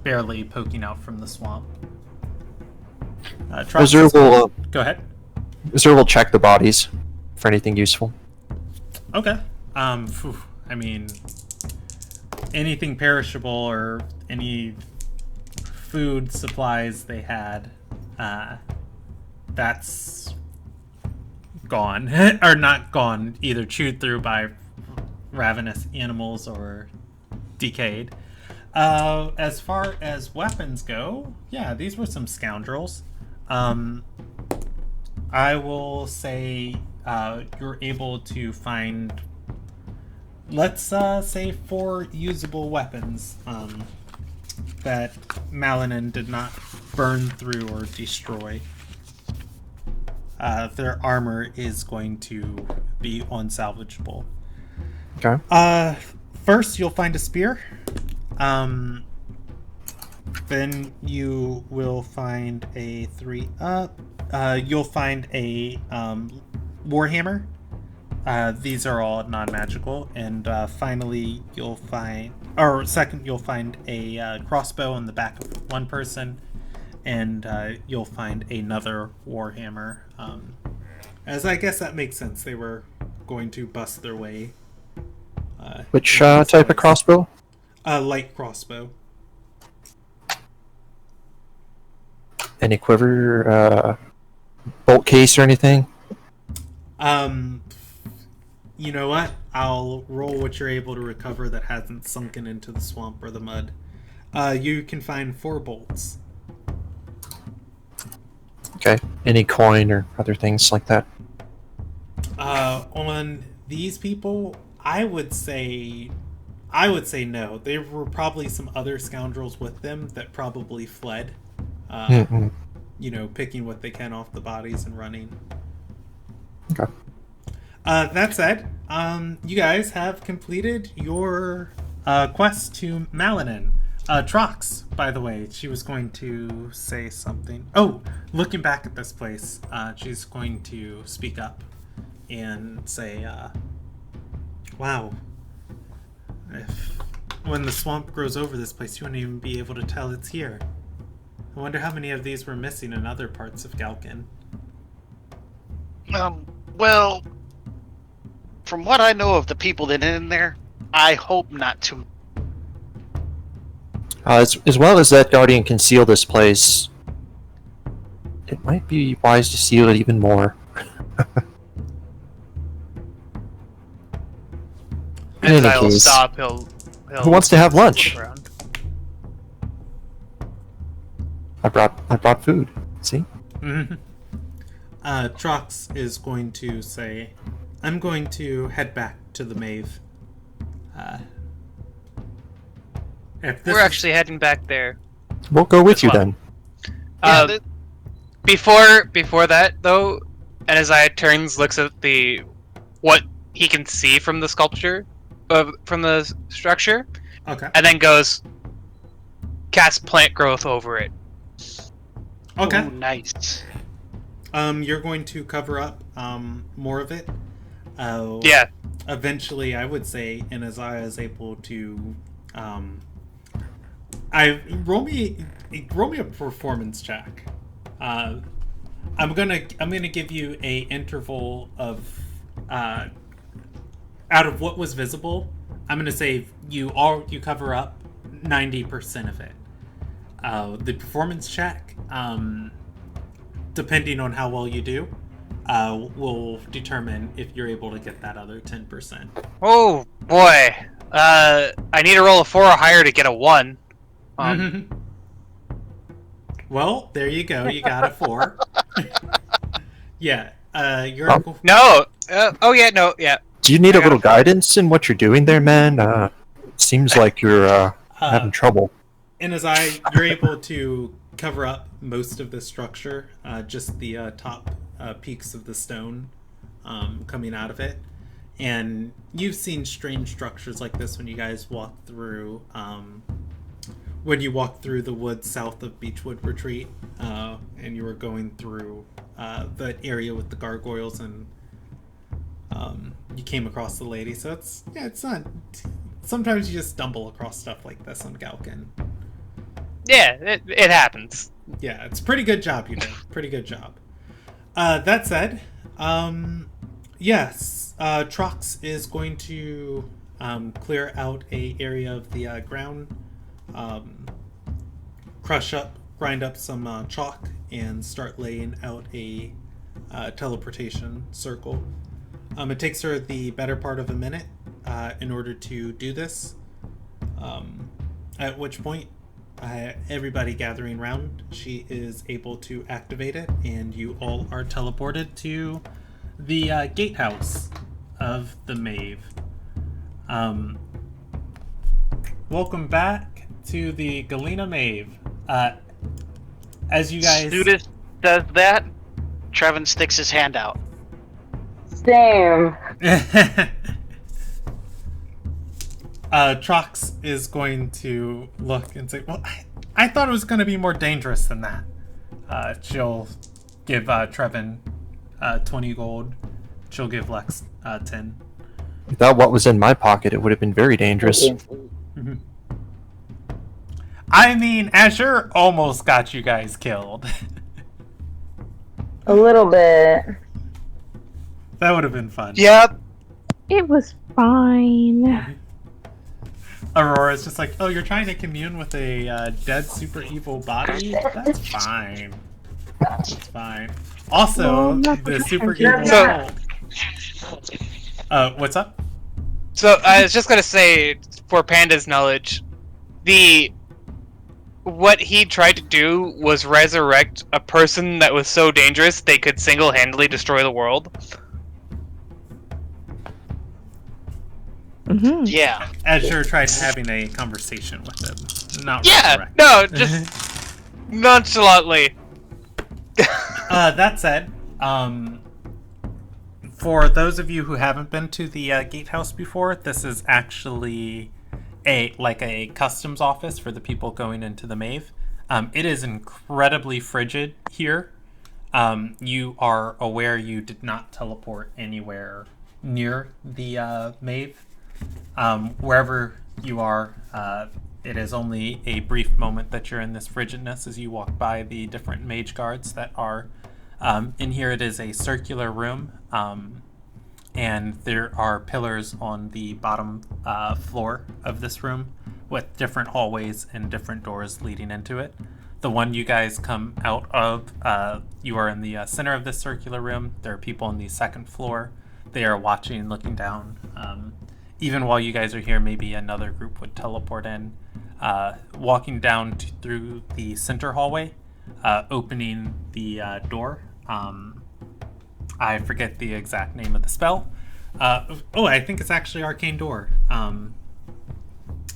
barely poking out from the swamp. Azure will Go ahead. Azure will check the bodies for anything useful. Okay. I mean, anything perishable or any food supplies they had, that's gone. Or not gone, either chewed through by ravenous animals or decayed. As far as weapons go, yeah, these were some scoundrels. I will say you're able to find, let's say, 4 usable weapons that Malinin did not burn through or destroy. Their armor is going to be unsalvageable. Okay. First, you'll find a spear. Then you will find a 3-up. You'll find a warhammer. These are all non-magical. And finally, you'll find, or second, you'll find a crossbow on the back of one person, and you'll find another warhammer. As I guess that makes sense. They were going to bust their way. Which type of crossbow? Light crossbow. Any quiver, bolt case or anything? You know what? I'll roll what you're able to recover that hasn't sunken into the swamp or the mud. You can find 4 bolts. Okay. Any coin or other things like that? On these people, I would say no. There were probably some other scoundrels with them that probably fled. You know, picking what they can off the bodies and running. Okay. That said, you guys have completed your quest to Malinin. Trox, by the way, she was going to say something. Oh, looking back at this place, she's going to speak up and say, wow, when the swamp grows over this place, you wouldn't even be able to tell it's here. I wonder how many of these were missing in other parts of Galkin. Well, from what I know of the people that are in there, I hope not to. As well as that Guardian can seal this place, it might be wise to seal it even more. In And any I'll case, stop. He'll who wants to have lunch? look around. I brought food. See? Mm-hmm. Trox is going to say, I'm going to head back to the Mave. We're actually heading back there. We'll go with you well. then. Yeah, Before that, though, and Isaiah turns, looks at what he can see from the sculpture, from the structure, Okay. and then goes, cast plant growth over it. Okay. Ooh, nice. You're going to cover up more of it. Yeah. Eventually, I would say, and Isaiah is able to, roll me a performance check. I'm gonna give you a interval of out of what was visible. I'm gonna say you cover up 90% of it. The performance check, depending on how well you do, will determine if you're able to get that other 10%. Oh boy. I need to roll a 4 or higher to get a 1. Well, there you go. You got a 4. Yeah. You're. No. Oh yeah. No. Yeah. Do you need I a little got guidance in what you're doing there, man? seems like you're having trouble. In his eye, you're able to cover up most of the structure, just the top peaks of the stone coming out of it. And you've seen strange structures like this when you guys walked through, the woods south of Beechwood Retreat, and you were going through the area with the gargoyles, and you came across the lady. So it's not. Sometimes you just stumble across stuff like this on Galkin. Yeah, it happens. Yeah, it's a pretty good job you did. Pretty good job. That said, yes, Trox is going to clear out a area of the ground, grind up some chalk, and start laying out a teleportation circle. It takes her the better part of a minute in order to do this, at which point everybody gathering round, she is able to activate it, and you all are teleported to the gatehouse of the Mave. Welcome back to the Galena Mave. As you guys... Student does that, Trevin sticks his hand out. Same. Trox is going to look and say, well, I thought it was going to be more dangerous than that. She'll give Trevin 20 gold. She'll give Lex 10. Without what was in my pocket, it would have been very dangerous. Mm-hmm. I mean, Azure almost got you guys killed. A little bit. That would have been fun. Yep. It was fine. Aurora's just like, oh, you're trying to commune with a dead super evil body? That's fine. That's fine. Also, the super evil... what's up? So, I was just gonna say, for Panda's knowledge, what he tried to do was resurrect a person that was so dangerous they could single-handedly destroy the world. Mm-hmm. Yeah. Azure tried having a conversation with him. Not Yeah, resurrect. no, just nonchalantly. That said, for those of you who haven't been to the gatehouse before, this is actually a customs office for the people going into the Mave. It is incredibly frigid here. You are aware you did not teleport anywhere near the Mave. Wherever you are, it is only a brief moment that you're in this frigidness as you walk by the different mage guards that are in here. It is a circular room, and there are pillars on the bottom floor of this room with different hallways and different doors leading into it. The one you guys come out of, you are in the center of this circular room. There are people on the second floor. They are watching, looking down. Even while you guys are here, maybe another group would teleport in. Walking down through the center hallway, opening the door. I forget the exact name of the spell. I think it's actually Arcane Door.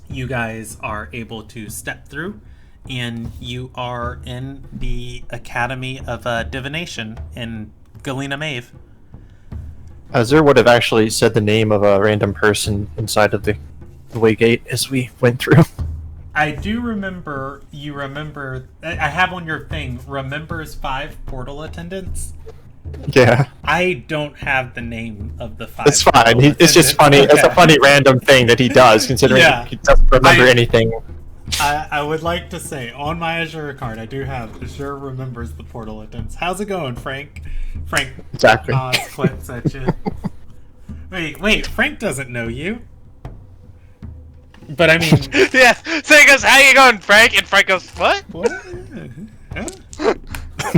You guys are able to step through, and you are in the Academy of Divination in Galena Mave. Azure would have actually said the name of a random person inside of the way gate as we went through. I do remember, I have on your thing, remembers 5 portal attendants. Yeah. I don't have the name of the 5. It's fine. It's just funny. Okay. It's a funny random thing that he does, considering he doesn't remember anything. I would like to say, on my Azure card, I do have Azure remembers the portal attendants. How's it going, Frank? Frank. Exactly. Clips at you. Wait, Frank doesn't know you. But I mean... Yeah, so he goes, how you going, Frank? And Frank goes, what? What?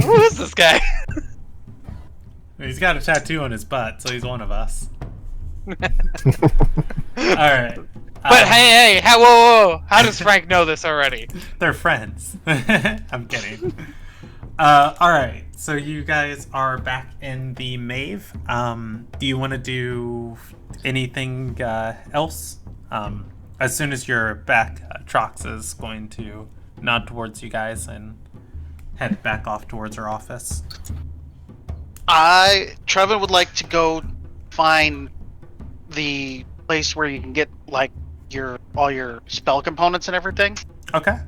Who is this guy? He's got a tattoo on his butt, so he's one of us. Alright. But hey, whoa, how does Frank know this already? They're friends. I'm kidding. Alright, so you guys are back in the Mave. Do you want to do anything else? as soon as you're back, Trox is going to nod towards you guys and head back off towards her office. Trevin would like to go find the place where you can get like all your spell components and everything. Okay.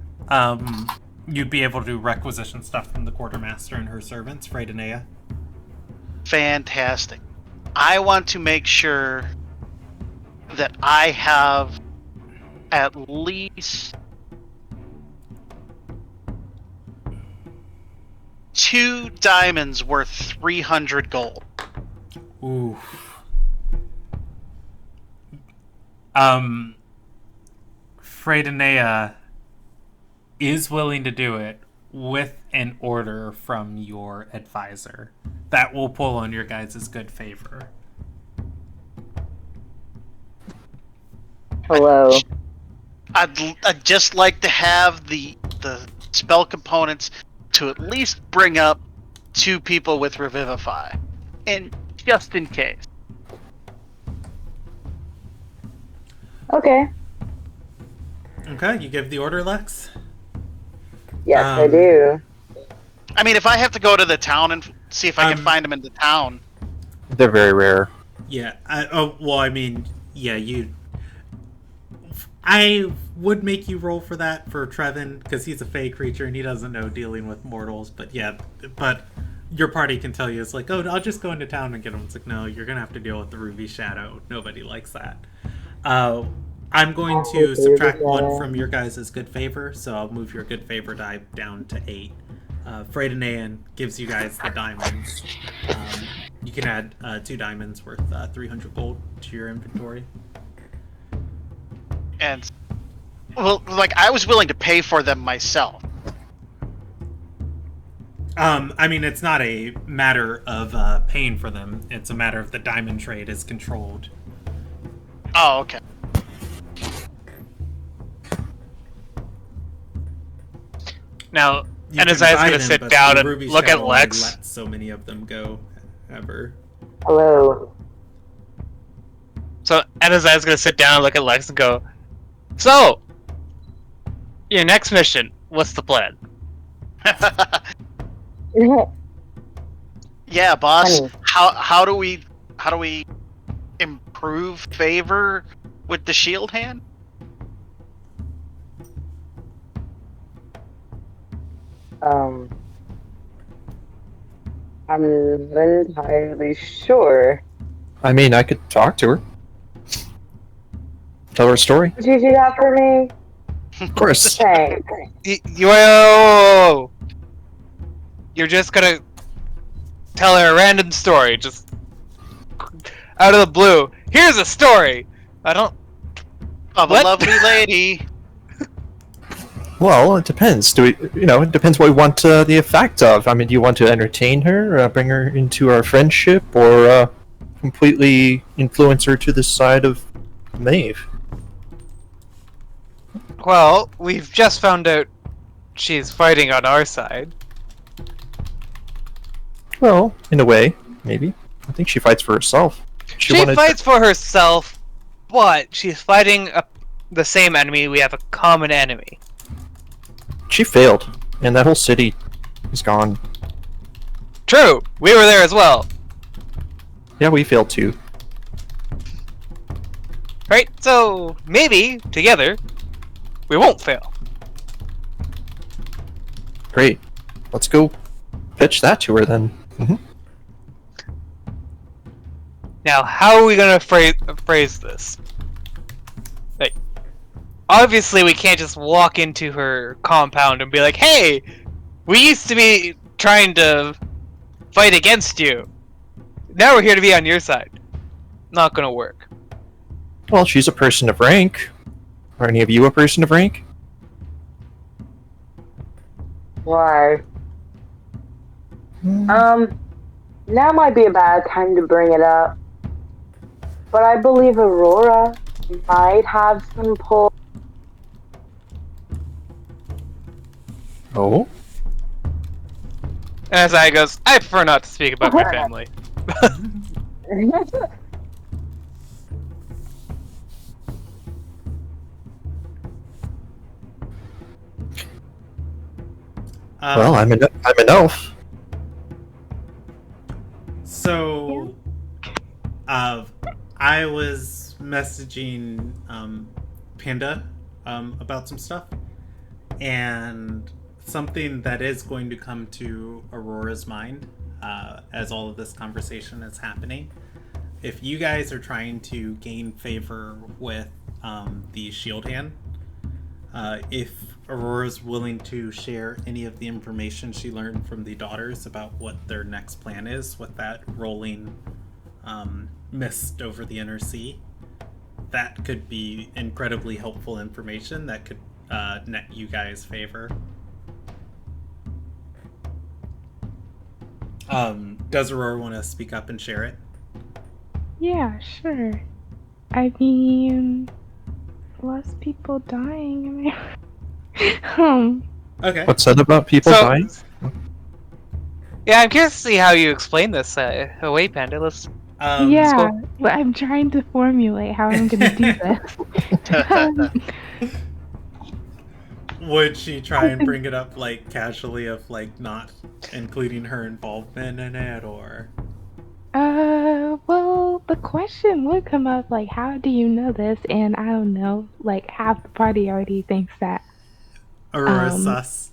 You'd be able to requisition stuff from the quartermaster and her servants, Freydanea. Fantastic. I want to make sure that I have at least 2 diamonds worth 300 gold. Ooh. Freydanea is willing to do it with an order from your advisor. That will pull on your guys' good favor. Hello. I'd just like to have the spell components to at least bring up 2 people with Revivify. And just in case. Okay. Okay, you give the order, Lex? Yes, I do. I mean, if I have to go to the town and see if I can find them in the town. They're very rare. Yeah. I would make you roll for that for Trevin, because he's a fey creature and he doesn't know dealing with mortals. But yeah, but your party can tell you, it's like, oh, I'll just go into town and get them. It's like, no, you're going to have to deal with the Ruby Shadow. Nobody likes that. I'm going to subtract 1 from your guys' good favor, so I'll move your good favor die down to 8. Freydanea gives you guys the diamonds. You can add 2 diamonds worth 300 gold to your inventory. And, well, like, I was willing to pay for them myself. I mean, it's not a matter of paying for them. It's a matter of the diamond trade is controlled. Oh, okay. Now, You Enezai's can buy gonna them, sit but down the and Ruby look at Shadow only Lex. lets so many of them go, ever. Hello. So Enezai's gonna sit down and look at Lex and go, "So, your next mission, what's the plan?" Yeah, boss. Honey. How do we improve favor with the shield hand? I'm not entirely sure. I mean, I could talk to her. Tell her a story. Would you do that for me? Of course. Thanks. Yo! You're just gonna tell her a random story, just out of the blue. Here's a story. I don't. Of What? a lovely lady. Well, it depends. It depends what we want the effect of. I mean, do you want to entertain her, bring her into our friendship, or completely influence her to the side of Maeve? Well, we've just found out she's fighting on our side. Well, in a way, maybe. I think she fights for herself. She wanted- fights for herself, but she's fighting the same enemy. We have a common enemy. She failed, and that whole city is gone. True, we were there as well. Yeah, we failed too. Right? So, maybe, together, we won't fail. Great. Let's go pitch that to her then. Now, how are we gonna phrase this? Like, obviously we can't just walk into her compound and be like, "Hey, we used to be trying to fight against you. Now we're here to be on your side." Not gonna work. Well, she's a person of rank. Are any of you a person of rank? Why? Now might be a bad time to bring it up. But I believe Aurora might have some pull. Oh? And as I goes, I prefer not to speak about my family. Well, I'm an elf. So, I was messaging Panda about some stuff, and something that is going to come to Aurora's mind as all of this conversation is happening. If you guys are trying to gain favor with the Shield Hand, if Aurora's willing to share any of the information she learned from the daughters about what their next plan is with that rolling mist over the inner sea, that could be incredibly helpful information that could net you guys favor. Does Aurora want to speak up and share it? Yeah, sure. I mean, less people dying. Okay. What's that about people dying? Yeah, I'm curious to see how you explain this away, Panda. Let's. Yeah, but I'm trying to formulate how I'm gonna do this. Would she try and bring it up like casually of like not including her involvement in it, or? Well, the question would come up like, how do you know this? And I don't know, like half the party already thinks that. Aurora's sus.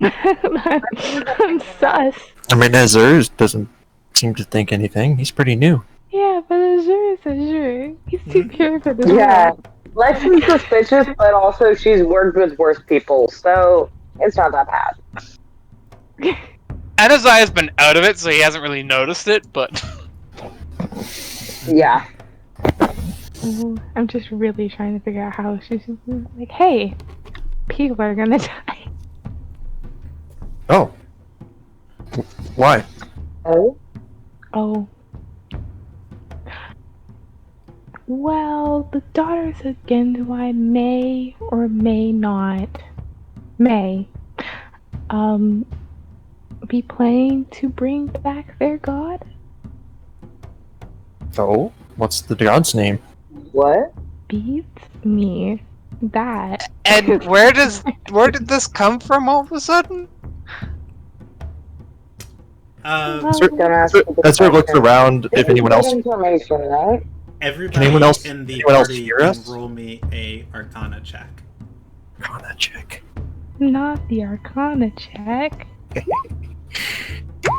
I'm sus. I mean, Azur doesn't seem to think anything. He's pretty new. Yeah, but Azure is Azure. He's too pure for this. Yeah. Lex is suspicious, but also she's worked with worse people, so it's not that bad. Anazai has been out of it, so he hasn't really noticed it, but... Yeah. Ooh, I'm just really trying to figure out how she's like, hey, people are gonna die. Oh. Why? Oh? Oh. Well, the daughters of Gendui may or may not be planning to bring back their god. Oh? What's the god's name? What? Beats me. That. And where did this come from all of a sudden? Azur looks around if anyone else... Information, right? Everybody anyone else in the anyone else party hear can us? roll me a Arcana check. Arcana check. Not the Arcana check.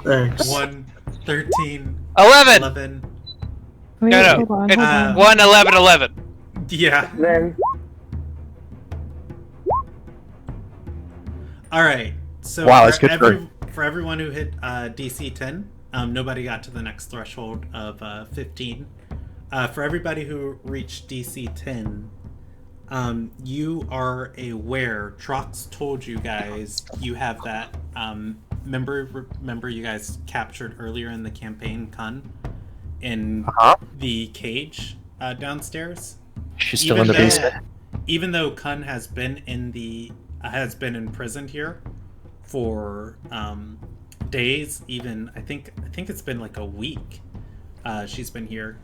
Thanks. 1, 13, 11! 11. Wait, No, hold on, it's hold on. 1, 11, 11. Yeah. Then Alright, so Wow, that's good for for everyone who hit DC 10, nobody got to the next threshold of 15. For everybody who reached DC 10, you are aware, Trox told you guys you have that, remember you guys captured earlier in the campaign Kun in the cage downstairs? She's still in the basement. Even though Kun has been imprisoned here for days, even I think it's been like a week. She's been here.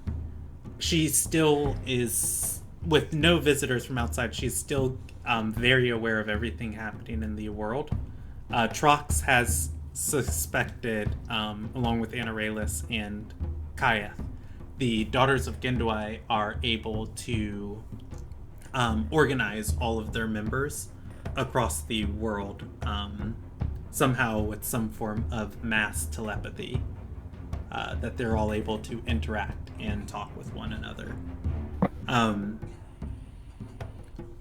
She still is, with no visitors from outside, she's still very aware of everything happening in the world. Trox has suspected, along with Anaralis and Kaya, the Daughters of Gendui are able to organize all of their members across the world, somehow with some form of mass telepathy, that they're all able to interact and talk with one another.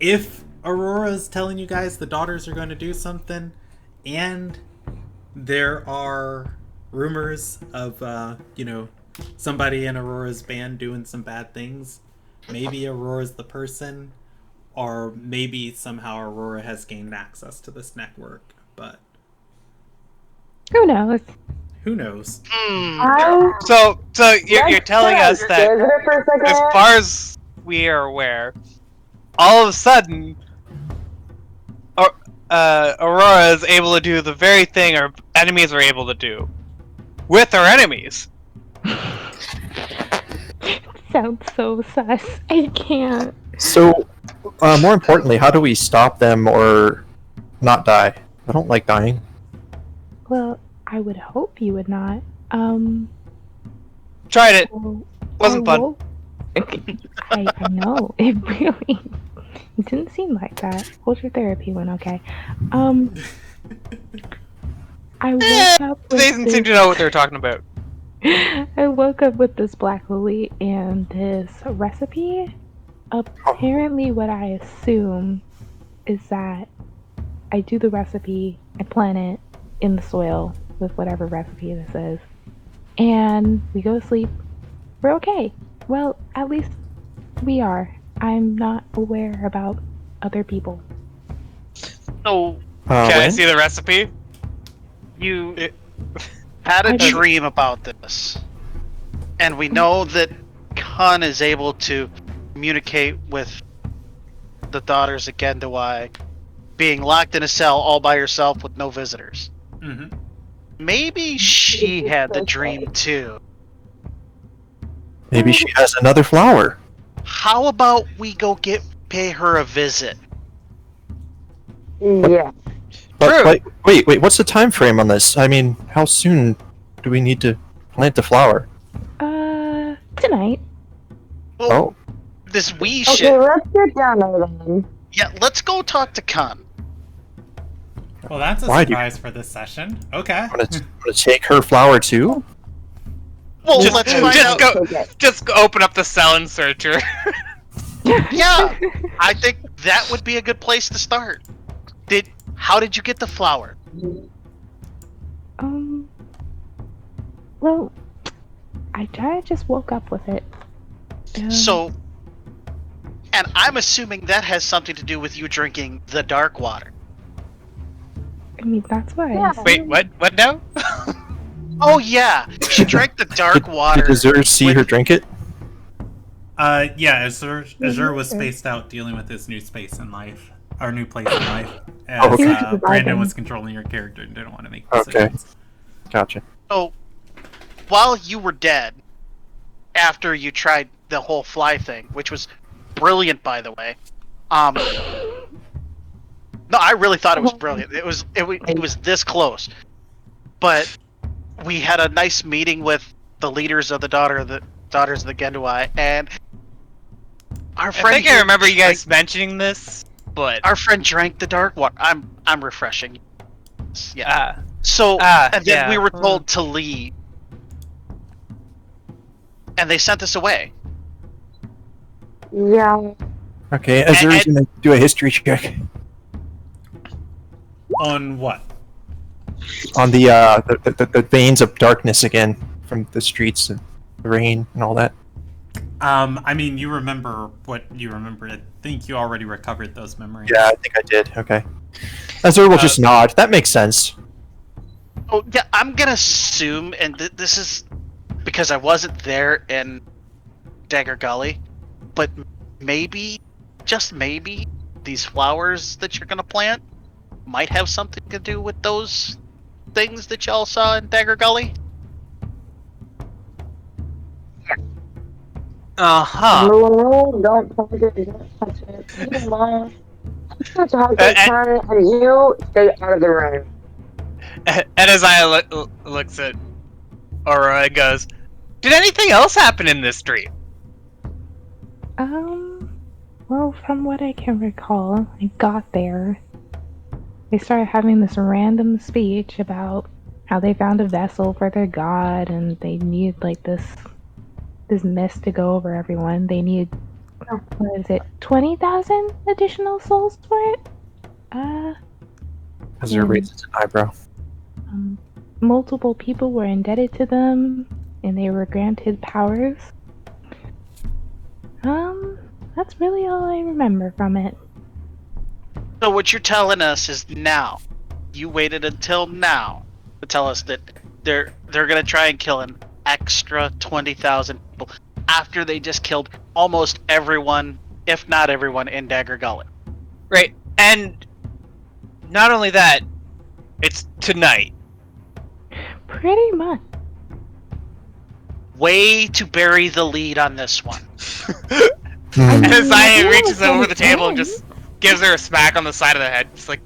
If Aurora's telling you guys the daughters are going to do something, and there are rumors of, somebody in Aurora's band doing some bad things, maybe Aurora's the person, or maybe somehow Aurora has gained access to this network, but... Who knows? Who knows? So you're telling us that, as far as we are aware, all of a sudden, Aurora is able to do the very thing our enemies are able to do with our enemies. Sounds so sus. I can't. So, more importantly, how do we stop them or not die? I don't like dying. Well, I would hope you would not. Tried it. Well, Wasn't fun. I know. It really it didn't seem like that. Culture therapy went okay. I woke up with They didn't seem to know what they were talking about. I woke up with this black lily and this recipe. Apparently, what I assume is that I do the recipe, I plant it in the soil with whatever recipe this is, and we go to sleep. We're okay. Well, at least we are. I'm not aware about other people. So Can I when? see the recipe? you had a dream about this, and we know that Khan is able to communicate with the daughters again to why being locked in a cell all by herself with no visitors. Mm-hmm. Maybe she had the dream too. Maybe she has another flower. How about we go pay her a visit? Yeah. But, True. wait, what's the time frame on this? I mean, how soon do we need to plant the flower? Tonight. Well, Oh, this wee Okay, shit. let's get down there then. Yeah, let's go talk to Khan. Well, that's a Why do you- surprise for this session. Okay. I'm gonna take her flower too? Well, Just- let's find just out. go- Okay. Just go open up the cell and search her. Yeah, I think that would be a good place to start. How did you get the flower? Well, I just woke up with it. So, and I'm assuming that has something to do with you drinking the dark water. I mean, that's why. Yeah. Wait, what? What now? Oh yeah, she drank the dark water. Did Azure see with- her drink it? Yeah, Azure was spaced out dealing with his new space in life. Our new place in life. As Okay. Brandon was controlling your character and didn't want to make Okay. decisions. Gotcha. So, while you were dead, after you tried the whole fly thing, which was brilliant, by the way. No, I really thought it was brilliant. It was this close, but we had a nice meeting with the leaders of the daughters of the Gendui, and our I friend. think I here remember you guys drank- mentioning this, but Our friend drank the dark water. I'm refreshing. Yeah. So Ah, and then yeah. we were told to leave, and they sent us away. Yeah. Okay, Azure's and- gonna do a history check On what? on the veins of darkness again from the streets and the rain and all that. I mean, you remember what you remember. I think you already recovered those memories. Yeah, I think I did. Okay. Azure will just nod. That makes sense. Oh yeah, I'm gonna assume, and this is because I wasn't there in Dagger Gully, but maybe, just maybe, these flowers that you're gonna plant might have something to do with those things that y'all saw in Dagger Gully. uh-huh. No, don't touch it. Don't touch it. Leave it alone. Touch a hard And- turn, and you stay out of the room. And as I looks at Aurora and goes, "Did anything else happen in this dream?" Well, from what I can recall, I got there. They started having this random speech about how they found a vessel for their god, and they need like this mist to go over everyone. They need, what is it, 20,000 additional souls for it? Azure raises an eyebrow. Multiple people were indebted to them, and they were granted powers. That's really all I remember from it. So what you're telling us is now, you waited until now to tell us that they're gonna try and kill an extra 20,000 people after they just killed almost everyone, if not everyone, in Dagger Gully. Right, and not only that, it's tonight. Pretty much. Way to bury the lead on this one. Hmm. As I Yeah, reaches over the that's table and fine. just gives her a smack on the side of the head. Just like,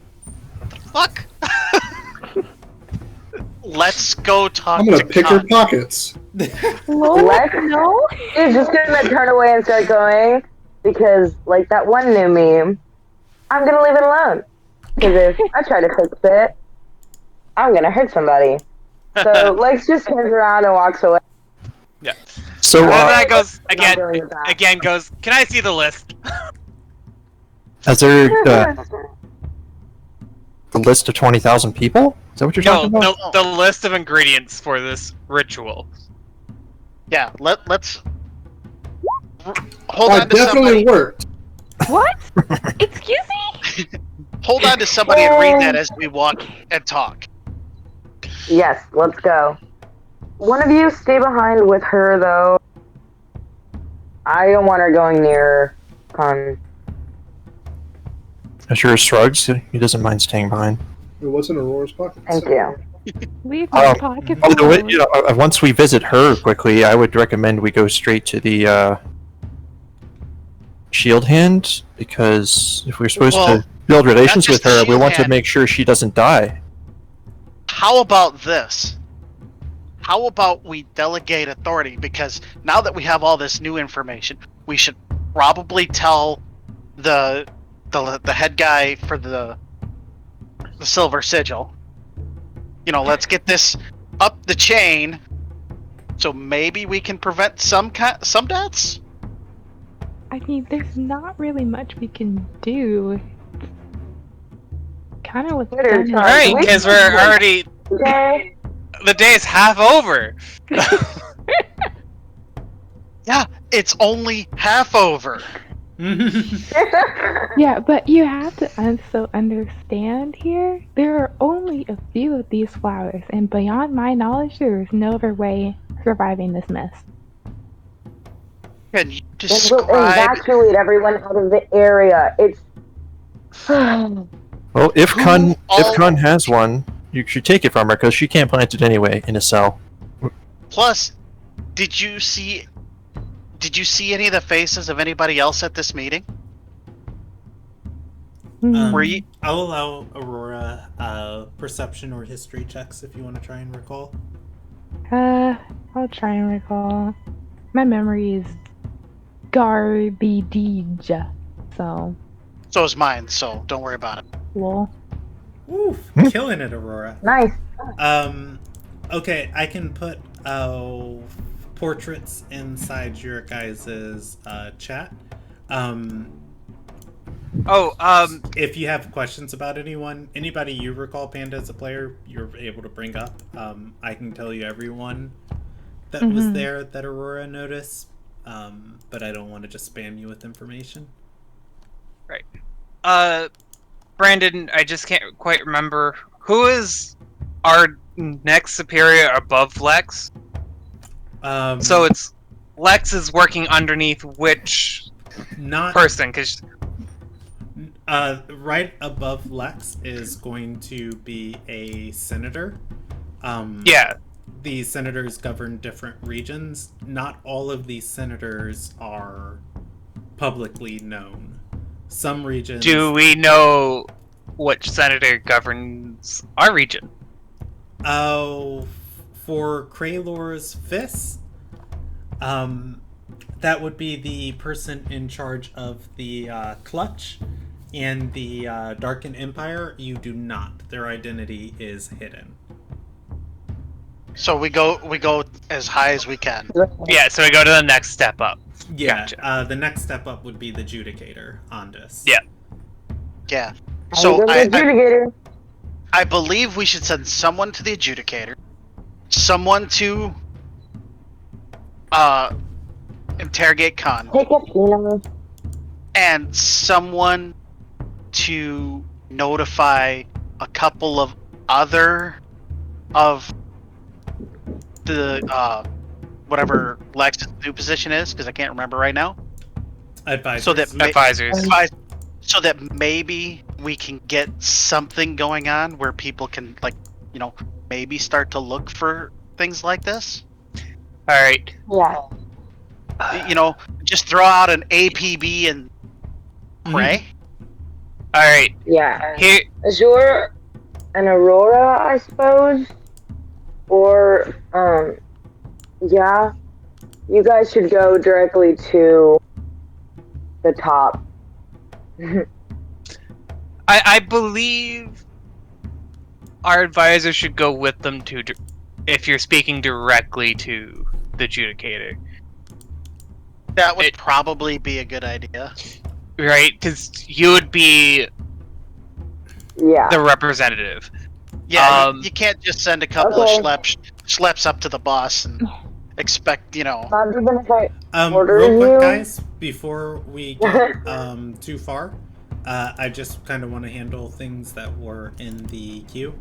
what the fuck? let's go talk I'm gonna to pick Khan. her pockets. Lord, What? no. She's just gonna turn away and start going because, like that one new meme, I'm gonna leave it alone. Because if I try to fix it, I'm gonna hurt somebody. So Lex just turns around and walks away. Yeah. So, And then that goes Not doing it back. again goes, can I see the list? is there the list of 20,000 people? Is that what you're No, talking about? the list of ingredients for this ritual. Yeah, let's hold That on to definitely somebody. worked. What? Excuse me? Hold on to somebody and read that as we walk and talk. Yes, let's go. One of you stay behind with her, though. I don't want her going near Khan. Azure shrugs. He doesn't mind staying behind. It wasn't Aurora's pockets. Thank you. Leave my Um, pockets By the way, alone. once we visit her quickly, I would recommend we go straight to the shield hand, because if we're supposed to build relations not just with her, the we shield want to hand. make sure she doesn't die. How about this? How about we delegate authority? Because now that we have all this new information, we should probably tell the head guy for the Silver Sigil. You know, let's get this up the chain, so maybe we can prevent some deaths. I mean, there's not really much we can do. Kind of what's What are done. you Alright, talking- because we're already... Okay. The day's half over! Yeah, it's only half over. Yeah, but you have to also understand here, there are only a few of these flowers, and beyond my knowledge, there is no other way surviving this mess. Can you Then we'll describe? evacuate everyone out of the area. It's. Well, if Who Khan has one, you should take it from her, because she can't plant it anyway in a cell. Plus, did you see any of the faces of anybody else at this meeting? Were you? I'll allow Aurora perception or history checks if you want to try and recall. I'll try and recall. My memory is garbage, so So is mine, so don't worry about it. lol. Oof, killing it, Aurora. Nice. Okay, I can put portraits inside your guys' chat. If you have questions about anybody you recall Panda as a player, you're able to bring up. I can tell you everyone that was there that Aurora noticed, but I don't want to just spam you with information. Right. Brandon, I just can't quite remember. Who is our next superior above Lex? So it's Lex is working underneath which person? Because right above Lex is going to be a senator. yeah. The senators govern different regions. Not all of these senators are publicly known. Some regions... Do we know which senator governs our region? Oh, for Kraylor's Fist, that would be the person in charge of the Clutch, and the Darken Empire. You do not. Their identity is hidden. So we go as high as we can. Yeah, so we go to the next step up. Yeah, Gotcha. the next step up would be the Judicator on this. Yeah. Yeah. So the adjudicator. I believe we should send someone to the adjudicator, someone to interrogate Khan, Take it, Tina. and someone to notify a couple of other of the whatever Lex's new position is, because I can't remember right now. Advisors. So that Advisors. so that maybe we can get something going on where people can, like, you know, maybe start to look for things like this. Alright. Yeah. You know, just throw out an APB and pray. Alright. Yeah. Here Azure and Aurora, I suppose. or yeah, you guys should go directly to the top. I believe our advisor should go with them to, if you're speaking directly to the adjudicator. That would probably be a good idea. Right? Because you would be Yeah. the representative. Yeah, you can't just send a couple of Okay. schleps up to the boss and expect, Not even if I order Real quick, you. guys, before we get too far, I just kind of want to handle things that were in the queue.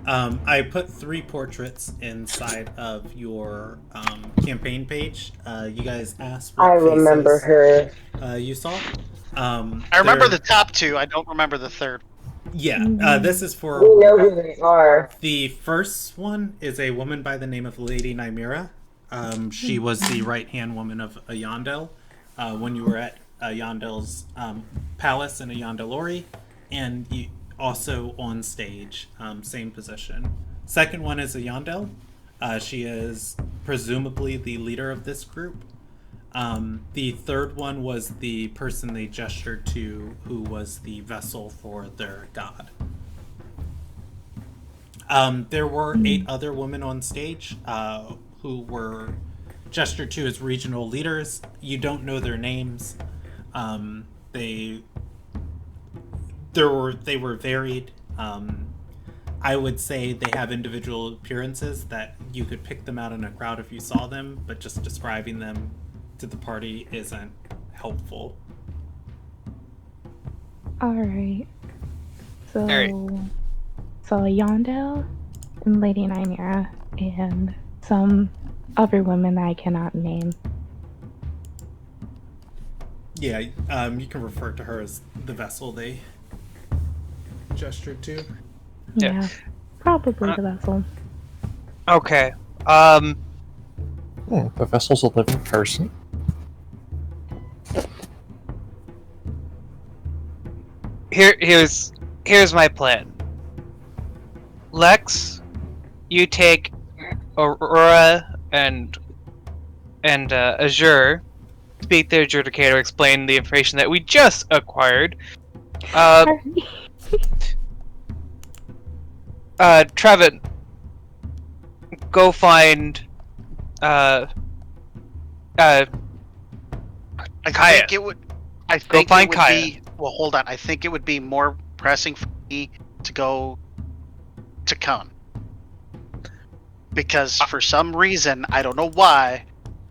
I put 3 portraits inside of your campaign page. You guys asked what I remember faces her. you saw. I remember the top 2. I don't remember the third. Yeah, this is for... We know who they are. The first one is a woman by the name of Lady Nymera. She was the right-hand woman of Ayondel when you were at Ayondel's palace in Ayondelori, and also on stage, same position. Second one is Ayondel. She is presumably the leader of this group. The third one was the person they gestured to, who was the vessel for their god. There were 8 other women on stage who were gestured to as regional leaders. You don't know their names. They were varied. I would say they have individual appearances that you could pick them out in a crowd if you saw them, but just describing them to the party isn't helpful. Alright. So, Alright. so Yondel and Lady Nymera and some other women that I cannot name. Yeah, you can refer to her as the vessel they gestured to. Yeah, probably the vessel. Okay. The vessel's a living person. Here's my plan. Lex, you take Aurora and Azure, speak to the adjudicator, explain the information that we just acquired. Trevin, go find I Kaya. think it would. I think find it would Kaya. be. Well, hold on. I think it would be more pressing for me to go to Cone, because for some reason, I don't know why,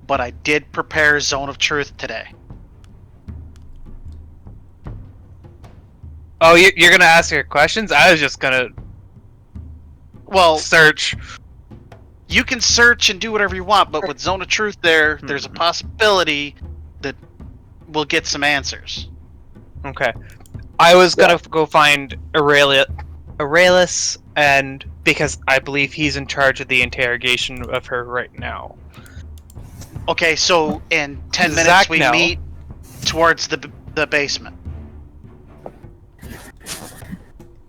but I did prepare Zone of Truth today. Oh, you're gonna ask your questions? I was just gonna search. You can search and do whatever you want, but with Zone of Truth there's a possibility that we'll get some answers. Okay. I was gonna go find Aurelius, and because I believe he's in charge of the interrogation of her right now. Okay, so in 10 minutes Zach we now. meet towards the basement.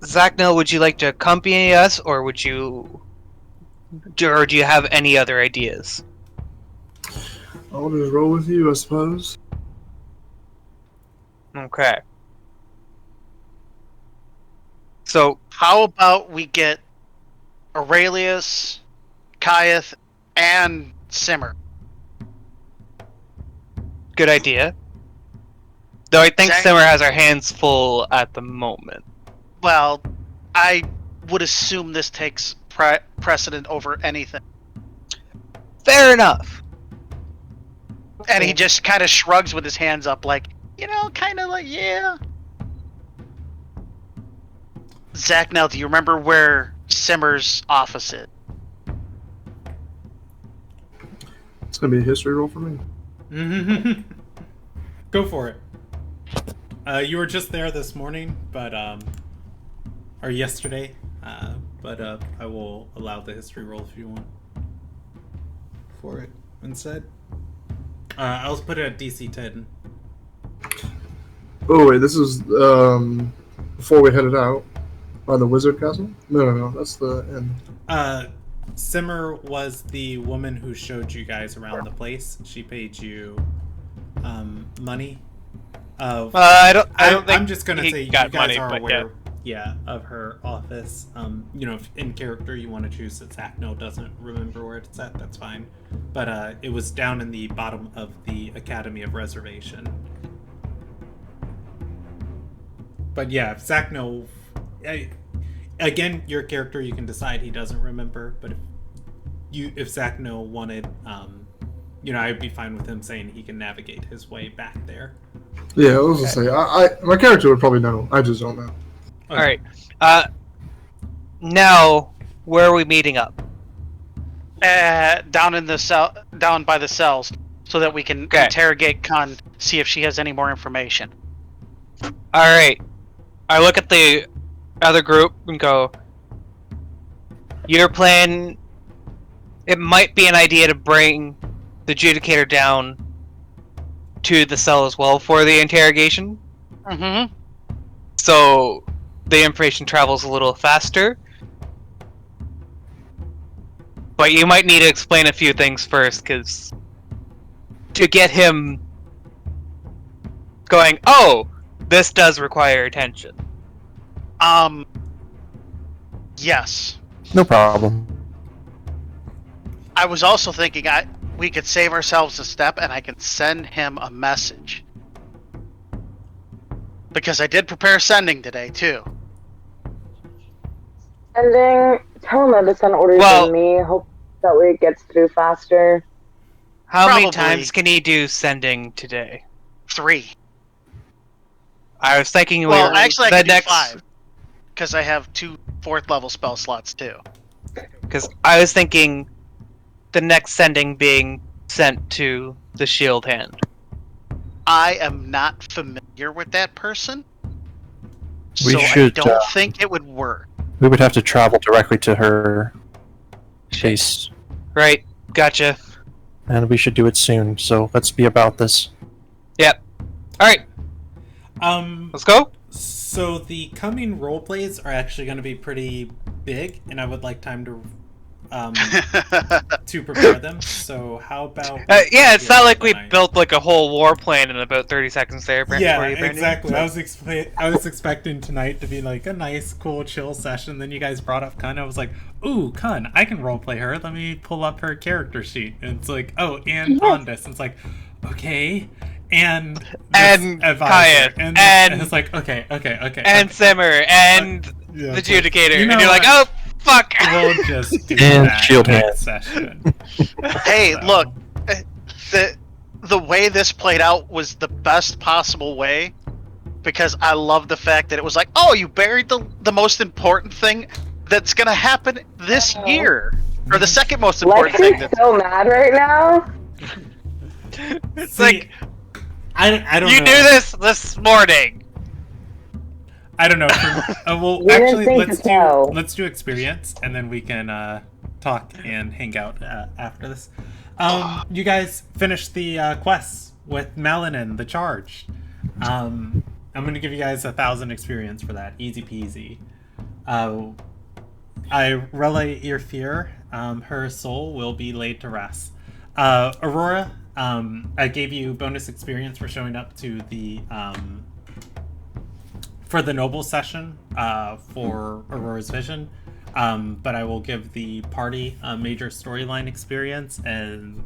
Zachnel, would you like to accompany us, or do you have any other ideas? I'll just roll with you, I suppose. Okay. So, How about we get Aurelius, Kayeth, and Simmer? good idea. Though I think Zach- Simmer has her hands full at the moment. Well, I would assume this takes precedent over anything. Fair enough. And he just kind of shrugs with his hands up like, kind of like, yeah. Zach, now, do you remember where Simmer's office is? It's gonna be a history roll for me. Go for it. You were just there this morning, but or yesterday, but I will allow the history roll if you want for it instead. I'll put it at DC 10. Oh wait, this is before we headed out by the Wizard Castle. No, that's the end. Simmer was the woman who showed you guys around the place. She paid you money. I don't think I'm just gonna he say you got guys money, are but aware, of her office. If in character you want to choose that Zacno doesn't remember where it's at, that's fine. But it was down in the bottom of the Academy of Reservation. But yeah, Zacno, again, your character, you can decide he doesn't remember. But if Zacno wanted, I'd be fine with him saying he can navigate his way back there. Yeah, I was gonna say, my character would probably know. I just don't know. Okay. All right. Now, where are we meeting up? Down in the cell, down by the cells, so that we can interrogate Khan, see if she has any more information. All right. I look at the other group and go, "You're playing. It might be an idea to bring the adjudicator down to the cell as well for the interrogation. Mm-hmm. So the information travels a little faster. But you might need to explain a few things first, because to get him going, oh, this does require attention." Yes. No problem. I was also thinking we could save ourselves a step, and I can send him a message. Because I did prepare sending today, too. Sending, tell him to send orders to me. Hope that way it gets through faster. How many Probably. times can he do sending today? 3. I was thinking actually, I can next... do 5. Because I have 2 4th-level spell slots, too. Because I was thinking the next sending being sent to the shield hand. I am not familiar with that person, We so should, I don't think it would work. We would have to travel directly to her base, Right, gotcha. and we should do it soon. So let's be about this. Yep. Alright, let's go. So the coming role plays are actually going to be pretty big, and I would like time to prepare them. So how about? Yeah, it's not like we built like a whole war plan in about 30 seconds there. Yeah, exactly. I was expecting tonight to be like a nice, cool, chill session. Then you guys brought up Kun. I was like, ooh, Kun, I can roleplay her. Let me pull up her character sheet. And it's like, oh, and Ondus. And it's like, okay. And Kaya, and it's like, okay. And Simmer, and the adjudicator. You know and you're like, oh, fuck! We'll just do And that shield next hand. session. Hey, So. look, the way this played out was the best possible way, because I love the fact that it was like, oh, you buried the most important thing that's gonna happen this year, or the second most important thing. Lexi's so mad right now. It's See, like, I don't you know. knew this morning. I don't know. Well, We didn't actually, think to tell. let's do experience, and then we can talk and hang out after this. You guys finished the quests with Melanin, the charge. I'm going to give you guys 1,000 experience for that. Easy peasy. I relay your fear. Her soul will be laid to rest. Aurora, I gave you bonus experience for showing up to the for the noble session for Aurora's vision, but I will give the party a major storyline experience, and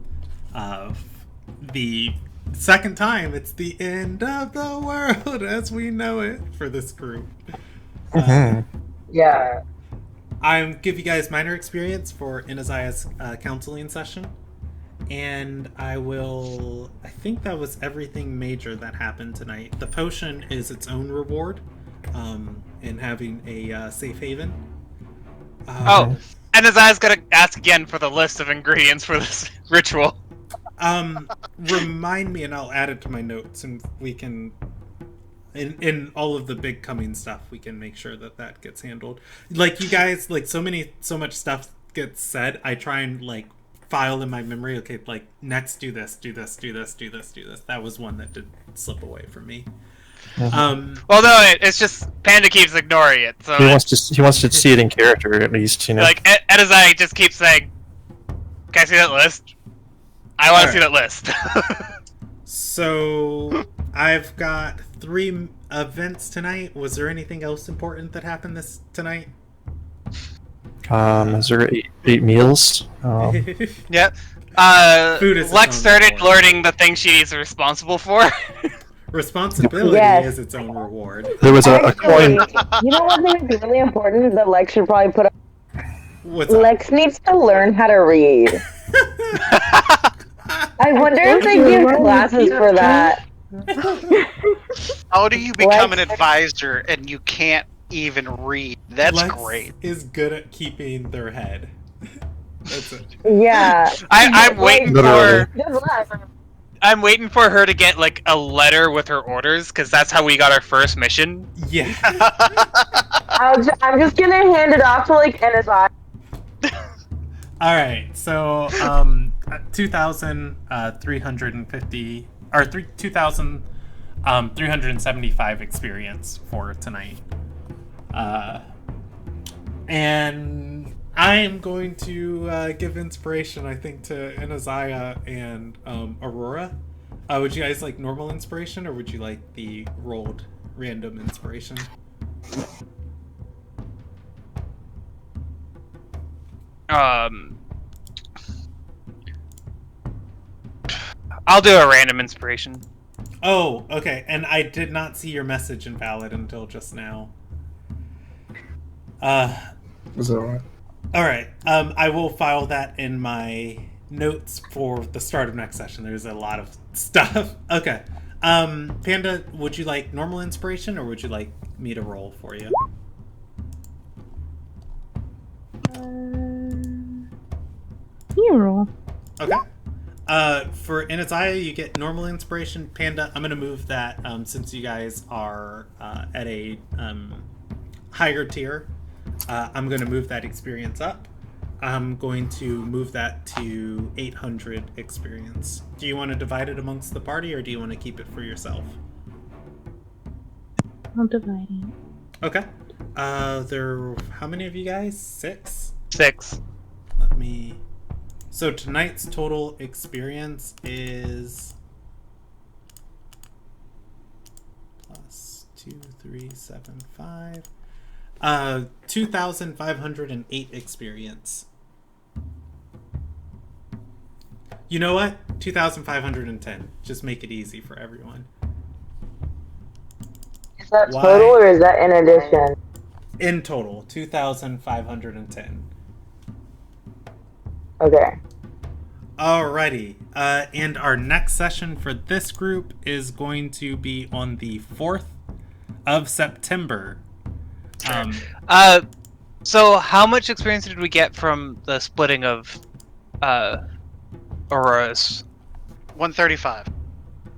the second time it's the end of the world as we know it for this group. Yeah. I'll give you guys minor experience for Inazaya's counseling session. And I think that was everything major that happened tonight. The potion is its own reward in having a safe haven. And his eyes gonna ask again for the list of ingredients for this ritual. Remind me and I'll add it to my notes, and we can, in all of the big coming stuff, we can make sure that gets handled. Like, you guys, like, so much stuff gets said, I try and, like, file in my memory, okay, like, next do this. That was one that did slip away from me. Well, no, it's just Panda keeps ignoring it. So he wants to see it in character at least, you know. like Edazai just keeps saying, "Can I see that list? I want to see that list." So I've got 3 events tonight. Was there anything else important that happened tonight? Is there 8 meals? Yep. Food is Lex its own started reward. learning the thing she's responsible for. Responsibility Yes. is its own reward. There was a Actually, coin. you know one thing that's really important that Lex should probably put up? What's up? Lex needs to learn how to read. I wonder if they give classes for that. How do you become an Lex- advisor and you can't even read? That's Lex great. is good at keeping their head. That's it. Yeah. I'm waiting Literally. I'm waiting for her to get like a letter with her orders, because that's how we got our first mission. Yeah. I'm just gonna hand it off to like NSI. All right. So 2,350 or 2,375 experience for tonight. And I am going to give inspiration, I think, to Inazaya and Aurora. Would you guys like normal inspiration, or would you like the rolled random inspiration? I'll do a random inspiration. Oh, okay. And I did not see your message invalid until just now. Is that right? All right. I will file that in my notes for the start of next session. There's a lot of stuff. Okay. Panda, would you like normal inspiration, or would you like me to roll for you? You roll. Okay. For Inazaya, you get normal inspiration. Panda, I'm gonna move that since you guys are at a higher tier. I'm gonna move that experience up. I'm going to move that to 800 experience. Do you want to divide it amongst the party, or do you want to keep it for yourself? I'm dividing. Okay. How many of you guys? 6? 6. Let me. So tonight's total experience is plus 2, 3, 7, 5. 2,508 experience. You know what? 2,510. Just make it easy for everyone. Is that Why? total or is that in addition? In total, 2,510. Okay. Alrighty. And our next session for this group is going to be on the 4th of September. So how much experience did we get from the splitting of Aurora's? 135.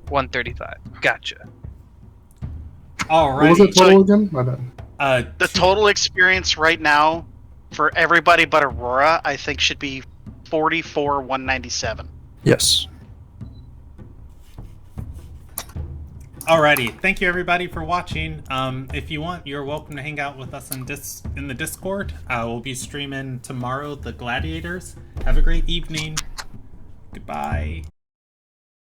135. Gotcha. Alrighty. What was it total again? My bad. The total experience right now for everybody but Aurora, I think, should be 44,197. Yes. Alrighty, thank you everybody for watching. If you want, you're welcome to hang out with us in the Discord. We'll be streaming tomorrow, the Gladiators. Have a great evening. Goodbye.